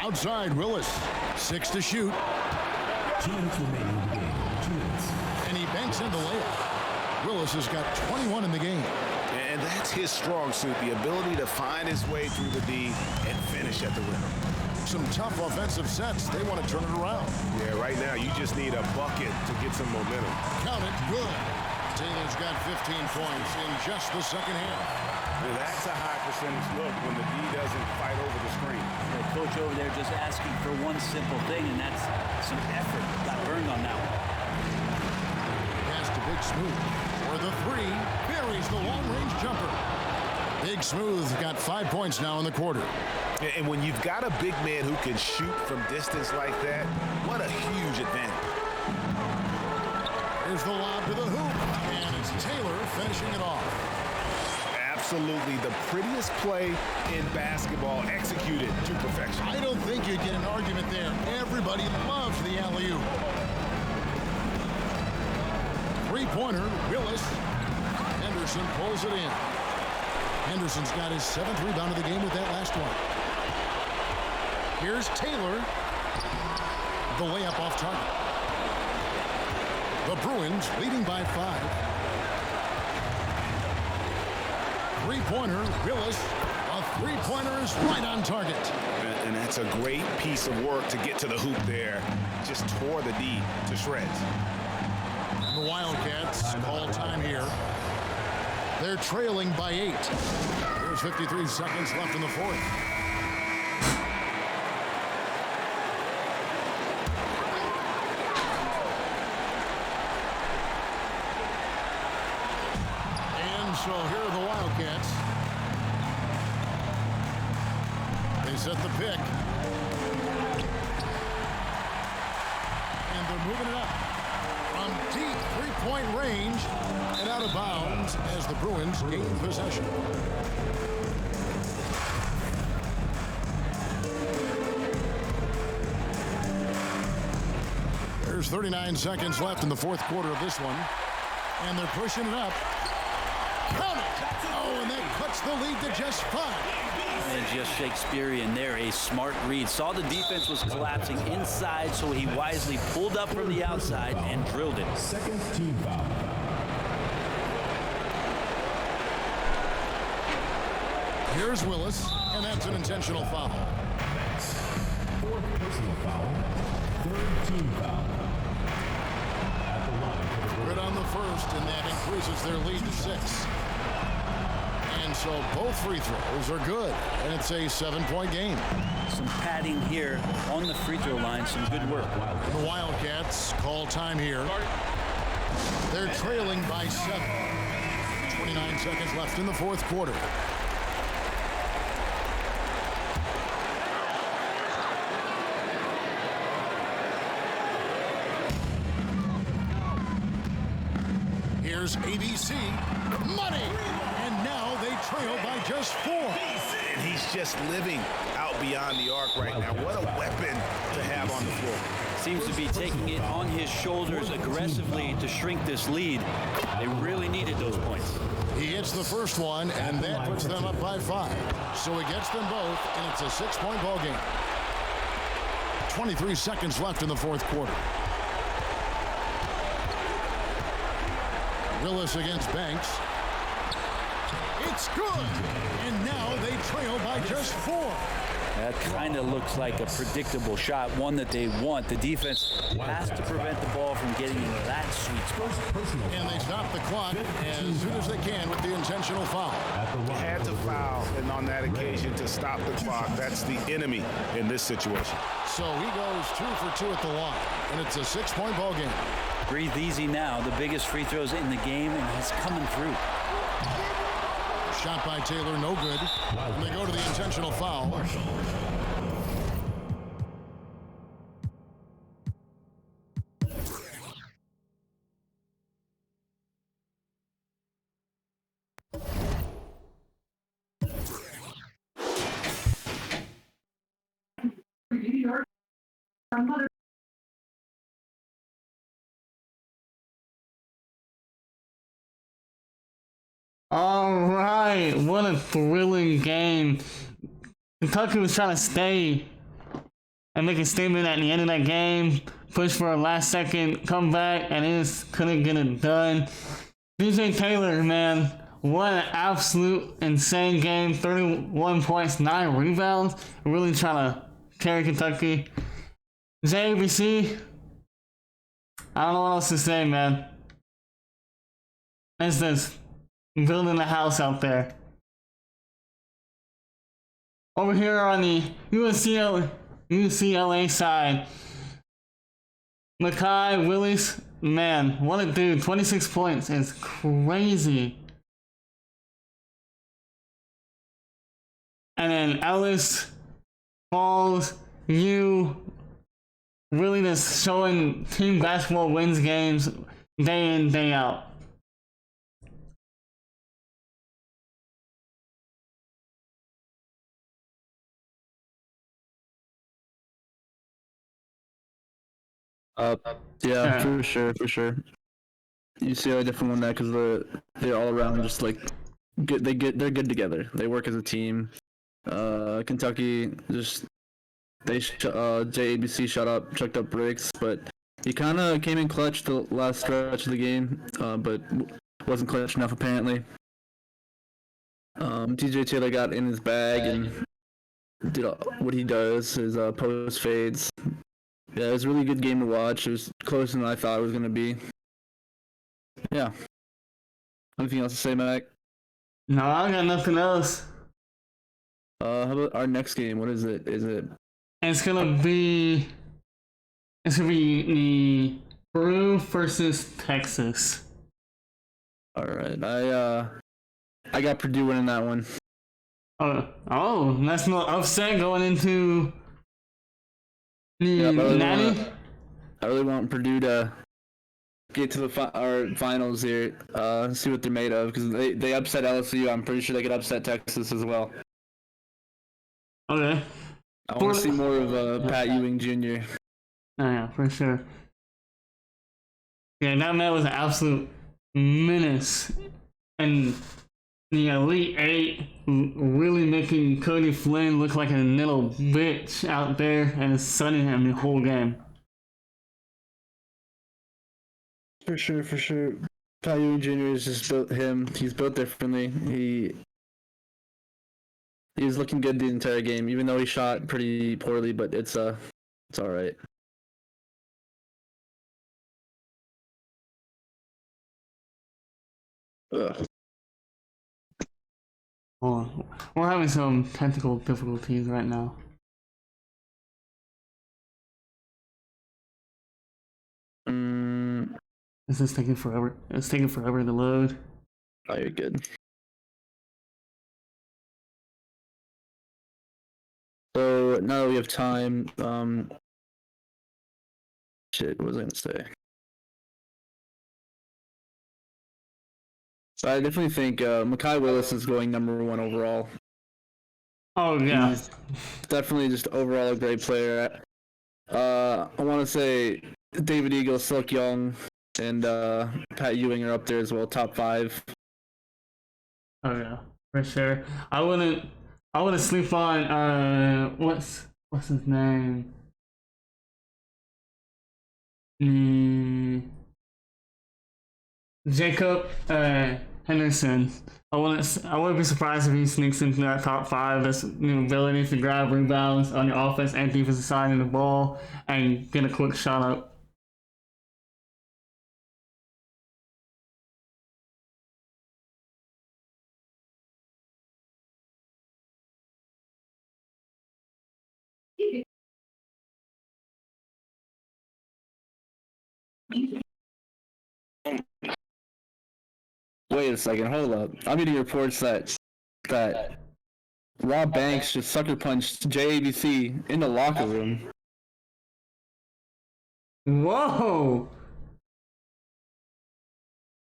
Outside Willis. 6 to shoot.
2 minutes remaining in the game. 2 minutes.
And he banks in the layup. Willis has got 21 in the game.
And that's his strong suit, the ability to find his way through the D and finish at the rim.
Some tough offensive sets. They want to turn it around.
Yeah, right now you just need a bucket to get some momentum.
Count it. Good. Taylor's got 15 points in just the second half.
Well, that's a high percentage look when the D doesn't fight over the screen.
The coach over there just asking for one simple thing, and that's some effort. Got burned on that one.
Pass to Big Smooth for the 3. Buries the long-range jumper. Big Smooth got 5 points now in the quarter.
And when you've got a big man who can shoot from distance like that, what a huge advantage.
Here's the lob to the hoop, and it's Taylor finishing it off.
Absolutely the prettiest play in basketball, executed to perfection.
I don't think you'd get an argument there. Everybody loves the alley-oop. 3-pointer, Willis. Henderson pulls it in. Henderson's got his 7th rebound of the game with that last one. Here's Taylor. The layup off target. The Bruins leading by 5. 3-pointer, Willis. A 3-pointer is right on target.
And that's a great piece of work to get to the hoop there. Just tore the D to shreds.
And the Wildcats call time here. They're trailing by 8. There's 53 seconds left in the fourth. And so here are the Wildcats. They set the pick. And they're moving it up from deep 3-point range and out of bounds as the Bruins gain possession. There's 39 seconds left in the fourth quarter of this one, and they're pushing it up. Count it. Oh, and that cuts the lead to just 5.
And just Shakespearean there, a smart read. Saw the defense was collapsing inside, so he wisely pulled up from the outside and drilled it.
Second team foul.
Here's Willis, and that's an intentional foul.
Fourth personal foul. Third team foul. At the line.
Good on the first, and that increases their lead to 6. And so both free throws are good, and it's a 7-point game.
Some padding here on the free throw line, some good work.
The Wildcats call time here. They're trailing by 7. 29 seconds left in the fourth quarter. Here's ABC. Money! And now they trail by just 4.
And he's just living out beyond the arc right now. What a weapon to have on the floor.
Seems to be taking it on his shoulders aggressively to shrink this lead. They really needed those points.
He hits the first one, and that puts them up by 5. So he gets them both, and it's a 6-point ball game. 23 seconds left in the fourth quarter. Willis against Banks. It's good! And now they trail by just 4.
That kind of looks like a predictable shot, one that they want. The defense has to prevent the ball from getting into that sweet spot.
And they stop the clock as soon as they can with the intentional foul.
Had to foul, and on that occasion to stop the clock. That's the enemy in this situation.
So he goes 2 for 2 at the line, and it's a 6-point ball game.
Breathe easy now. The biggest free throws in the game, and he's coming through.
Shot by Taylor, no good. And they go to the intentional foul.
All right, what a thrilling game. Kentucky was trying to stay and make a statement at the end of that game, push for a last-second comeback, and it just couldn't get it done. DJ Taylor, man, what an absolute insane game. 31 points, 9 rebounds. Really trying to carry Kentucky. JABC, I don't know what else to say, man. It's this building a house out there. Over here on the UCLA side, Makai Willis, man, what a dude. 26 points is crazy. And then Ellis, Falls, really just showing team basketball wins games day in, day out.
Yeah, for sure. UCLA definitely won that because they're all around just like good. They're good together. They work as a team. Kentucky just JABC chucked up bricks, but he kind of came in clutch the last stretch of the game, but wasn't clutch enough apparently. DJ Taylor got in his bag and did what he does, his post fades. Yeah, it was a really good game to watch. It was closer than I thought it was going to be. Yeah. Anything else to say, Mac?
No, I got nothing else.
How about our next game? What is it?
It's gonna be the Purdue versus Texas.
All right, I got Purdue winning that one.
Oh, that's no upset going into the Natty.
I really want Purdue to get to the finals here. See what they're made of because they upset LSU. I'm pretty sure they could upset Texas as well.
Okay.
I want to see more of Pat Ewing Jr.
Oh, yeah, for sure. Yeah, that man was an absolute menace and the Elite Eight really making Cody Flynn look like a little bitch out there and is sunning him the whole game.
For sure, for sure. Pat Ewing Jr. is just built him. He's built differently. He was looking good the entire game, even though he shot pretty poorly. But it's all right. Ugh.
Oh, we're having some technical difficulties right now. This is taking forever. It's taking forever to load.
Oh, you're good. So now that we have time, shit, what was I gonna say? So I definitely think Mekhi Willis is going #1 overall.
Oh yeah,
He's definitely just overall a great player. I want to say David Eagle, Silk Young, and Pat Ewing are up there as well, top 5.
oh yeah, for sure. I wouldn't sleep on what's his name? Jacob Henderson. I wouldn't be surprised if he sneaks into that top 5. This ability to grab rebounds on the offense and defensive side of the ball and get a quick shot up.
Wait a second, hold up. I'm getting reports that Rob Banks just sucker punched JABC in the locker room.
Whoa!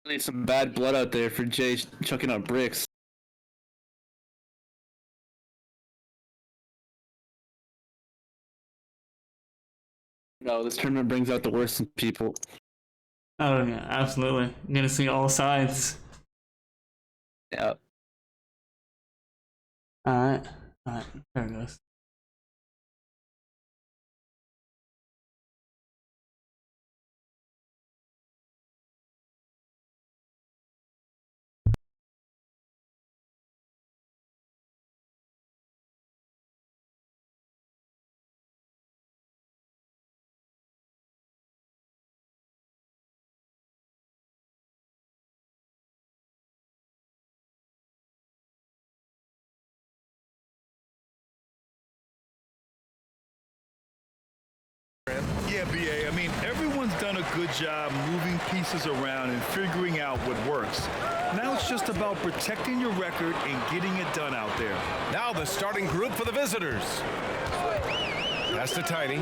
There's some bad blood out there for Jay chucking out bricks. No, this tournament brings out the worst in people.
Oh yeah, absolutely. I'm gonna see all sides.
Yeah.
Alright, there it goes.
Yeah, Bbaa. I mean, everyone's done a good job moving pieces around and figuring out what works. Now it's just about protecting your record and getting it done out there.
Now the starting group for the visitors. That's to Tiny.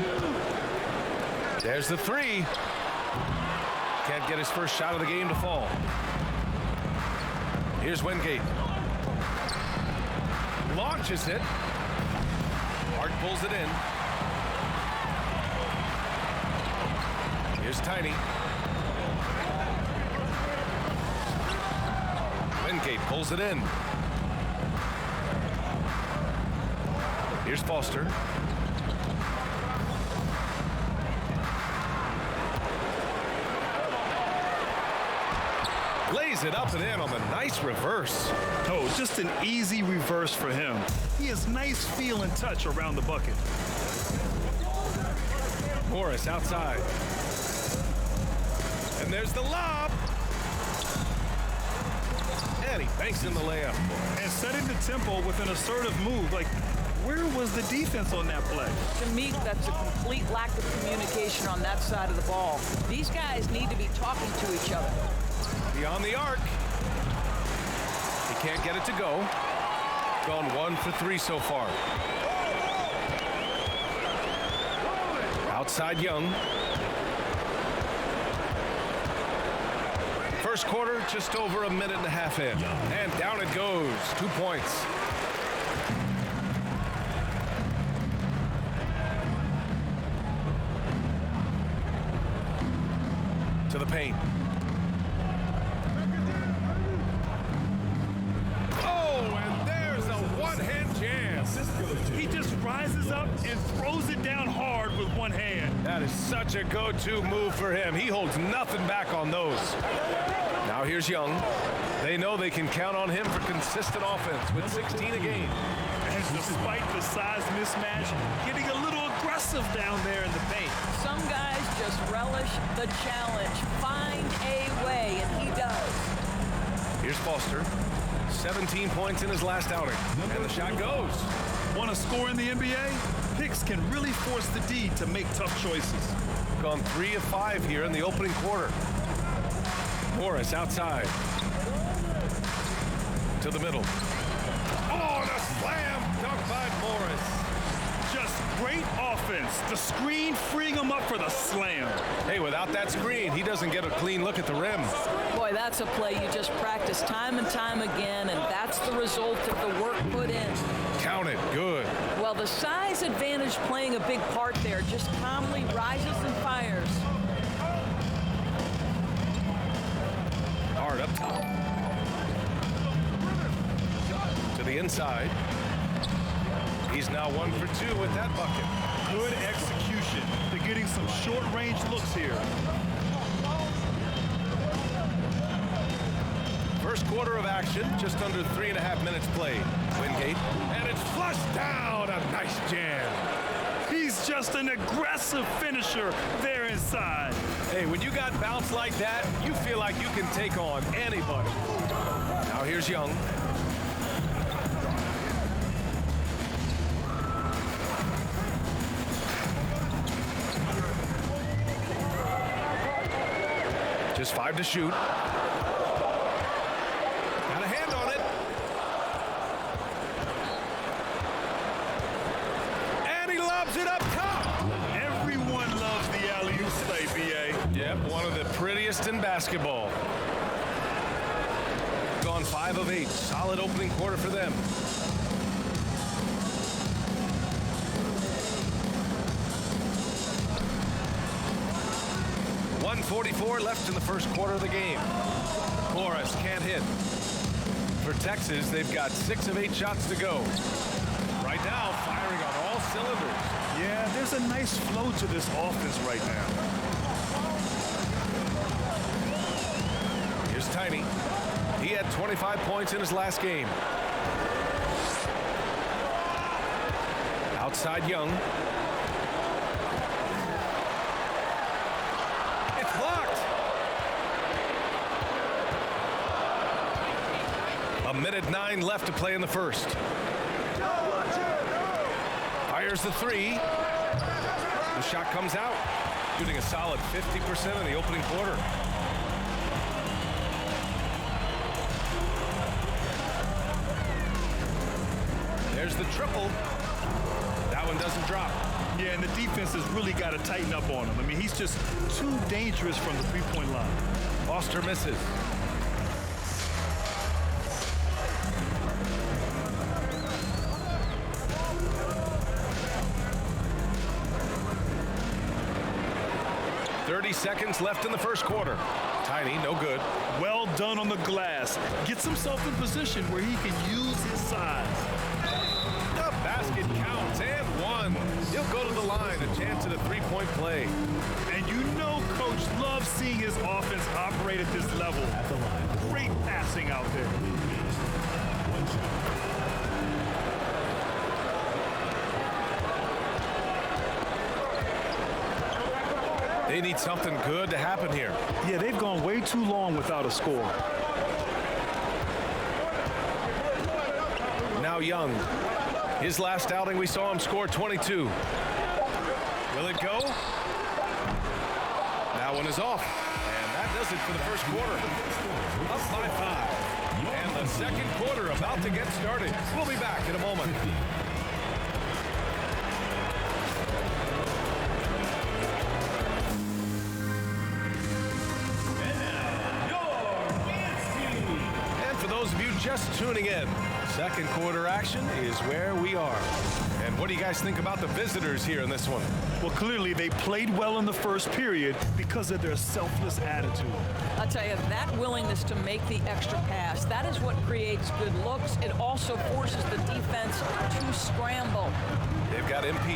There's the 3. Can't get his first shot of the game to fall. Here's Wingate. Launches it. Hart pulls it in. Here's Tiny. Wingate pulls it in. Here's Foster. Lays it up and in on the nice reverse.
Oh, just an easy reverse for him. He has nice feel and touch around the bucket.
Morris outside. And there's the lob. And he banks in the layup.
And setting the tempo with an assertive move. Like, where was the defense on that play?
To me, that's a complete lack of communication on that side of the ball. These guys need to be talking to each other.
Beyond the arc. He can't get it to go. Gone 1 for 3 so far. Outside Young. First quarter, just over a minute and a half in. And down it goes. 2 points. To the paint.
rises up and throws it down hard with one hand.
That is such a go-to move for him. He holds nothing back on those. Now here's Young. They know they can count on him for consistent offense with 16 a game.
And despite the size mismatch, getting a little aggressive down there in the paint.
Some guys just relish the challenge. Find a way, and he does.
Here's Foster. 17 points in his last outing. And the shot goes.
Want to score in the NBA? Picks can really force the D to make tough choices.
Gone 3 of 5 here in the opening quarter. Morris outside. To the middle. Oh, the slam dunk by Morris.
Just great offense. The screen freeing him up for the slam.
Hey, without that screen, he doesn't get a clean look at the rim.
Boy, that's a play you just practice time and time again, and that's the result of the work put in.
Count it. Good.
Well, the size advantage playing a big part there. Just calmly rises and fires.
Hard up top. To the inside. He's now 1 for 2 with that bucket.
Good execution. They're getting some short-range looks here.
First quarter of action, just under 3.5 minutes played. Wingate, and it's flushed down. A nice jam.
He's just an aggressive finisher there inside.
Hey, when you got bounce like that, you feel like you can take on anybody. Now here's Young. Just 5 to shoot. Got a hand on it. And he lobs it up top.
Everyone loves the alley-oop play, Bbaa.
Yep, one of the prettiest in basketball. Gone 5 of 8. Solid opening quarter for them. .144 left in the first quarter of the game. Morris can't hit. For Texas, they've got 6 of 8 shots to go. Right now, firing on all cylinders.
Yeah, there's a nice flow to this offense right now.
Here's Tiny. He had 25 points in his last game. Outside Young. It's blocked. 1:09 left to play in the first. Fires the 3. The shot comes out. Shooting a solid 50% in the opening quarter. There's the triple. That one doesn't drop.
Yeah, and the defense has really got to tighten up on him. I mean, he's just too dangerous from the three-point line.
Foster misses. Seconds left in the first quarter. Tiny, no good.
Well done on the glass. Gets himself in position where he can use his size.
The basket counts and 1. He'll go to the line, a chance at a 3-point play.
And you know Coach loves seeing his offense operate at this level. Great passing out there.
They need something good to happen here.
Yeah, they've gone way too long without a score.
Now Young. His last outing, we saw him score 22. Will it go? That one is off. And that does it for the first quarter. Up by 5. And the second quarter about to get started. We'll be back in a moment. Those of you just tuning in, second quarter action is where we are. And what do you guys think about the visitors here in this one?
Well, clearly they played well in the first period because of their selfless attitude.
I'll tell you, that willingness to make the extra pass, that is what creates good looks. It also forces the defense to scramble.
They've got MP,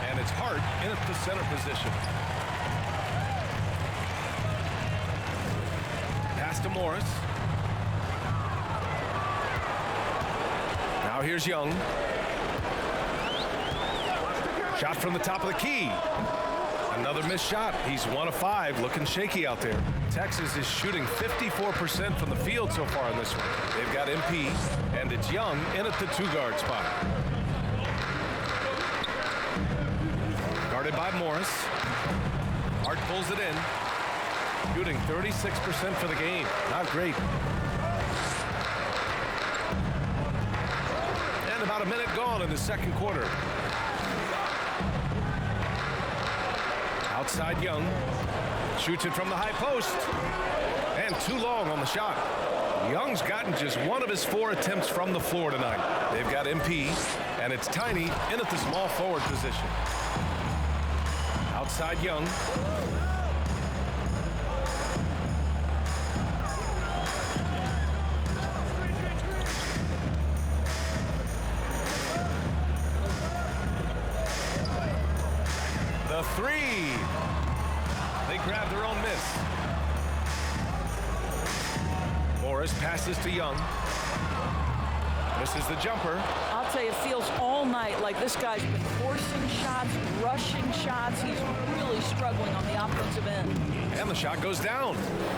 and it's Hart in at the center position. Pass to Morris. Now here's Young. Shot from the top of the key. Another missed shot. He's 1 of 5, looking shaky out there. Texas is shooting 54% from the field so far in this one. They've got MP, and it's Young in at the 2-guard spot. Guarded by Morris. Hart pulls it in. Shooting 36% for the game. Not great. And about a minute gone in the second quarter. Outside Young. Shoots it from the high post. And too long on the shot. Young's gotten just 1 of his 4 attempts from the floor tonight. They've got MP, and it's Tiny in at the small forward position. Outside Young. The 3. They grab their own miss. Morris passes to Young. Misses the jumper.
I'll tell you, it feels all night like this guy's been forcing shots, rushing shots. He's really struggling on the offensive end.
And the shot goes down.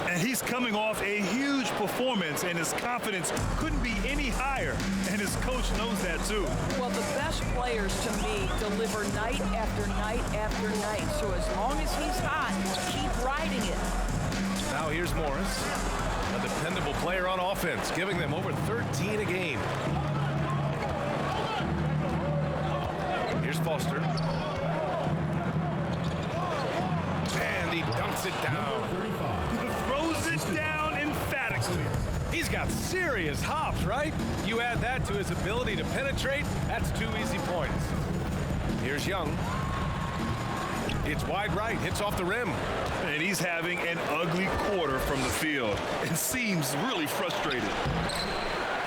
And he's coming off a huge performance, and his confidence couldn't be any higher. And his coach knows that too.
Well, the best players to me deliver night after night after night. So as long as he's hot, keep riding it.
Now here's Morris, a dependable player on offense, giving them over 13 a game. Here's Foster. And he dunks it down.
Throws it down emphatically.
He's got serious hops, right? You add that to his ability to penetrate, that's 2 easy points. Here's Young. It's wide right, hits off the rim.
And he's having an ugly quarter from the field. It seems really frustrated.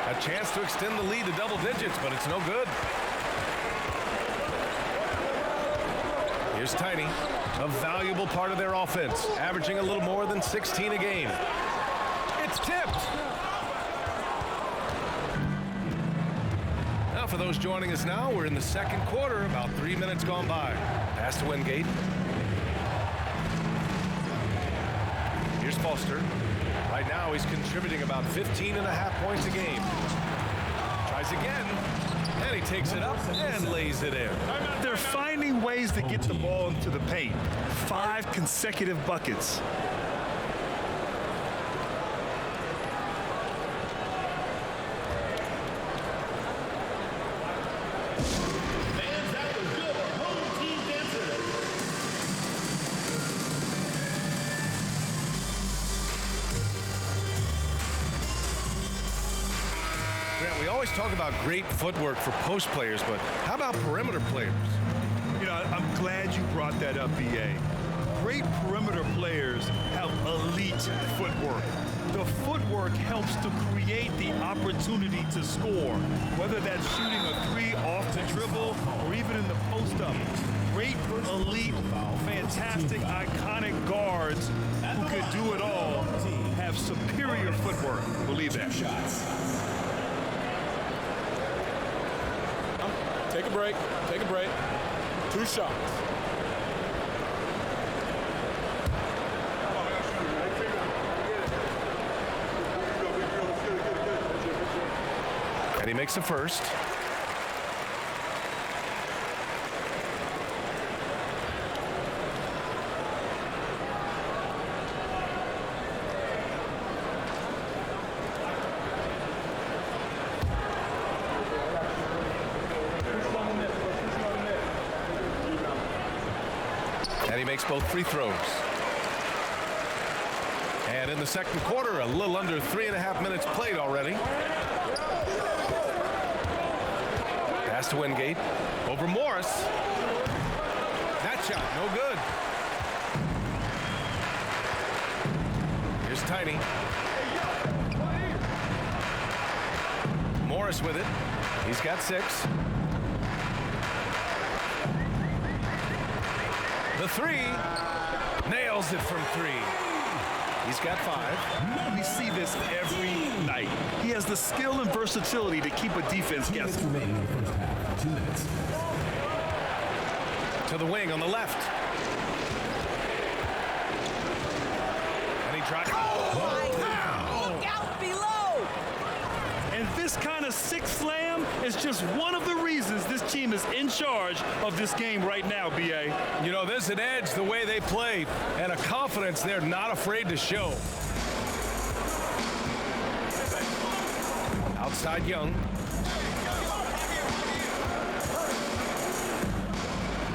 A chance to extend the lead to double digits, but it's no good. Here's Tiny, a valuable part of their offense, averaging a little more than 16 a game. It's tipped. Now for those joining us now, we're in the second quarter, about 3 minutes gone by. Pass to Wingate. Here's Foster. Right now he's contributing about 15.5 points a game. Tries again, and he takes it up and lays it in.
They're finding ways to get the ball into the paint. 5 consecutive buckets.
We always talk about great footwork for post players, but how about perimeter players?
You know, I'm glad you brought that up, Bbaa. Great perimeter players have elite footwork. The footwork helps to create the opportunity to score, whether that's shooting a 3 off the dribble or even in the post-up. Great, elite, fantastic, iconic guards who could do it all have superior footwork. Believe that.
Take a break. Take a break. 2 shots.
And he makes the first. And he makes both free throws. And in the second quarter, a little under 3.5 minutes played already. Pass to Wingate. Over Morris. That shot, no good. Here's Tiny. Morris with it. He's got 6. The three. Nails it from three. He's got 5.
We see this every night. He has the skill and versatility to keep a defense guessing.
Remaining in the first half. 2 minutes.
To the wing on the left. And he tried.
Look out below!
And this kind of sick slam is just one of the reasons this team is in charge of this game right now, Bbaa.
You know, there's an edge the way they play and a confidence they're not afraid to show. Outside Young.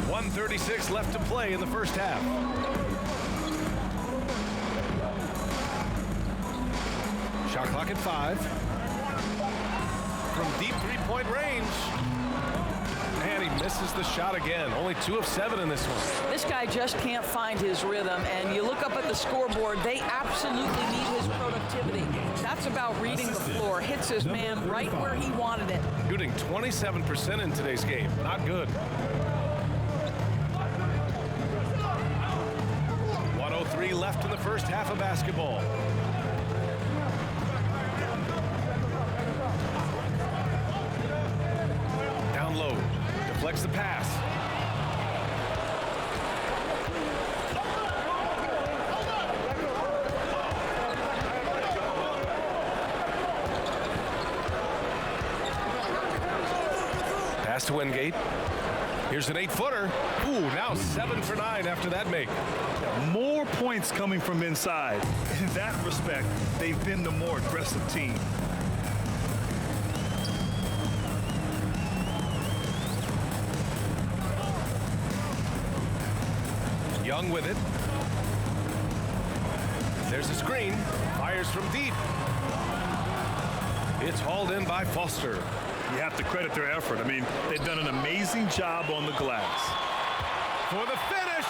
1:36 left to play in the first half. Shot clock at 5. From deep three-point range. And he misses the shot again. Only 2 of 7 in this one.
This guy just can't find his rhythm, and you look up at the scoreboard, they absolutely need his productivity. That's about reading the floor. Hits his man right where he wanted it.
Shooting 27% in today's game. Not good. 1:03 left in the first half of basketball. Down low. Deflects the pass. Pass to Wingate. Here's an 8-footer. Ooh, now 7 for 9 after that make.
More points coming from inside. In that respect, they've been the more aggressive team.
Young with it. There's a screen. Fires from deep. It's hauled in by Foster.
You have to credit their effort. I mean, they've done an amazing job on the glass.
For the finish!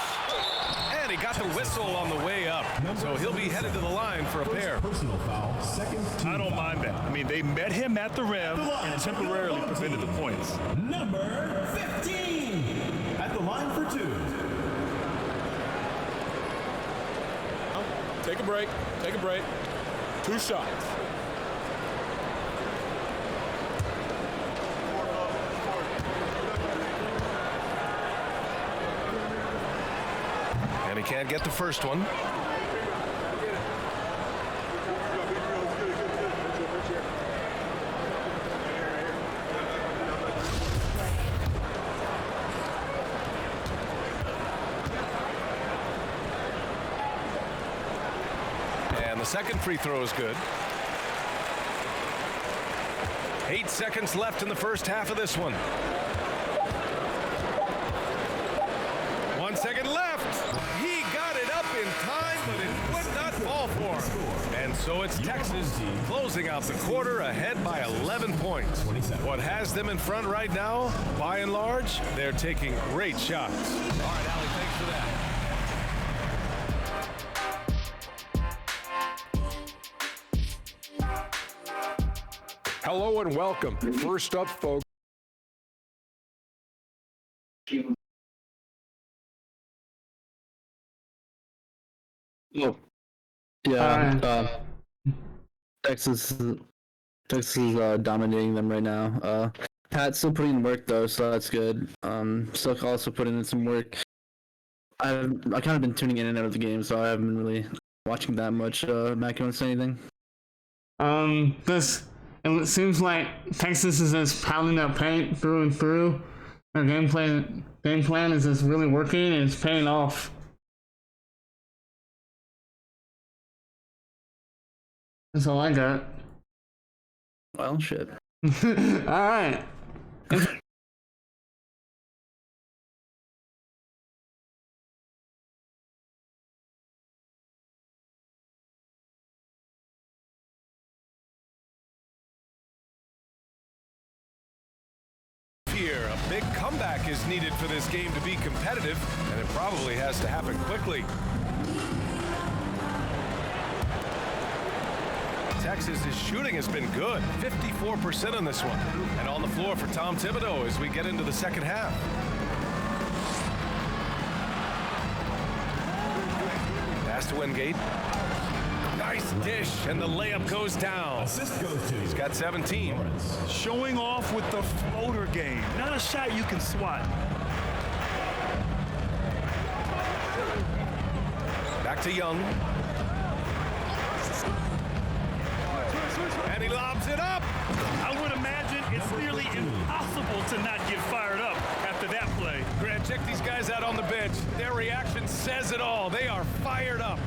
And he got the whistle on the way up. So he'll be headed to the line for a pair.
Personal foul. Second team
I don't mind that. I mean, they met him at the rim and temporarily prevented the points.
Number 15 at the line for 2.
Take a break. Take a break. 2 shots.
And he can't get the first one. And the second free throw is good. 8 seconds left in the first half of this one. 1 second left. He got it up in time, but it would not fall for him. And so it's Texas closing out the quarter ahead by 11 points. What has them in front right now, by and large, they're taking great shots. All right, Allie, thanks for that.
Hello and welcome. First up, folks.
Oh. Yeah. Texas is dominating them right now. Pat's still putting in work though, so that's good. Silk also putting in some work. I kind of been tuning in and out of the game, so I haven't been really watching that much. Mac, you want to say anything?
It seems like Texas is just pounding up paint through and through. Their game plan is just really working and it's paying off. That's all I got.
Well, shit.
All right.
Here, a big comeback is needed for this game to be competitive, and it probably has to happen quickly. Texas's shooting has been good, 54% on this one. And on the floor for Tom Thibodeau as we get into the second half. to Wingate. Nice dish, and the layup goes down.
Assist goes to.
He's got 17.
Showing off with the floater game. Not a shot you can swat.
Back to Young. And he lobs it up.
I would imagine it's nearly impossible to not get fired up after that play.
Grant, check these guys out on the bench. Their reaction says it all. They are fired up.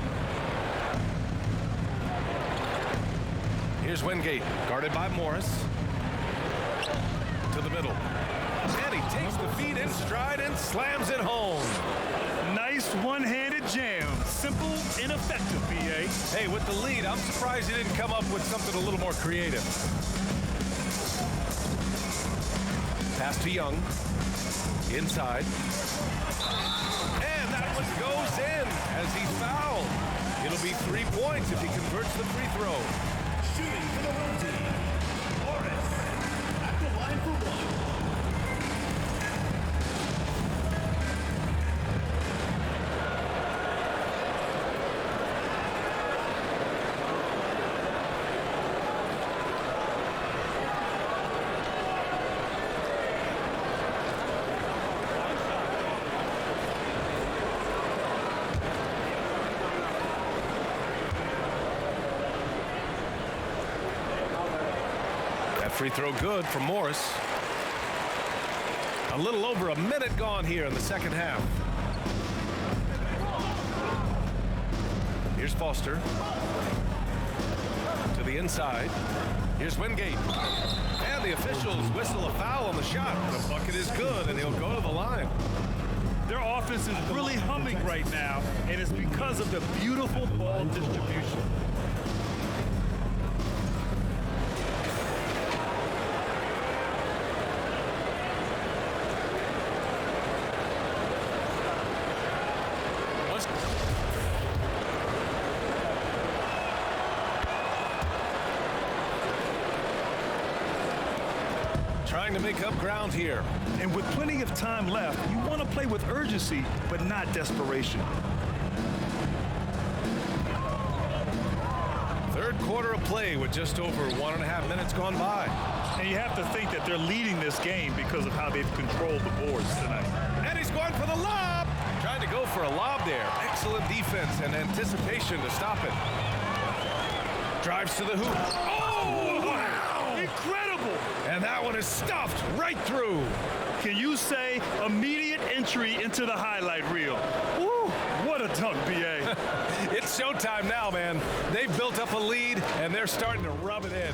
Here's Wingate, guarded by Morris. To the middle. And he takes the feed in stride and slams it home.
Nice one-handed jam. Simple and effective, B.A.
Hey, with the lead, I'm surprised he didn't come up with something a little more creative. Pass to Young. Inside. And that one goes in as he's fouled. It'll be 3 points if he converts the free throw.
Shooting for the home team. Morris at the line for one.
Free throw good for Morris. A little over a minute gone here in the second half. Here's Foster. To the inside. Here's Wingate. And the officials whistle a foul on the shot. The bucket is good, and he'll go to the line.
Their offense is really humming right now, and it's because of the beautiful ball distribution.
Trying to make up ground here.
And with plenty of time left, you want to play with urgency, but not desperation.
Third quarter of play with just over 1.5 minutes gone by.
And you have to think that they're leading this game because of how they've controlled the boards tonight.
And he's going for the lob. Trying to go for a lob there. Excellent defense and anticipation to stop it. Drives to the hoop. Oh, wow!
Incredible!
And that one is stuffed right through.
Can you say immediate entry into the highlight reel? Woo! What a dunk, B.A.
It's showtime now, man. They've built up a lead, and they're starting to rub it in.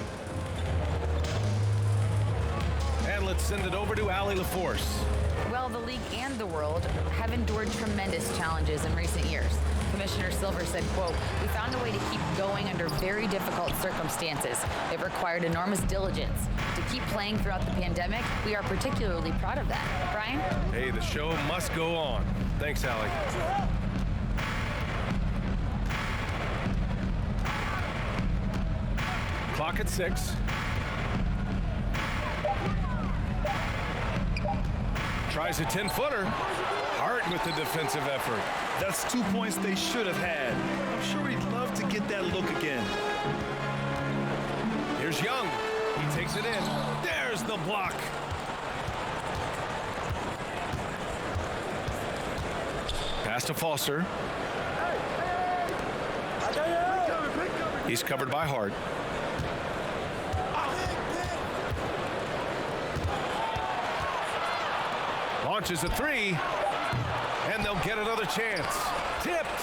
And let's send it over to Allie LaForce.
Well, the league and the world have endured tremendous challenges in recent years. Commissioner Silver said, quote, "We found a way to keep going under very difficult circumstances. It required enormous diligence. To keep playing throughout the pandemic, we are particularly proud of that." Brian?
Hey, the show must go on. Thanks, Allie. Clock at 6. Tries a 10-footer. Hart with the defensive effort.
That's 2 points they should have had. I'm sure he'd love to get that look again.
Here's Young. He takes it in. There's the block. Pass to Foster. He's covered by Hart. Launches a three, and they'll get another chance. Tipped.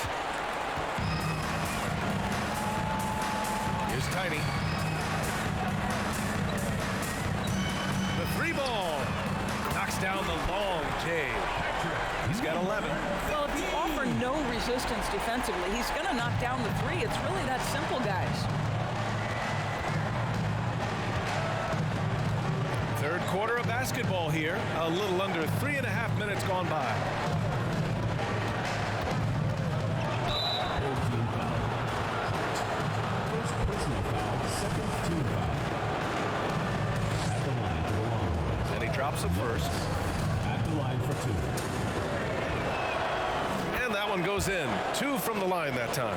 Here's Tiny. The three ball knocks down the long J. He's got 11.
Well, if you offer no resistance defensively, he's going to knock down the three. It's really that simple, guys.
Third quarter of basketball here. A little under 3.5 minutes gone by.
First personal foul, second team foul. At the line for the long one.
And he drops it first.
At the line for two.
And that one goes in. 2 from the line that time.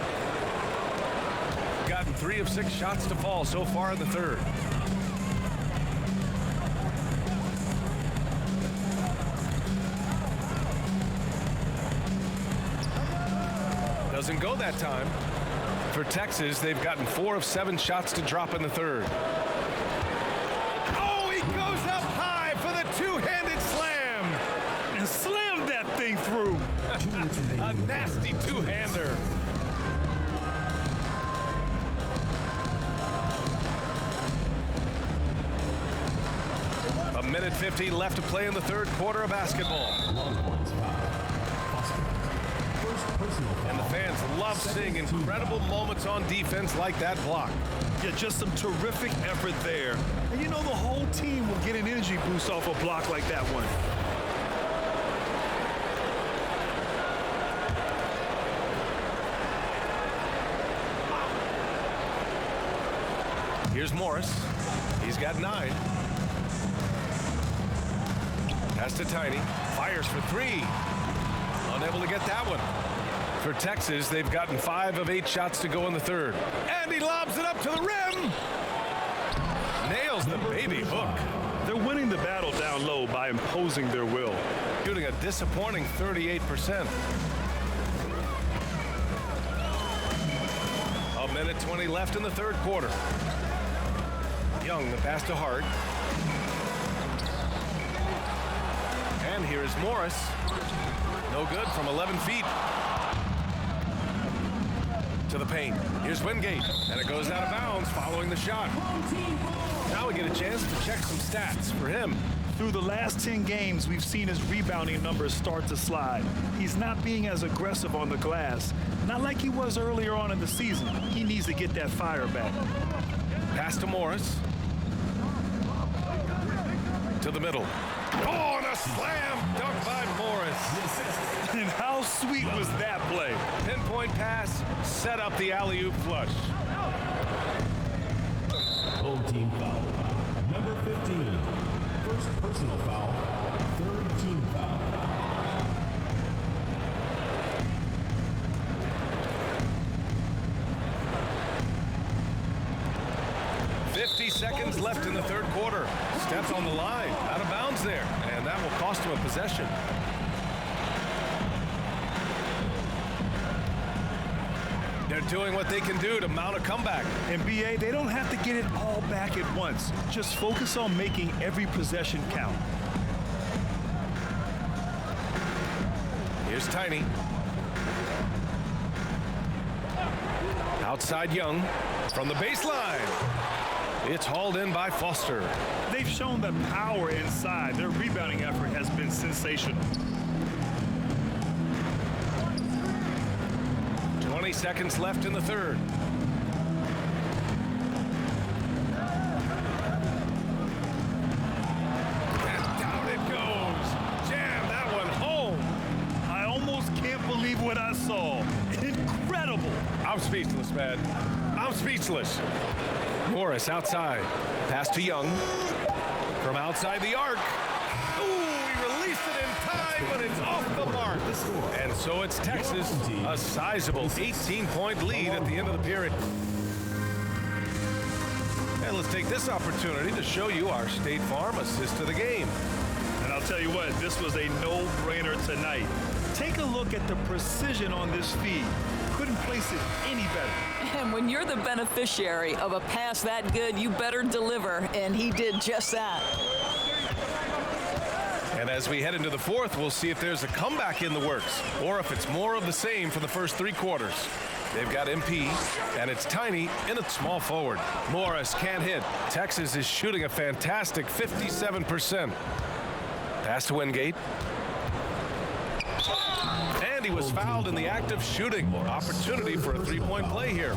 Gotten 3 of 6 shots to fall so far in the third. Doesn't go that time. For Texas, they've gotten 4 of 7 shots to drop in the third. Oh, he goes up high for the two-handed slam.
And slammed that thing through.
A nasty two-hander. A minute 50 left to play in the third quarter of basketball. And the fans love seeing incredible moments on defense like that block.
Yeah, just some terrific effort there. And you know the whole team will get an energy boost off a block like that one.
Here's Morris. He's got 9. Pass to Tiny. Fires for 3. Unable to get that one. For Texas, they've gotten 5 of 8 shots to go in the third. And he lobs it up to the rim. Nails the baby hook.
They're winning the battle down low by imposing their will.
Shooting a disappointing 38%. A minute 20 left in the third quarter. Young, the pass to Hart. And here is Morris. No good from 11 feet. To the paint. Here's Wingate. And it goes out of bounds following the shot. Now we get a chance to check some stats for him.
Through the last 10 games, we've seen his rebounding numbers start to slide. He's not being as aggressive on the glass. Not like he was earlier on in the season. He needs to get that fire back.
Pass to Morris. To the middle. Oh, and a slam dunk by Morris.
And how sweet was that play?
Pinpoint pass, set up the alley-oop flush.
Home team foul. Number 15. First personal foul. Third team foul.
Seconds left in the third quarter. Steps on the line, out of bounds there, and that will cost him a possession. They're doing what they can do to mount a comeback.
And Bbaa, they don't have to get it all back at once. Just focus on making every possession count.
Here's Tiny. Outside Young from the baseline. It's hauled in by Foster.
They've shown the power inside. Their rebounding effort has been sensational.
20 seconds left in the third. And down it goes. Jam that one home.
I almost can't believe what I saw. Incredible.
I'm speechless, man. I'm speechless. Morris outside. Pass to Young. From outside the arc. Ooh, he released it in time, but it's off the mark. And so it's Texas, a sizable 18-point lead at the end of the period. And let's take this opportunity to show you our State Farm assist of the game.
And I'll tell you what, this was a no-brainer tonight. Take a look at the precision on this feed. Couldn't place it any better.
And when you're the beneficiary of a pass that good, you better deliver, and he did just that.
And as we head into the fourth, we'll see if there's a comeback in the works or if it's more of the same for the first 3 quarters. They've got MP, and it's Tiny in a small forward. Morris can't hit. Texas is shooting a fantastic 57%. Pass to Wingate. And he was fouled in the act of shooting. Opportunity for a 3-point play here.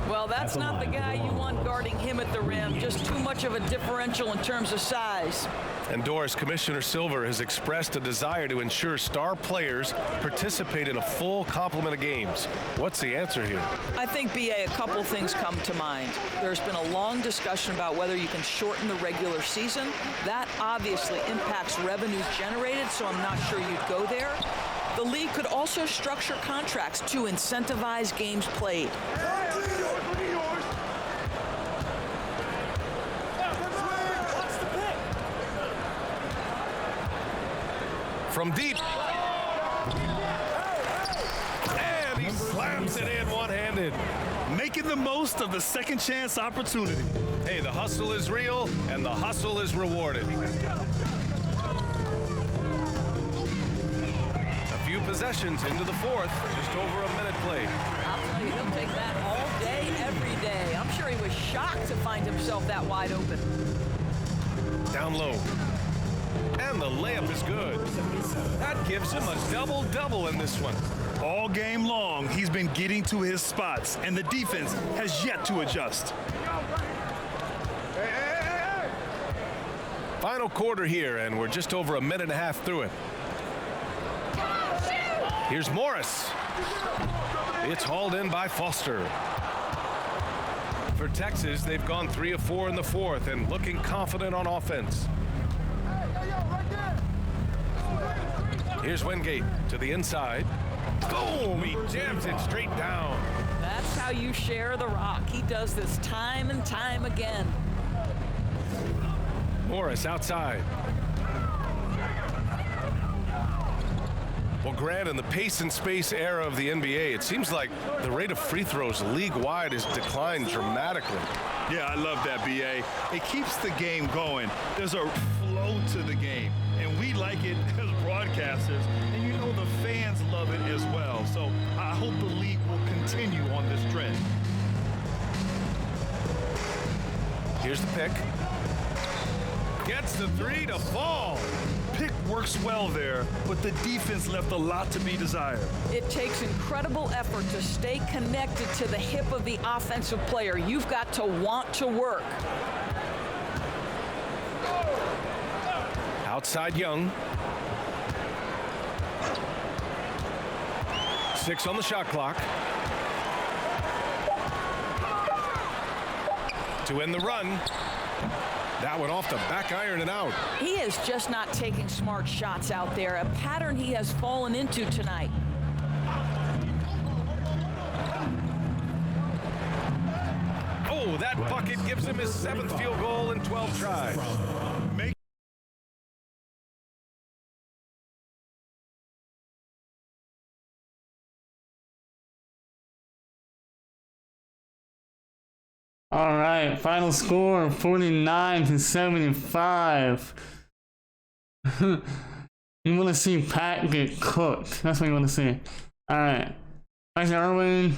Well, that's not the guy you want guarding him at the rim. Just too much of a differential in terms of size.
And Doris, Commissioner Silver has expressed a desire to ensure star players participate in a full complement of games. What's the answer here?
I think, Bbaa, a couple things come to mind. There's been a long discussion about whether you can shorten the regular season. That obviously impacts revenues generated, so I'm not sure you'd go there. The league could also also structure contracts to incentivize games played.
From deep. And he slams it in one-handed.
Making the most of the second chance opportunity.
Hey, the hustle is real, and the hustle is rewarded. A few possessions into the fourth, just over a minute played.
I'll tell you, he'll take that all day, every day. I'm sure he was shocked to find himself that wide open.
Down low. And the layup is good. That gives him a double-double in this one.
All game long, he's been getting to his spots, and the defense has yet to adjust.
Final quarter here, and we're just over a minute and a half through it. Here's Morris. It's hauled in by Foster. For Texas, they've gone 3 of 4 in the fourth and looking confident on offense. Here's Wingate to the inside. Boom! He jams it straight down.
That's how you share the rock. He does this time and time again.
Morris outside. Well, Grant, in the pace and space era of the NBA, it seems like the rate of free throws league-wide has declined dramatically.
Yeah, I love that, Bbaa. It keeps the game going. There's a flow to the game, and we like it as broadcasters, and you know the fans love it as well. So I hope the league will continue on this trend.
Here's the pick. Gets the three to fall.
Pick works well there, but the defense left a lot to be desired.
It takes incredible effort to stay connected to the hip of the offensive player. You've got to want to work.
Outside Young. 6 on the shot clock. To end the run. That one off the back iron and out.
He is just not taking smart shots out there, a pattern he has fallen into tonight.
Oh, that bucket gives him his 7th field goal in 12 tries.
All right, final score 49-75. You want to see Pat get cooked. That's what you want to see. All right. Isaac Irwin,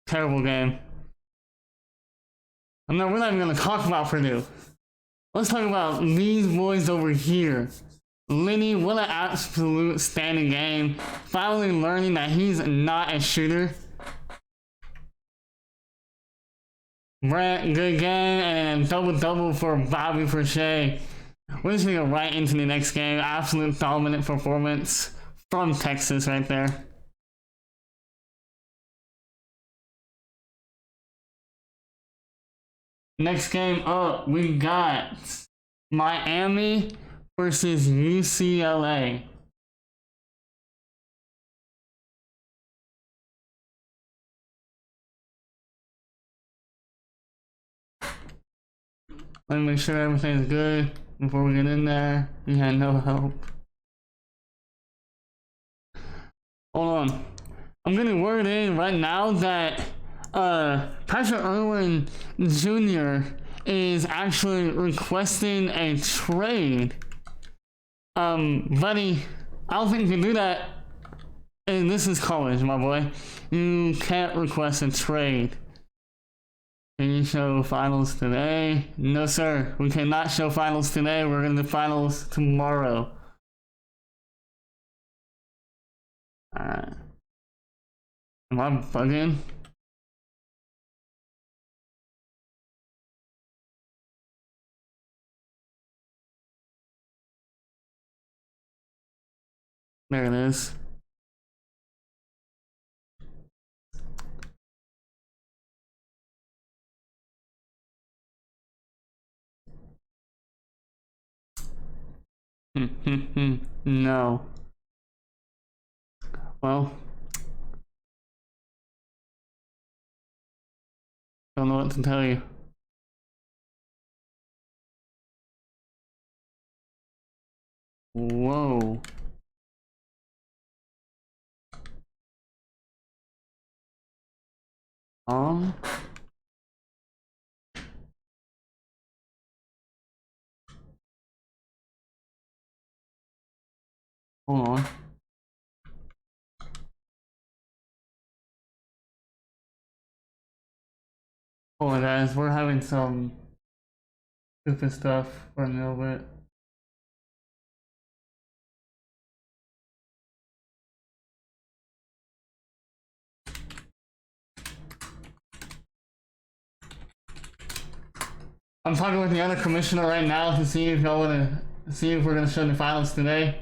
terrible game. No, we're not even going to talk about Purdue. Let's talk about these boys over here. Lenny, what an absolute standing game. Finally learning that he's not a shooter. Brett, good game, and double-double for Bobby Prochet. We're just gonna go right into the next game. Absolute dominant performance from Texas right there. Next game up, we got Miami versus UCLA. Let me make sure everything's good before we get in there. We had no help. Hold on. I'm getting word in right now that Patrick Irwin Jr. is actually requesting a trade. Buddy, I don't think you can do that. And this is college, my boy. You can't request a trade. Can you show finals today? No, sir. We cannot show finals today. We're going to do finals tomorrow. Alright. Am I bugging? There it is. No. Well, don't know what to tell you. Whoa. Hold on. Hold on, guys. We're having some stupid stuff for a little bit. I'm talking with the other commissioner right now to see if y'all wanna see if we're gonna show the finals today.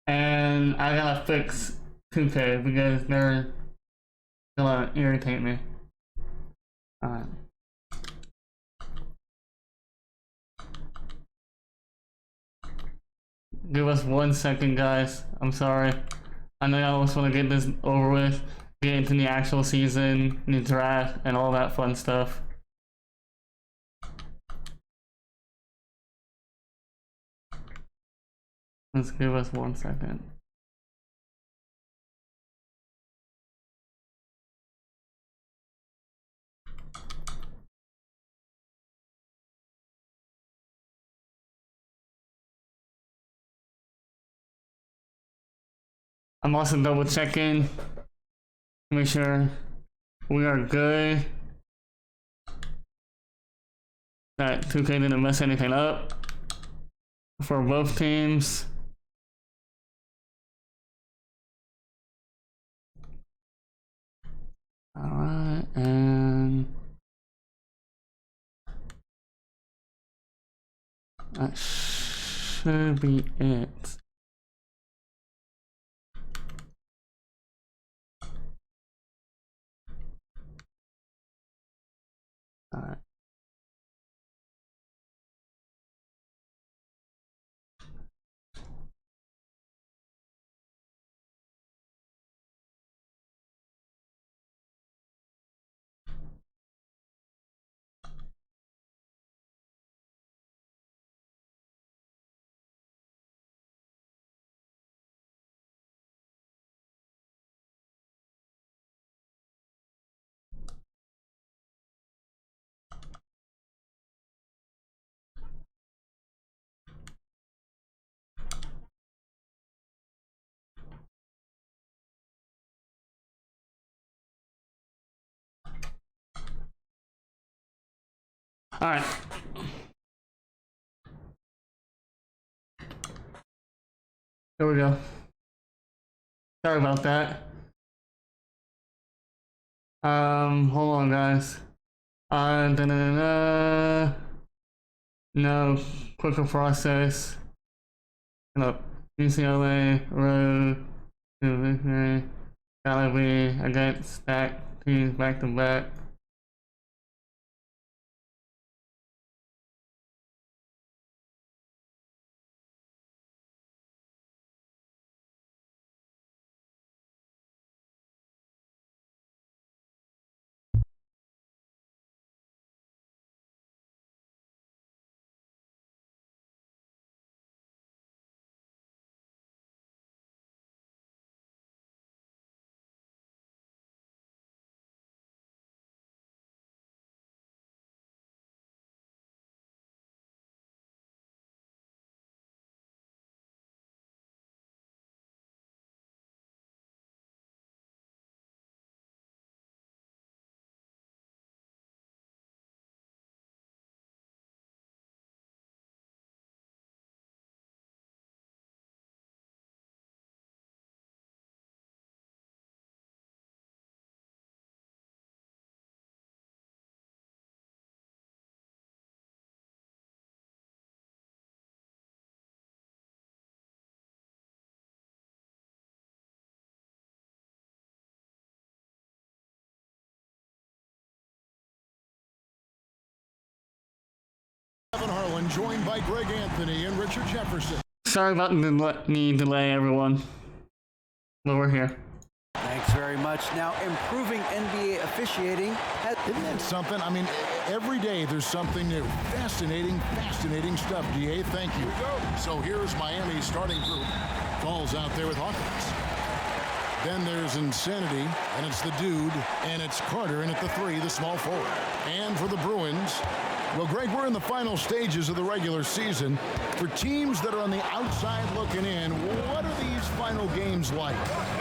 And I gotta fix 2K because they're gonna irritate me. Alright. Give us 1 second, guys. I'm sorry. I know y'all just wanna get this over with, get into the actual season, the draft, and all that fun stuff. Let's give us 1 second. I'm also double checking, make sure we are good, that 2K didn't mess anything up for both teams. Alright, and that should be it. Alright. Alright. There we go. Sorry about that. Hold on, guys. No, quicker process. Look, UCLA road to victory. Gotta be against stacked teams back to back.
Kevin Harlan, joined by Greg Anthony and Richard Jefferson.
Sorry about the delay, everyone. But we're here.
Thanks very much. Now, improving NBA officiating has...
Isn't that something? I mean, every day there's something new. Fascinating, fascinating stuff, DA. Thank you. So here's Miami's starting group. Falls out there with Hawkins. Then there's Insanity, and it's the dude, and it's Carter in at the 3, the small forward. And for the Bruins, well, Greg, we're in the final stages of the regular season. For teams that are on the outside looking in, what are these final games like?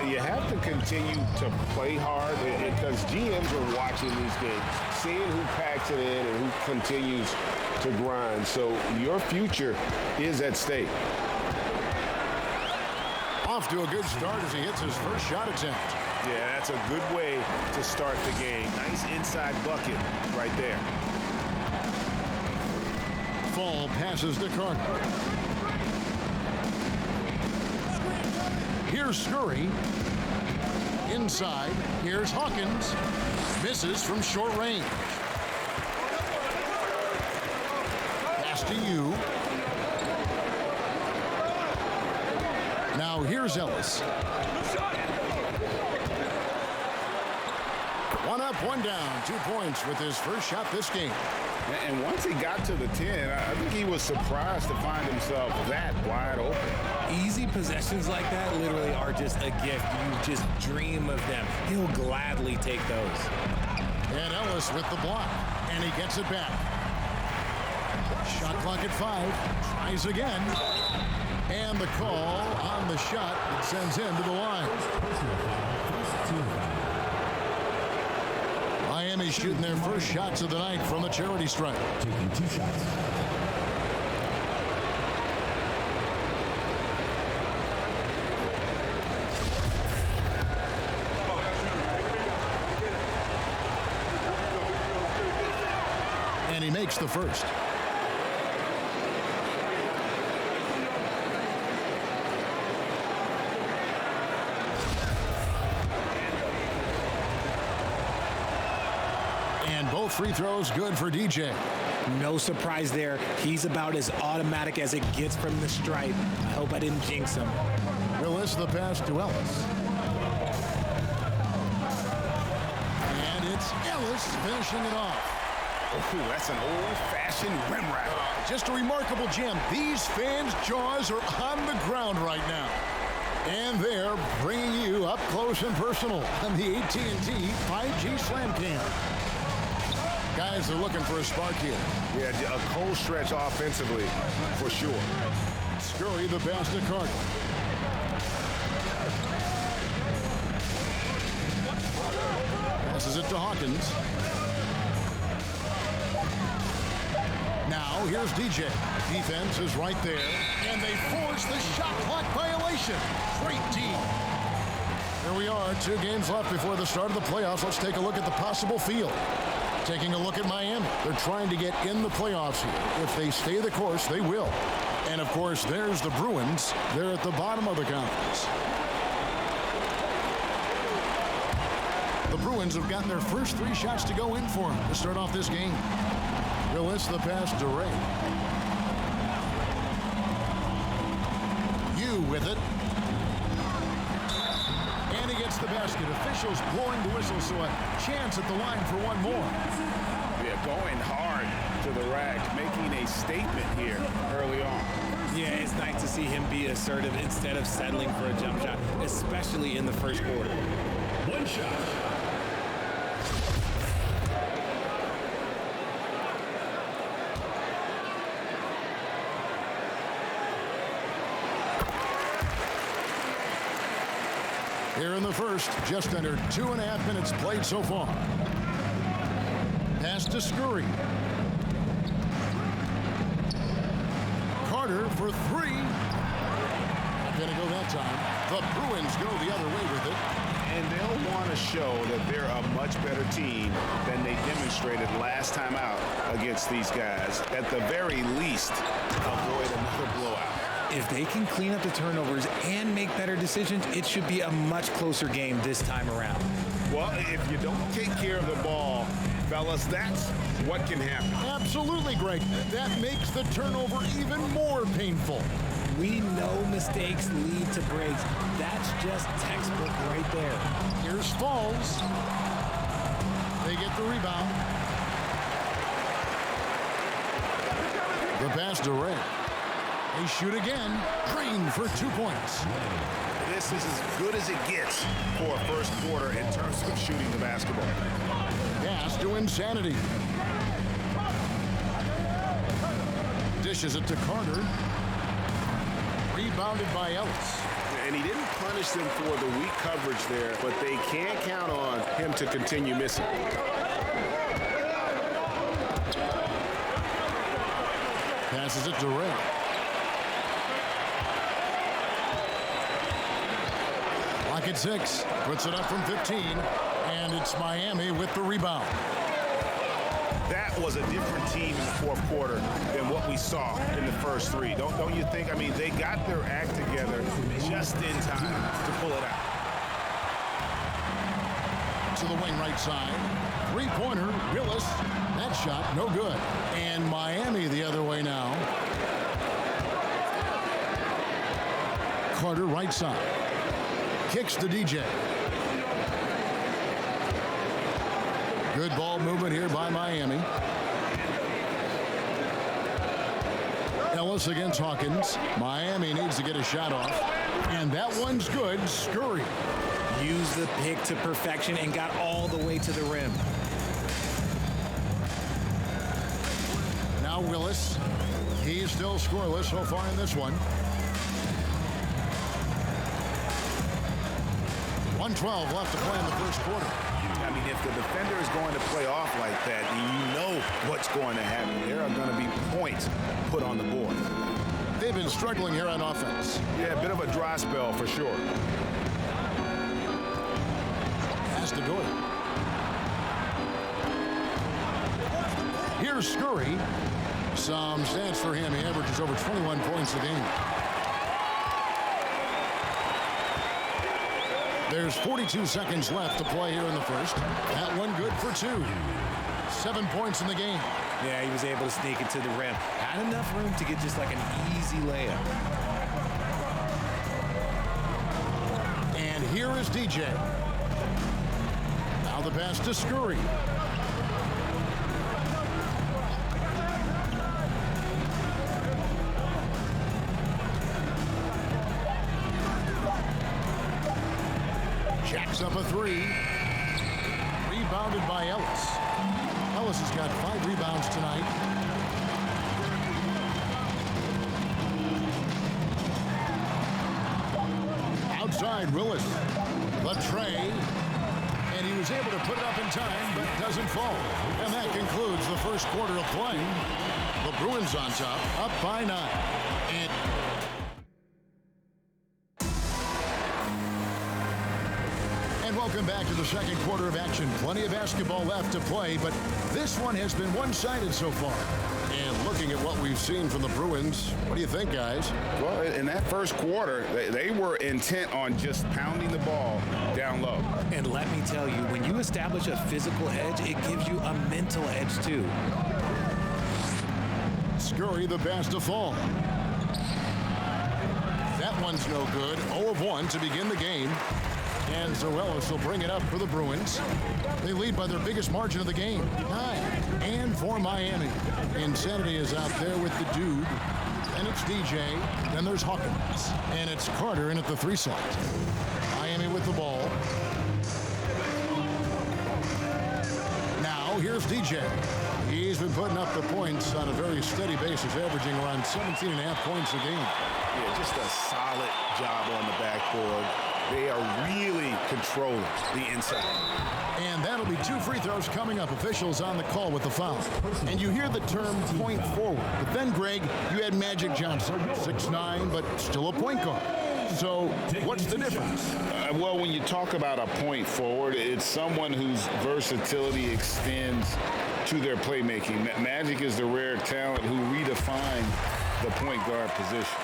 You have to continue to play hard because GMs are watching these games, seeing who packs it in and who continues to grind. So your future is at stake.
Off to a good start as he hits his first shot attempt.
Yeah, that's a good way to start the game. Nice inside bucket right there.
Fall passes to Carter. Here's Scurry. Inside, here's Hawkins. Misses from short range. Pass to you. Now here's Ellis. One up, one down. 2 points with his first shot this game.
And once he got to the 10, I think he was surprised to find himself that wide open.
Easy possessions like that literally are just a gift. You just dream of them. He'll gladly take those.
And Ellis with the block, and he gets it back. Shot clock at 5. Tries again. And the call on the shot that sends him to the line. Miami shooting their first shots of the night from the charity stripe.
Taking 2 shots.
And he makes the first. And both free throws good for DJ.
No surprise there. He's about as automatic as it gets from the stripe. I hope I didn't jinx him.
Willis the pass to Ellis. And it's Ellis finishing it off.
Oh, that's an old-fashioned rim rack.
Just a remarkable gem. These fans' jaws are on the ground right now. And they're bringing you up close and personal on the AT&T 5G Slam Cam. Guys are looking for a spark here.
Yeah, a cold stretch offensively, for sure.
Scurry the pass to Carter. Passes it to Hawkins. Now here's DJ. Defense is right there, and they force the shot clock violation. Great team. Here we are, 2 games left before the start of the playoffs. Let's take a look at the possible field. Taking a look at Miami. They're trying to get in the playoffs here. If they stay the course, they will. And of course, there's the Bruins. They're at the bottom of the conference. The Bruins have gotten their first 3 shots to go in for them to start off this game. Willis the pass to Ray. You with it. And he gets the basket. Officials blowing the whistle, so a chance at the line for one more.
Yeah, going hard to the rack, making a statement here early on.
Yeah, it's nice to see him be assertive instead of settling for a jump shot, especially in the first quarter.
1 shot.
Here in the first, just under 2.5 minutes played so far. Pass to Scurry. Carter for 3. Not gonna go that time. The Bruins go the other way with it.
And they'll want to show that they're a much better team than they demonstrated last time out against these guys. At the very least, avoid another blowout.
If they can clean up the turnovers and make better decisions, it should be a much closer game this time around.
Well, if you don't take care of the ball, fellas, that's what can happen.
Absolutely, Greg. That makes the turnover even more painful.
We know mistakes lead to breaks. That's just textbook right there.
Here's Falls. They get the rebound. The pass to Ray. They shoot again. Green for 2 points.
This is as good as it gets for a first quarter in terms of shooting the basketball.
Pass to Insanity. Dishes it to Carter. Rebounded by Ellis.
And he didn't punish them for the weak coverage there, but they can't count on him to continue missing.
Passes it to Ray. Lock at 6. Puts it up from 15. And it's Miami with the rebound.
That was a different team in the fourth quarter than what we saw in the first three. Don't you think? I mean, they got their act together just in time to pull it out.
To the wing right side. Three-pointer, Willis. That shot, no good. And Miami the other way now. Carter right side. Kicks to DJ. Good ball movement here by Miami. Ellis against Hawkins. Miami needs to get a shot off. And that one's good. Scurry.
Used the pick to perfection and got all the way to the rim.
Now Willis. He's still scoreless so far in this one. 1:12 left to play in the first quarter.
I mean, if the defender is going to play off like that, you know what's going to happen. There are going to be points put on the board.
They've been struggling here on offense.
Yeah, a bit of a dry spell for sure.
Has to do it. Here's Scurry. Some stats for him. He averages over 21 points a game. There's 42 seconds left to play here in the first. That one good for 2. 7 points in the game.
Yeah, he was able to sneak it to the rim. Had enough room to get just like an easy layup.
And here is DJ. Now the pass to Scurry. Jacks up a 3. Rebounded by Ellis. Ellis has got 5 rebounds tonight. Outside, Willis. The tray. And he was able to put it up in time, but doesn't fall. And that concludes the first quarter of play. The Bruins on top, up by 9. And welcome back to the second quarter of action. Plenty of basketball left to play, but this one has been one-sided so far. And looking at what we've seen from the Bruins, what do you think, guys?
Well, in that first quarter, they were intent on just pounding the ball down low.
And let me tell you, when you establish a physical edge, it gives you a mental edge, too.
Scurry the pass to Fall. That one's no good. 0 of 1 to begin the game. And Zoelis will bring it up for the Bruins. They lead by their biggest margin of the game, 9. And for Miami, Insanity is out there with the dude. And it's DJ. Then there's Hawkins. And it's Carter in at the 3 slot. Miami with the ball. Now here's DJ. He's been putting up the points on a very steady basis, averaging around 17.5 points a game.
Yeah, just a solid job on the backboard. They are really controlling the inside.
And that'll be 2 free throws coming up. Officials on the call with the foul. And you hear the term point forward. But then, Greg, you had Magic Johnson, 6'9", but still a point guard. So what's the difference?
Well, when you talk about a point forward, it's someone whose versatility extends to their playmaking. Magic is the rare talent who redefined the point guard position.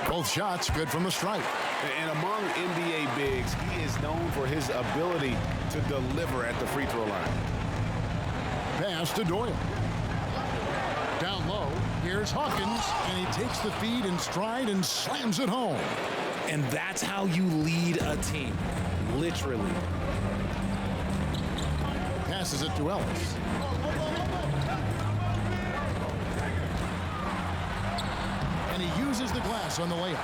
Both shots good from the stripe.
And among NBA bigs, he is known for his ability to deliver at the free throw line.
Pass to Doyle. Down low, Here's Hawkins, and he takes the feed in stride and slams it home.
And that's how you lead a team, literally.
Passes it to Ellis. And he uses the glass on the layup.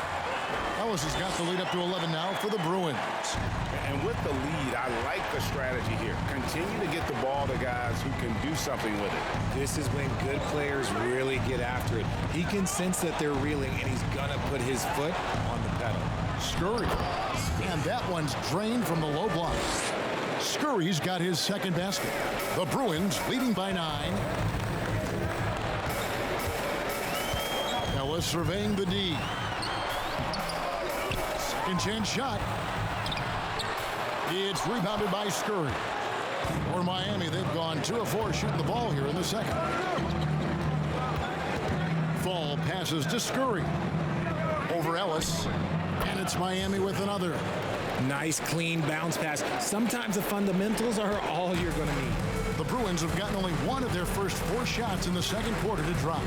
Ellis has got the lead up to 11 now for the Bruins.
And with the lead, I like the strategy here. Continue to get the ball to guys who can do something with it.
This is when good players really get after it. He can sense that they're reeling, and he's going to put his foot on the pedal.
Scurry. And that one's drained from the low block. Scurry's got his second basket. The Bruins leading by 9. Ellis surveying the D. Second chance shot. It's rebounded by Scurry. For Miami, they've gone 2 of 4 shooting the ball here in the second. Fall passes to Scurry. Over Ellis. And it's Miami with another.
Nice, clean bounce pass. Sometimes the fundamentals are all you're going to need.
The Bruins have gotten only 1 of their first 4 shots in the second quarter to drop.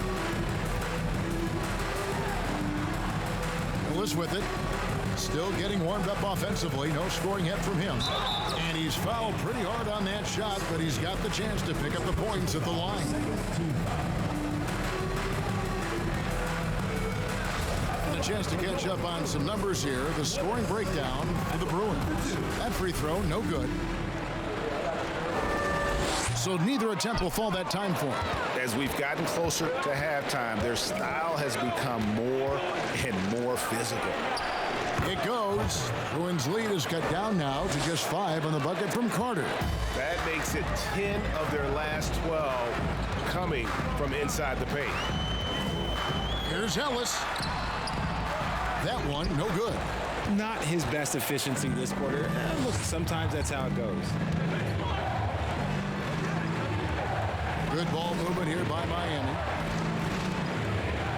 Ellis with it. Still getting warmed up offensively. No scoring hit from him. And he's fouled pretty hard on that shot, but he's got the chance to pick up the points at the line. And a chance to catch up on some numbers here. The scoring breakdown for the Bruins. That free throw, no good. So neither attempt will fall that time for him.
As we've gotten closer to halftime, their style has become more and more physical.
It goes. Bruins lead is cut down now to just 5 on the bucket from Carter.
That makes it 10 of their last 12 coming from inside the paint.
Here's Ellis. That one, no good.
Not his best efficiency this quarter. Look, sometimes that's how it goes.
Good ball movement here by Miami.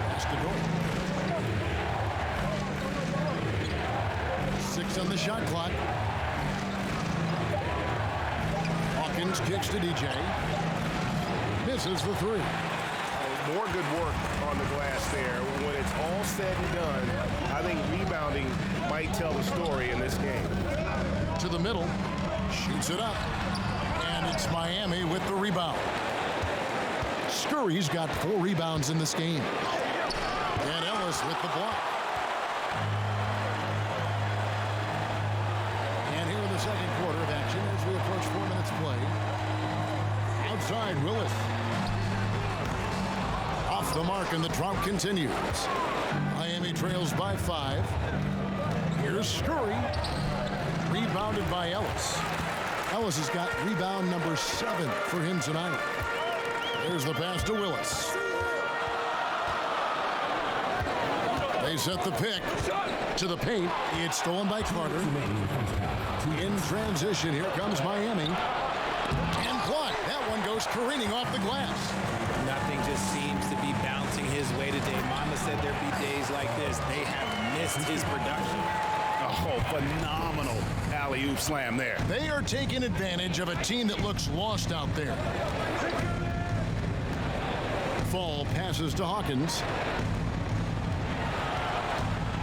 Pass to goal. 6 on the shot clock. Hawkins kicks to DJ. Misses the 3.
More good work on the glass there. When it's all said and done, I think rebounding might tell the story in this game.
To the middle. Shoots it up. And it's Miami with the rebound. Scurry's got 4 rebounds in this game. And Ellis with the block. And here in the second quarter of action as we approach 4 minutes play. Outside, Willis. Off the mark, and the drought continues. Miami trails by 5. Here's Scurry. Rebounded by Ellis. Ellis has got rebound number 7 for him tonight. There's the pass to Willis. They set the pick to the paint. It's stolen by Carter. In transition, here comes Miami. And blocked. That one goes careening off the glass.
Nothing just seems to be bouncing his way today. Mama said there'd be days like this. They have missed his production.
Oh, phenomenal alley-oop slam there.
They are taking advantage of a team that looks lost out there. Fall passes to Hawkins.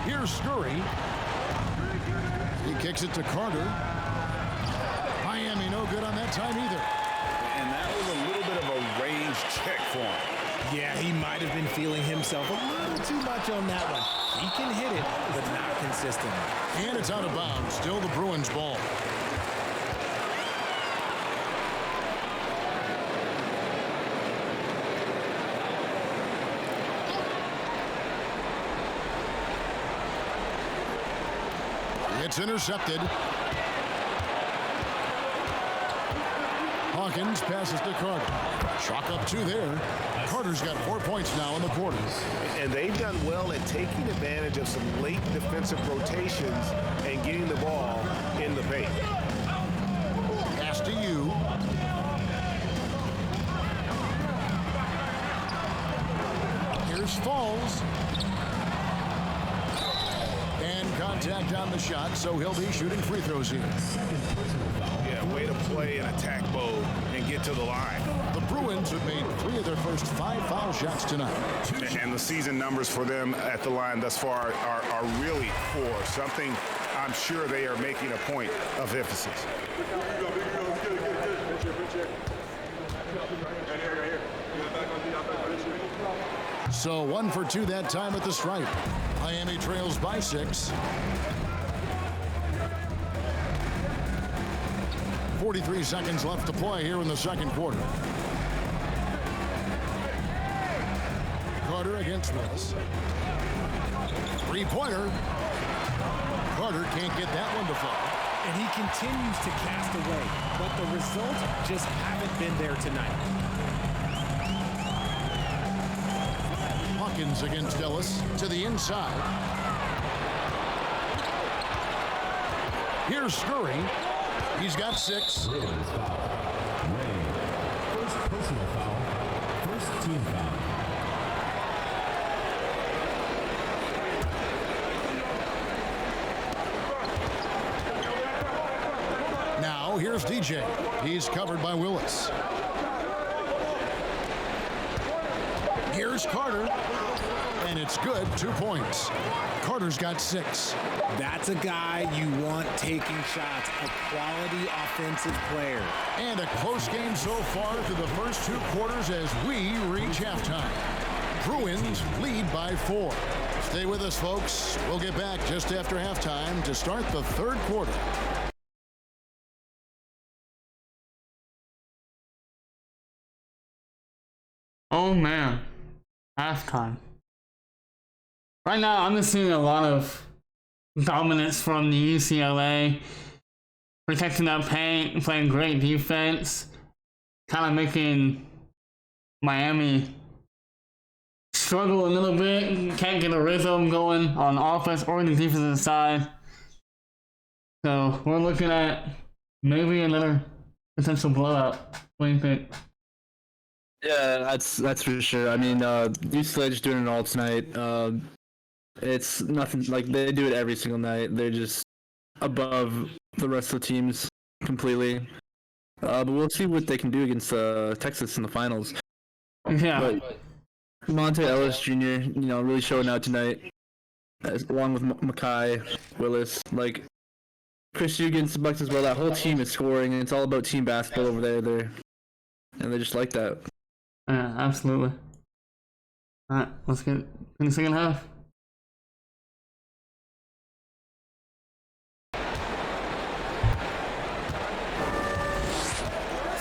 Here's Scurry. He kicks it to Carter. Miami no good on that time either.
And that was a little bit of a range check for him.
Yeah, he might have been feeling himself a little too much on that one. He can hit it, but not consistently.
And it's out of bounds. Still the Bruins ball. It's intercepted. Hawkins passes to Carter. Chalk up 2 there. Carter's got 4 points now in the quarter.
And they've done well at taking advantage of some late defensive rotations and getting the ball in the paint.
Pass to you. Here's Falls. And contact on the shot, so he'll be shooting free throws here.
Yeah, way to play in attack mode and get to the line.
The Bruins have made 3 of their first 5 foul shots tonight.
And the season numbers for them at the line thus far are really poor. Something I'm sure they are making a point of emphasis.
So 1 for 2 that time at the stripe. Miami trails by 6. 43 seconds left to play here in the second quarter. Carter against Willis. Three-pointer. Carter can't get that one to fall.
And he continues to cast away, but the results just haven't been there tonight.
Hawkins against Ellis to the inside. Here's Scurry. He's got 6.
First personal foul. First team foul.
Now here's DJ. He's covered by Willis. Here's Carter. And it's good. 2 points. Carter's got 6.
That's a guy you want taking shots, a quality offensive player.
And a close game so far through the first 2 quarters as we reach halftime. Bruins lead by 4. Stay with us, folks. We'll get back just after halftime to start the third quarter.
Oh man, halftime. Right now, I'm just seeing a lot of dominance from the UCLA, protecting that paint, playing great defense, kind of making Miami struggle a little bit. Can't get a rhythm going on offense or the defensive side. So we're looking at maybe another potential blowout. What do you think?
Yeah, that's for sure. I mean, UCLA just doing it all tonight. It's nothing like they do it every single night. They're just above the rest of the teams completely. But we'll see what they can do against Texas in the finals.
Yeah.
But Monte Ellis Jr., really showing out tonight, along with Mackay, Willis, like Chris Hugans, Bucks as well. That whole team is scoring, and it's all about team basketball over there. And they just like that.
Yeah, absolutely. All right, let's get in the second half.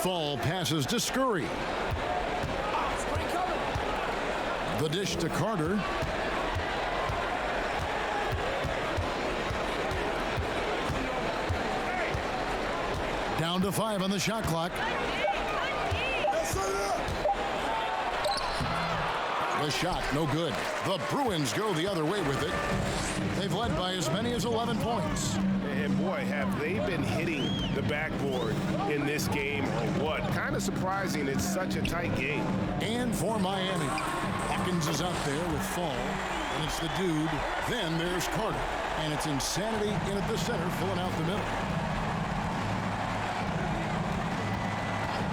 Fall passes to Scurry. The dish to Carter. Down to 5 on the shot clock. The shot, no good. The Bruins go the other way with it. They've led by as many as 11 points.
And boy, have they been hitting the backboard in this game or what? Kind of surprising it's such a tight game.
And for Miami, Hawkins is out there with Fall, and it's the dude. Then there's Carter, and it's Insanity in at the center, filling out the middle.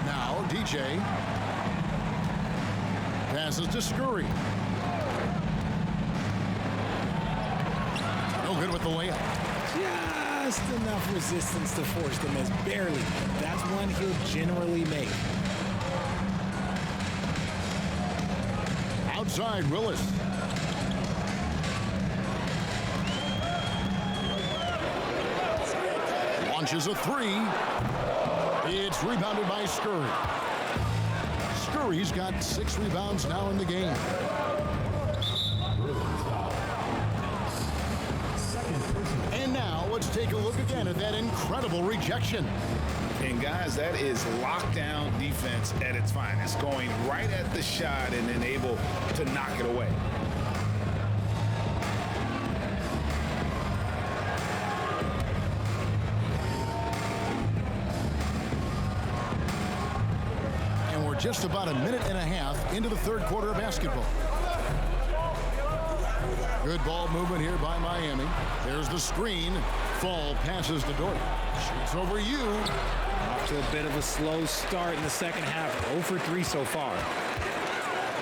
Now DJ passes to Scurry. No good with the layup.
Just enough resistance to force the miss. Barely. That's one he'll generally make.
Outside, Willis. Launches a 3. It's rebounded by Scurry. Scurry's got 6 rebounds now in the game. And now let's take a look again at that incredible rejection.
And guys, that is lockdown defense at its finest, going right at the shot and then able to knock it away.
And we're just about a minute and a half into the third quarter of basketball. Good ball movement here by Miami. There's the screen. Fall passes to Dort. Shoots over you.
Off to a bit of a slow start in the second half. 0 for 3 so far.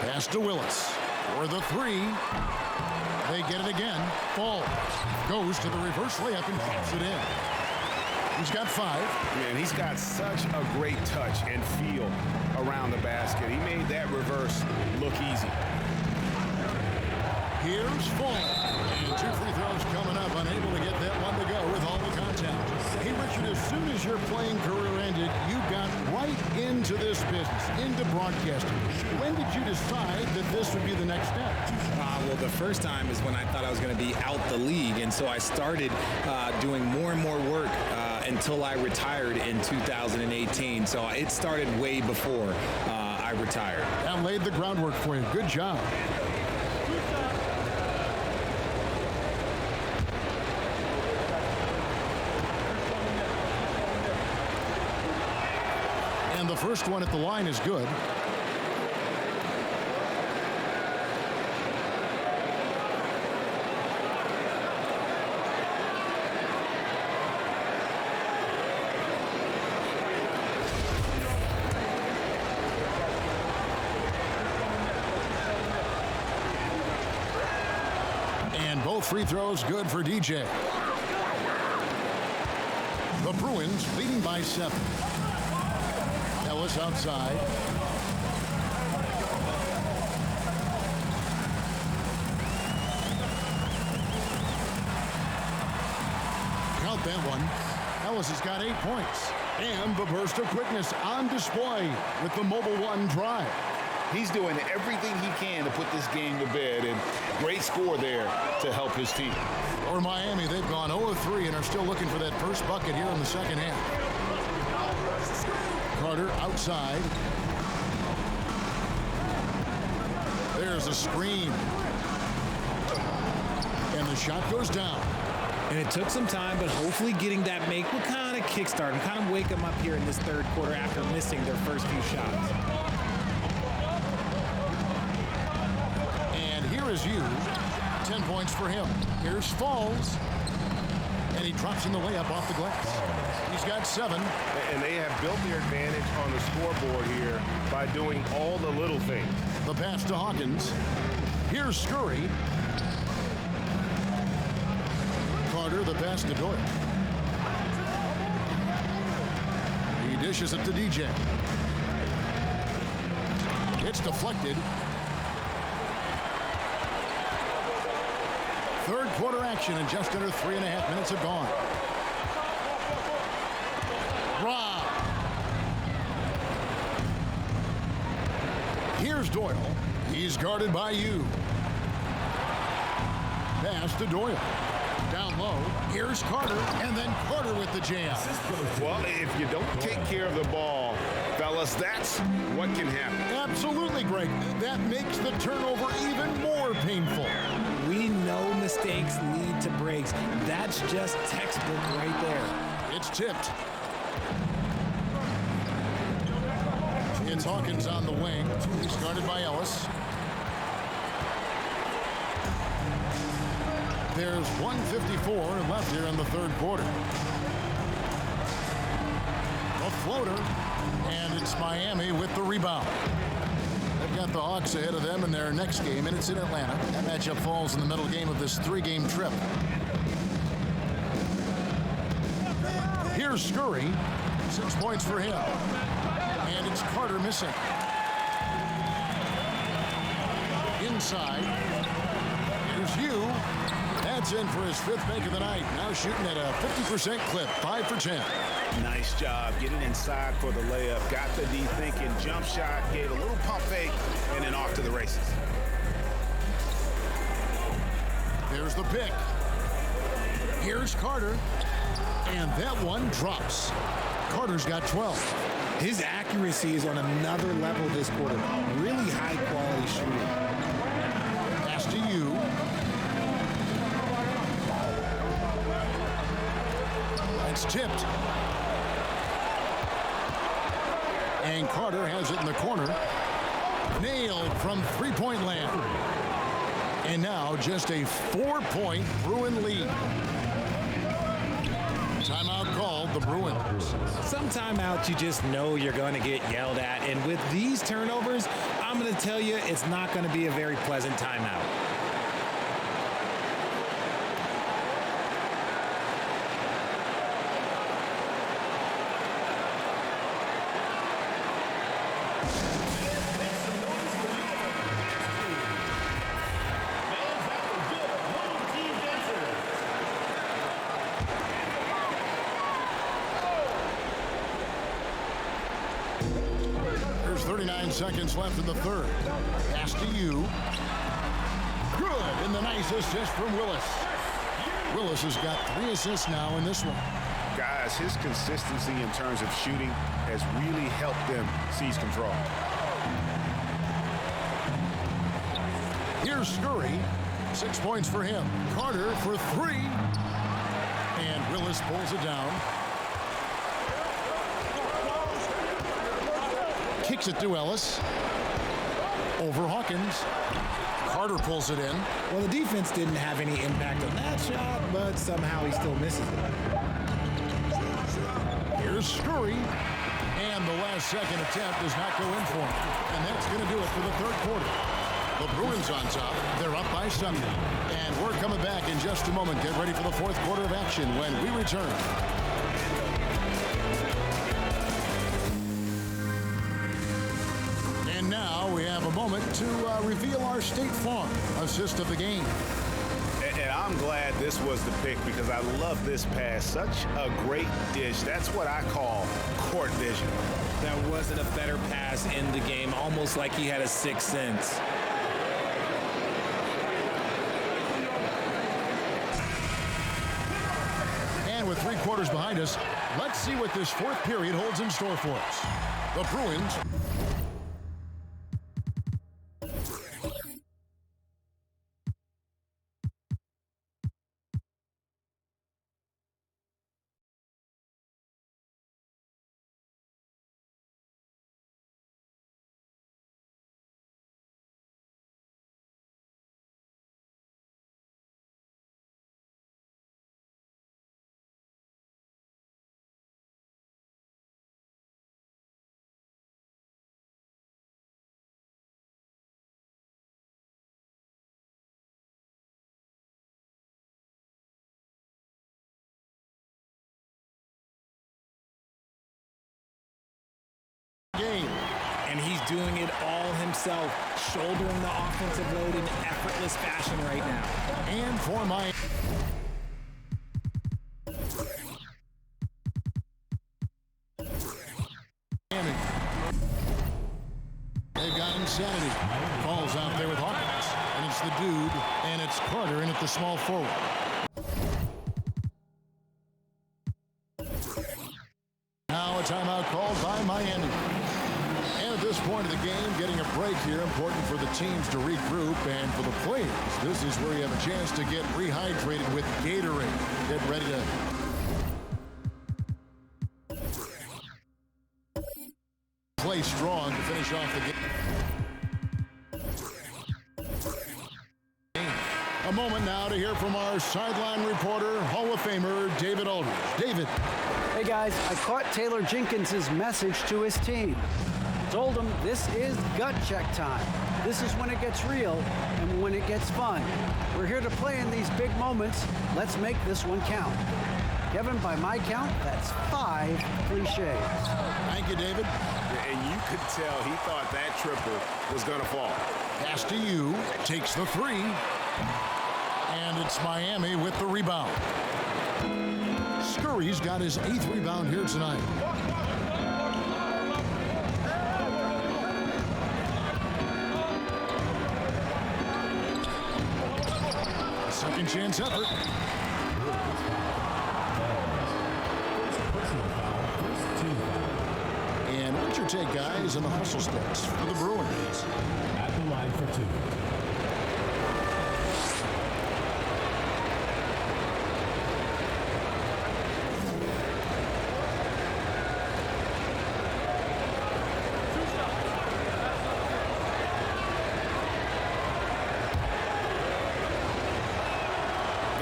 Pass to Willis for the 3. They get it again. Fall goes to the reverse layup and drops it in. He's got 5.
Man, he's got such a great touch and feel around the basket. He made that reverse look easy.
Here's Fall. And 2 free throws coming up. Unable to get that one to go with all the contact. Hey, Richard, as soon as your playing career ended, you got right into this business, into broadcasting. When did you decide that this would be the next step?
Well, the first time is when I thought I was going to be out the league, and so I started doing more and more work until I retired in 2018. So it started way before I retired.
That laid the groundwork for you. Good job. And the first one at the line is good. And both free throws good for DJ. The Bruins leading by 7. Ellis outside. Count that one. Ellis has got 8 points. And the burst of quickness on display with the Mobile One drive.
He's doing everything he can to put this game to bed, and great score there to help his team.
For Miami, they've gone 0-3 and are still looking for that first bucket here in the second half. Carter outside. There's a screen. And the shot goes down.
And it took some time, but hopefully getting that make will kind of kickstart and kind of wake them up here in this third quarter after missing their first few shots.
And here is you. 10 points for him. Here's Falls. And he drops in the layup off the glass. He's got 7.
And they have built their advantage on the scoreboard here by doing all the little things.
The pass to Hawkins. Here's Scurry. Carter, the pass to Dort. He dishes it to DJ. It's deflected. Third quarter action, and just under 3.5 minutes have gone. Bbaa. Here's Doyle. He's guarded by you. Pass to Doyle. Down low. Here's Carter, and then Carter with the jam.
Well, if you don't take care of the ball, fellas, that's what can happen.
Absolutely, Greg. That makes the turnover even more painful.
We know mistakes lead to breaks. That's just textbook right there.
It's tipped. It's Hawkins on the wing. He's guarded by Ellis. There's 1:54 left here in the third quarter. A floater, and it's Miami with the rebound. They've got the Hawks ahead of them in their next game, and it's in Atlanta. That matchup falls in the middle game of this 3-game trip. Here's Scurry. 6 points for him. And it's Carter missing. Inside. Here's you. That's in for his 5th make of the night. Now shooting at a 50% clip. 5 for 10.
Nice job getting inside for the layup. Got the D thinking. Jump shot. Gave a little pump fake. And then off to the races.
There's the pick. Here's Carter. And that one drops. Carter's got 12.
His accuracy is on another level this quarter. Really high quality shooting.
Pass to you. It's tipped. And Carter has it in the corner. Nailed from three-point land. And now just a 4-point Bruin lead. Timeout called, the Bruins.
Some timeouts you just know you're going to get yelled at. And with these turnovers, I'm going to tell you it's not going to be a very pleasant timeout.
There's 39 seconds left in the third. Pass to you. Good, and the nice assist from Willis. Willis has got 3 assists now in this one.
Guys, his consistency in terms of shooting has really helped them seize control.
Here's Scurry. 6 points for him. Carter for 3. And Willis pulls it down. Kicks it to Ellis. Over Hawkins. Carter pulls it in.
Well, the defense didn't have any impact on that shot, but somehow he still misses it.
Here's Scurry. And the last second attempt does not go in for him. And that's going to do it for the third quarter. The Bruins on top. They're up by 7. And we're coming back in just a moment. Get ready for the fourth quarter of action when we return. And now we have a moment to reveal our State Farm assist of the game.
And I'm glad this was the pick because I love this pass. Such a great dish. That's what I call court vision.
There wasn't a better pass in the game, almost like he had a sixth sense.
And with 3 quarters behind us, let's see what this fourth period holds in store for us. The Bruins.
Game. And he's doing it all himself, shouldering the offensive load in effortless fashion right now.
And for my... They've got insanity. Falls out there with Hawkins. And it's the dude, and it's Carter in at the small forward. Now a timeout called by Miami. And at this point of the game, getting a break here, important for the teams to regroup, and for the players, this is where you have a chance to get rehydrated with Gatorade. Get ready to play strong to finish off the game. A moment now to hear from our sideline reporter, Hall of Famer David Aldridge. David.
Hey guys, I caught Taylor Jenkins' message to his team. Told him this is gut check time. This is when it gets real and when it gets fun. We're here to play in these big moments. Let's make this one count. Kevin, by my count, that's 5 cliches.
Thank you, David.
And you could tell he thought that triple was going to fall.
Pass to you, takes the 3, and it's Miami with the rebound. Scurry's got his 8th rebound here tonight. Second chance effort. And what's your take, guys, on the hustle sticks for the Bruins?
At the line for 2.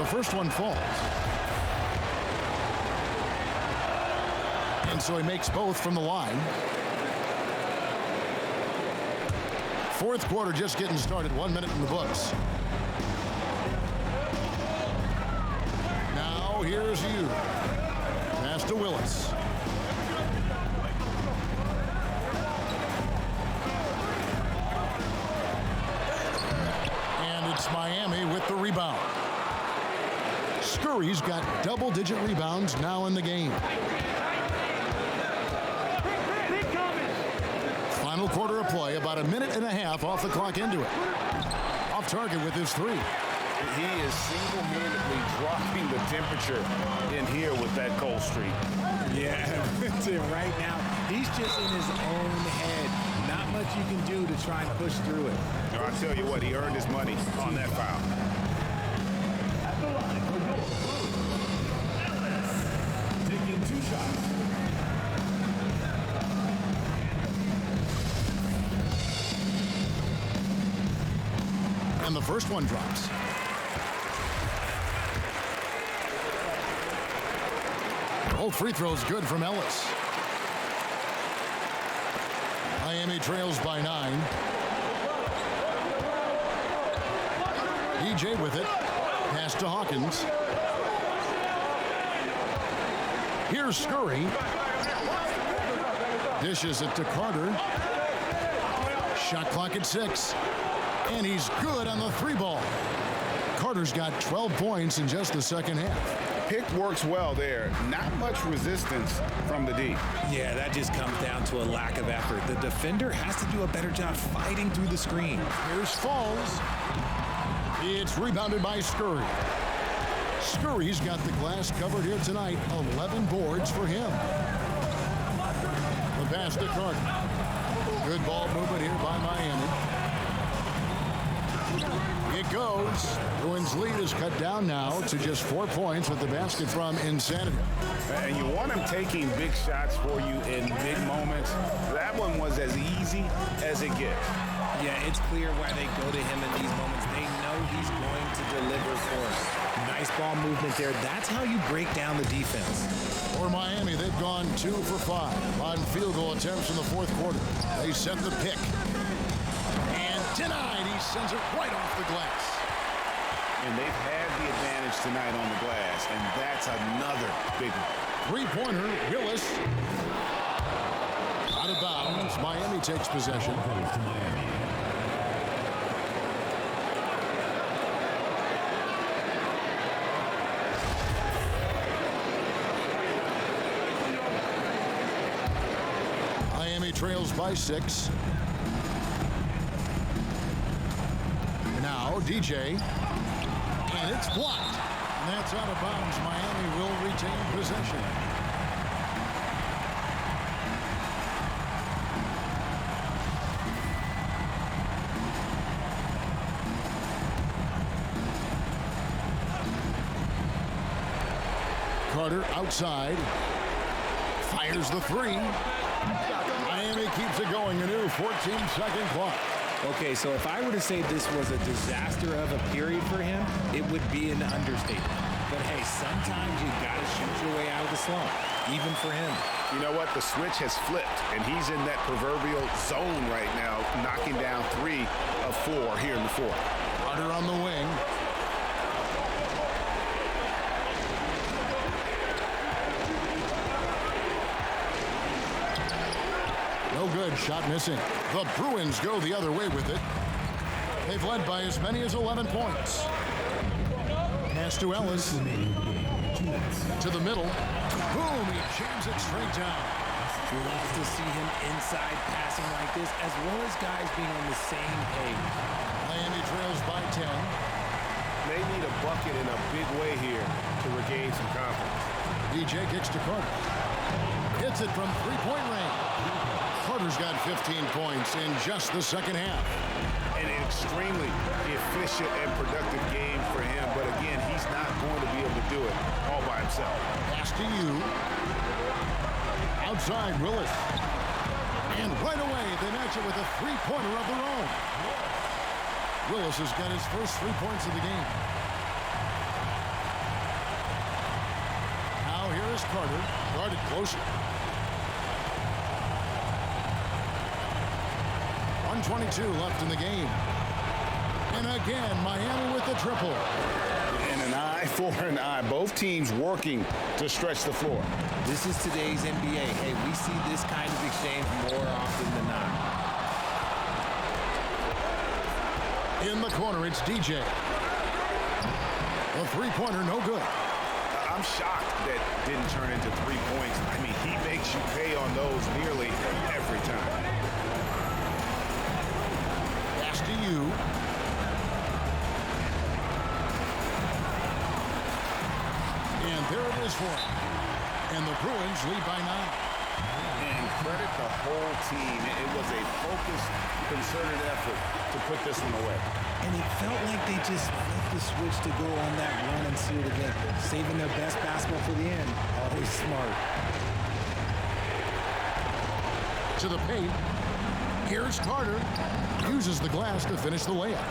first one falls. And so he makes both from the line. Fourth quarter just getting started. 1 minute in the books. Now here's you. Pass to Willis. And it's Miami with the rebound. Scurry's got double-digit rebounds now in the game. Final quarter of play, about a minute and a half off the clock into it. Off target with his three.
He is single-handedly dropping the temperature in here with that cold streak.
Yeah, right now, he's just in his own head. Not much you can do to try and push through it.
No, I tell you what, he earned his money on that foul.
At the line for goal, Ellis, taking 2 shots.
And the first one drops. Both free throws good from Ellis. Miami trails by 9. DJ with it. Pass to Hawkins. Here's Scurry. Dishes it to Carter. Shot clock at 6. And he's good on the 3 ball. Carter's got 12 points in just the second half.
Pick works well there. Not much resistance from the D.
Yeah, that just comes down to a lack of effort. The defender has to do a better job fighting through the screen.
Here's Falls. It's rebounded by Scurry. Scurry's got the glass covered here tonight. 11 boards for him. The pass to Carter. Good ball movement here by Miami. It goes. Bruins' lead is cut down now to just 4 points with the basket from Insanity.
And you want him taking big shots for you in big moments. That one was as easy as it gets.
Yeah, it's clear why they go to him in these moments. They know he's going to deliver for us. Nice ball movement there. That's how you break down the defense.
For Miami, they've gone 2 for 5 on field goal attempts in the fourth quarter. They set the pick. And denied. He sends it right off the glass.
And they've had the advantage tonight on the glass, and that's another big one.
Three-pointer, Willis. Out of bounds. Miami takes possession. Miami trails by 6. Now DJ. And it's blocked. And that's out of bounds. Miami will retain possession. Carter outside. Fires the 3. Miami keeps it going. A new 14-second clock.
Okay, so if I were to say this was a disaster of a period for him, it would be an understatement. But hey, sometimes you got to shoot your way out of the slump, even for him.
You know what? The switch has flipped, and he's in that proverbial zone right now, knocking down 3 of 4 here in the fourth.
Carter on the wing. No good. Shot missing. The Bruins go the other way with it. They've led by as many as 11 points. Pass to Ellis. To the middle. Boom! He jams it straight down.
Love to see him inside passing like this, as well as guys being on the same page.
Miami trails by 10.
They need a bucket in a big way here to regain some confidence.
DJ kicks to Carter. Hits it from three-point range. Carter's got 15 points in just the second half.
An extremely efficient and productive game for him, but again, he's not going to be able to do it all by himself.
Pass to you. Outside, Willis. And right away, they match it with a three-pointer of their own. Willis has got his first 3 points of the game. Here's Carter, guarded closer. 1:22 left in the game. And again, Miami with the triple.
And an eye for an eye. Both teams working to stretch the floor.
This is today's NBA. Hey, we see this kind of exchange more often than not.
In the corner, it's DJ. A three-pointer, no good.
I'm shocked that didn't turn into 3 points. I mean, he makes you pay on those nearly every time.
Pass to you. And there it is for him. And the Bruins lead by 9.
And credit the whole team. It was a focused, concerted effort to put this one away.
And it felt like they just flipped the switch to go on that run and seal the game. Saving their best basketball for the end. Always smart.
To the paint. Here's Carter. Uses the glass to finish the layup.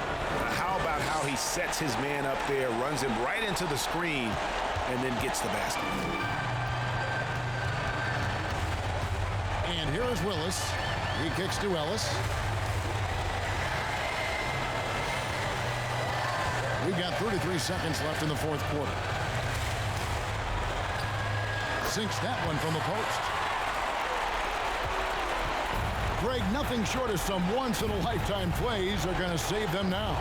How about how he sets his man up there, runs him right into the screen, and then gets the basket.
And here is Willis. He kicks to Ellis. We've got 33 seconds left in the fourth quarter. Sinks that one from the post. Greg, nothing short of some once-in-a-lifetime plays are going to save them now.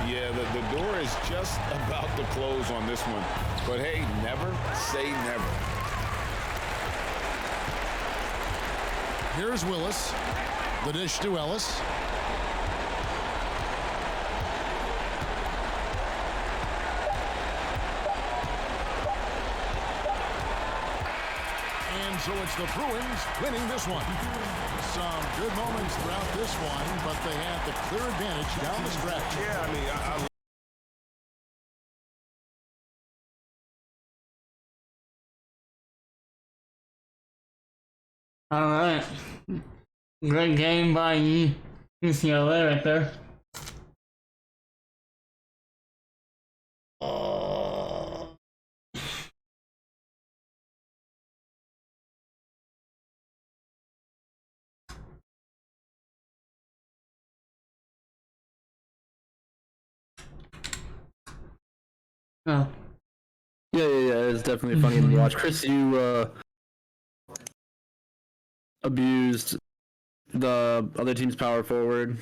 Yeah, the door is just about to close on this one. But hey, never say never.
Here's Willis. The dish to Ellis. And so it's the Bruins winning this one. Some good moments throughout this one, but they had the clear advantage down the stretch.
Yeah, I mean, I
All right. Great game by UCLA right there. Oh.
Yeah. It's definitely funny to watch. Chris, you abused the other team's power forward.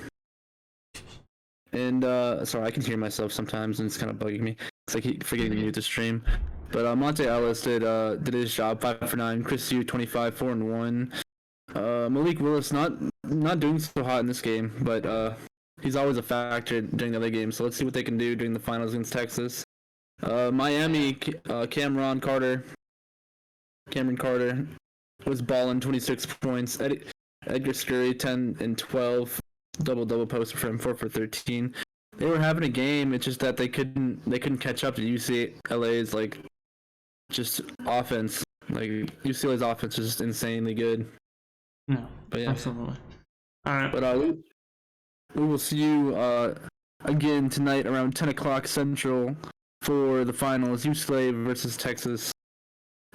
And, sorry, I can hear myself sometimes, and it's kind of bugging me. It's like forgetting to mute the stream. But Monte Ellis did his job, 5 for 9. Chris Yu, 25, 4 and 1. Malik Willis not doing so hot in this game, but he's always a factor during the other games. So let's see what they can do during the finals against Texas. Miami, Cameron Carter was balling, 26 points. Edgar Scurry, 10 and 12, double posted for him, 4 for 13. They were having a game. It's just that they couldn't catch up to UCLA's just offense. Like UCLA's offense is just insanely good.
No,
but yeah,
absolutely. All right,
but we will see you again tonight around 10 o'clock Central for the finals, UCLA versus Texas.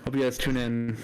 Hope you guys tune in.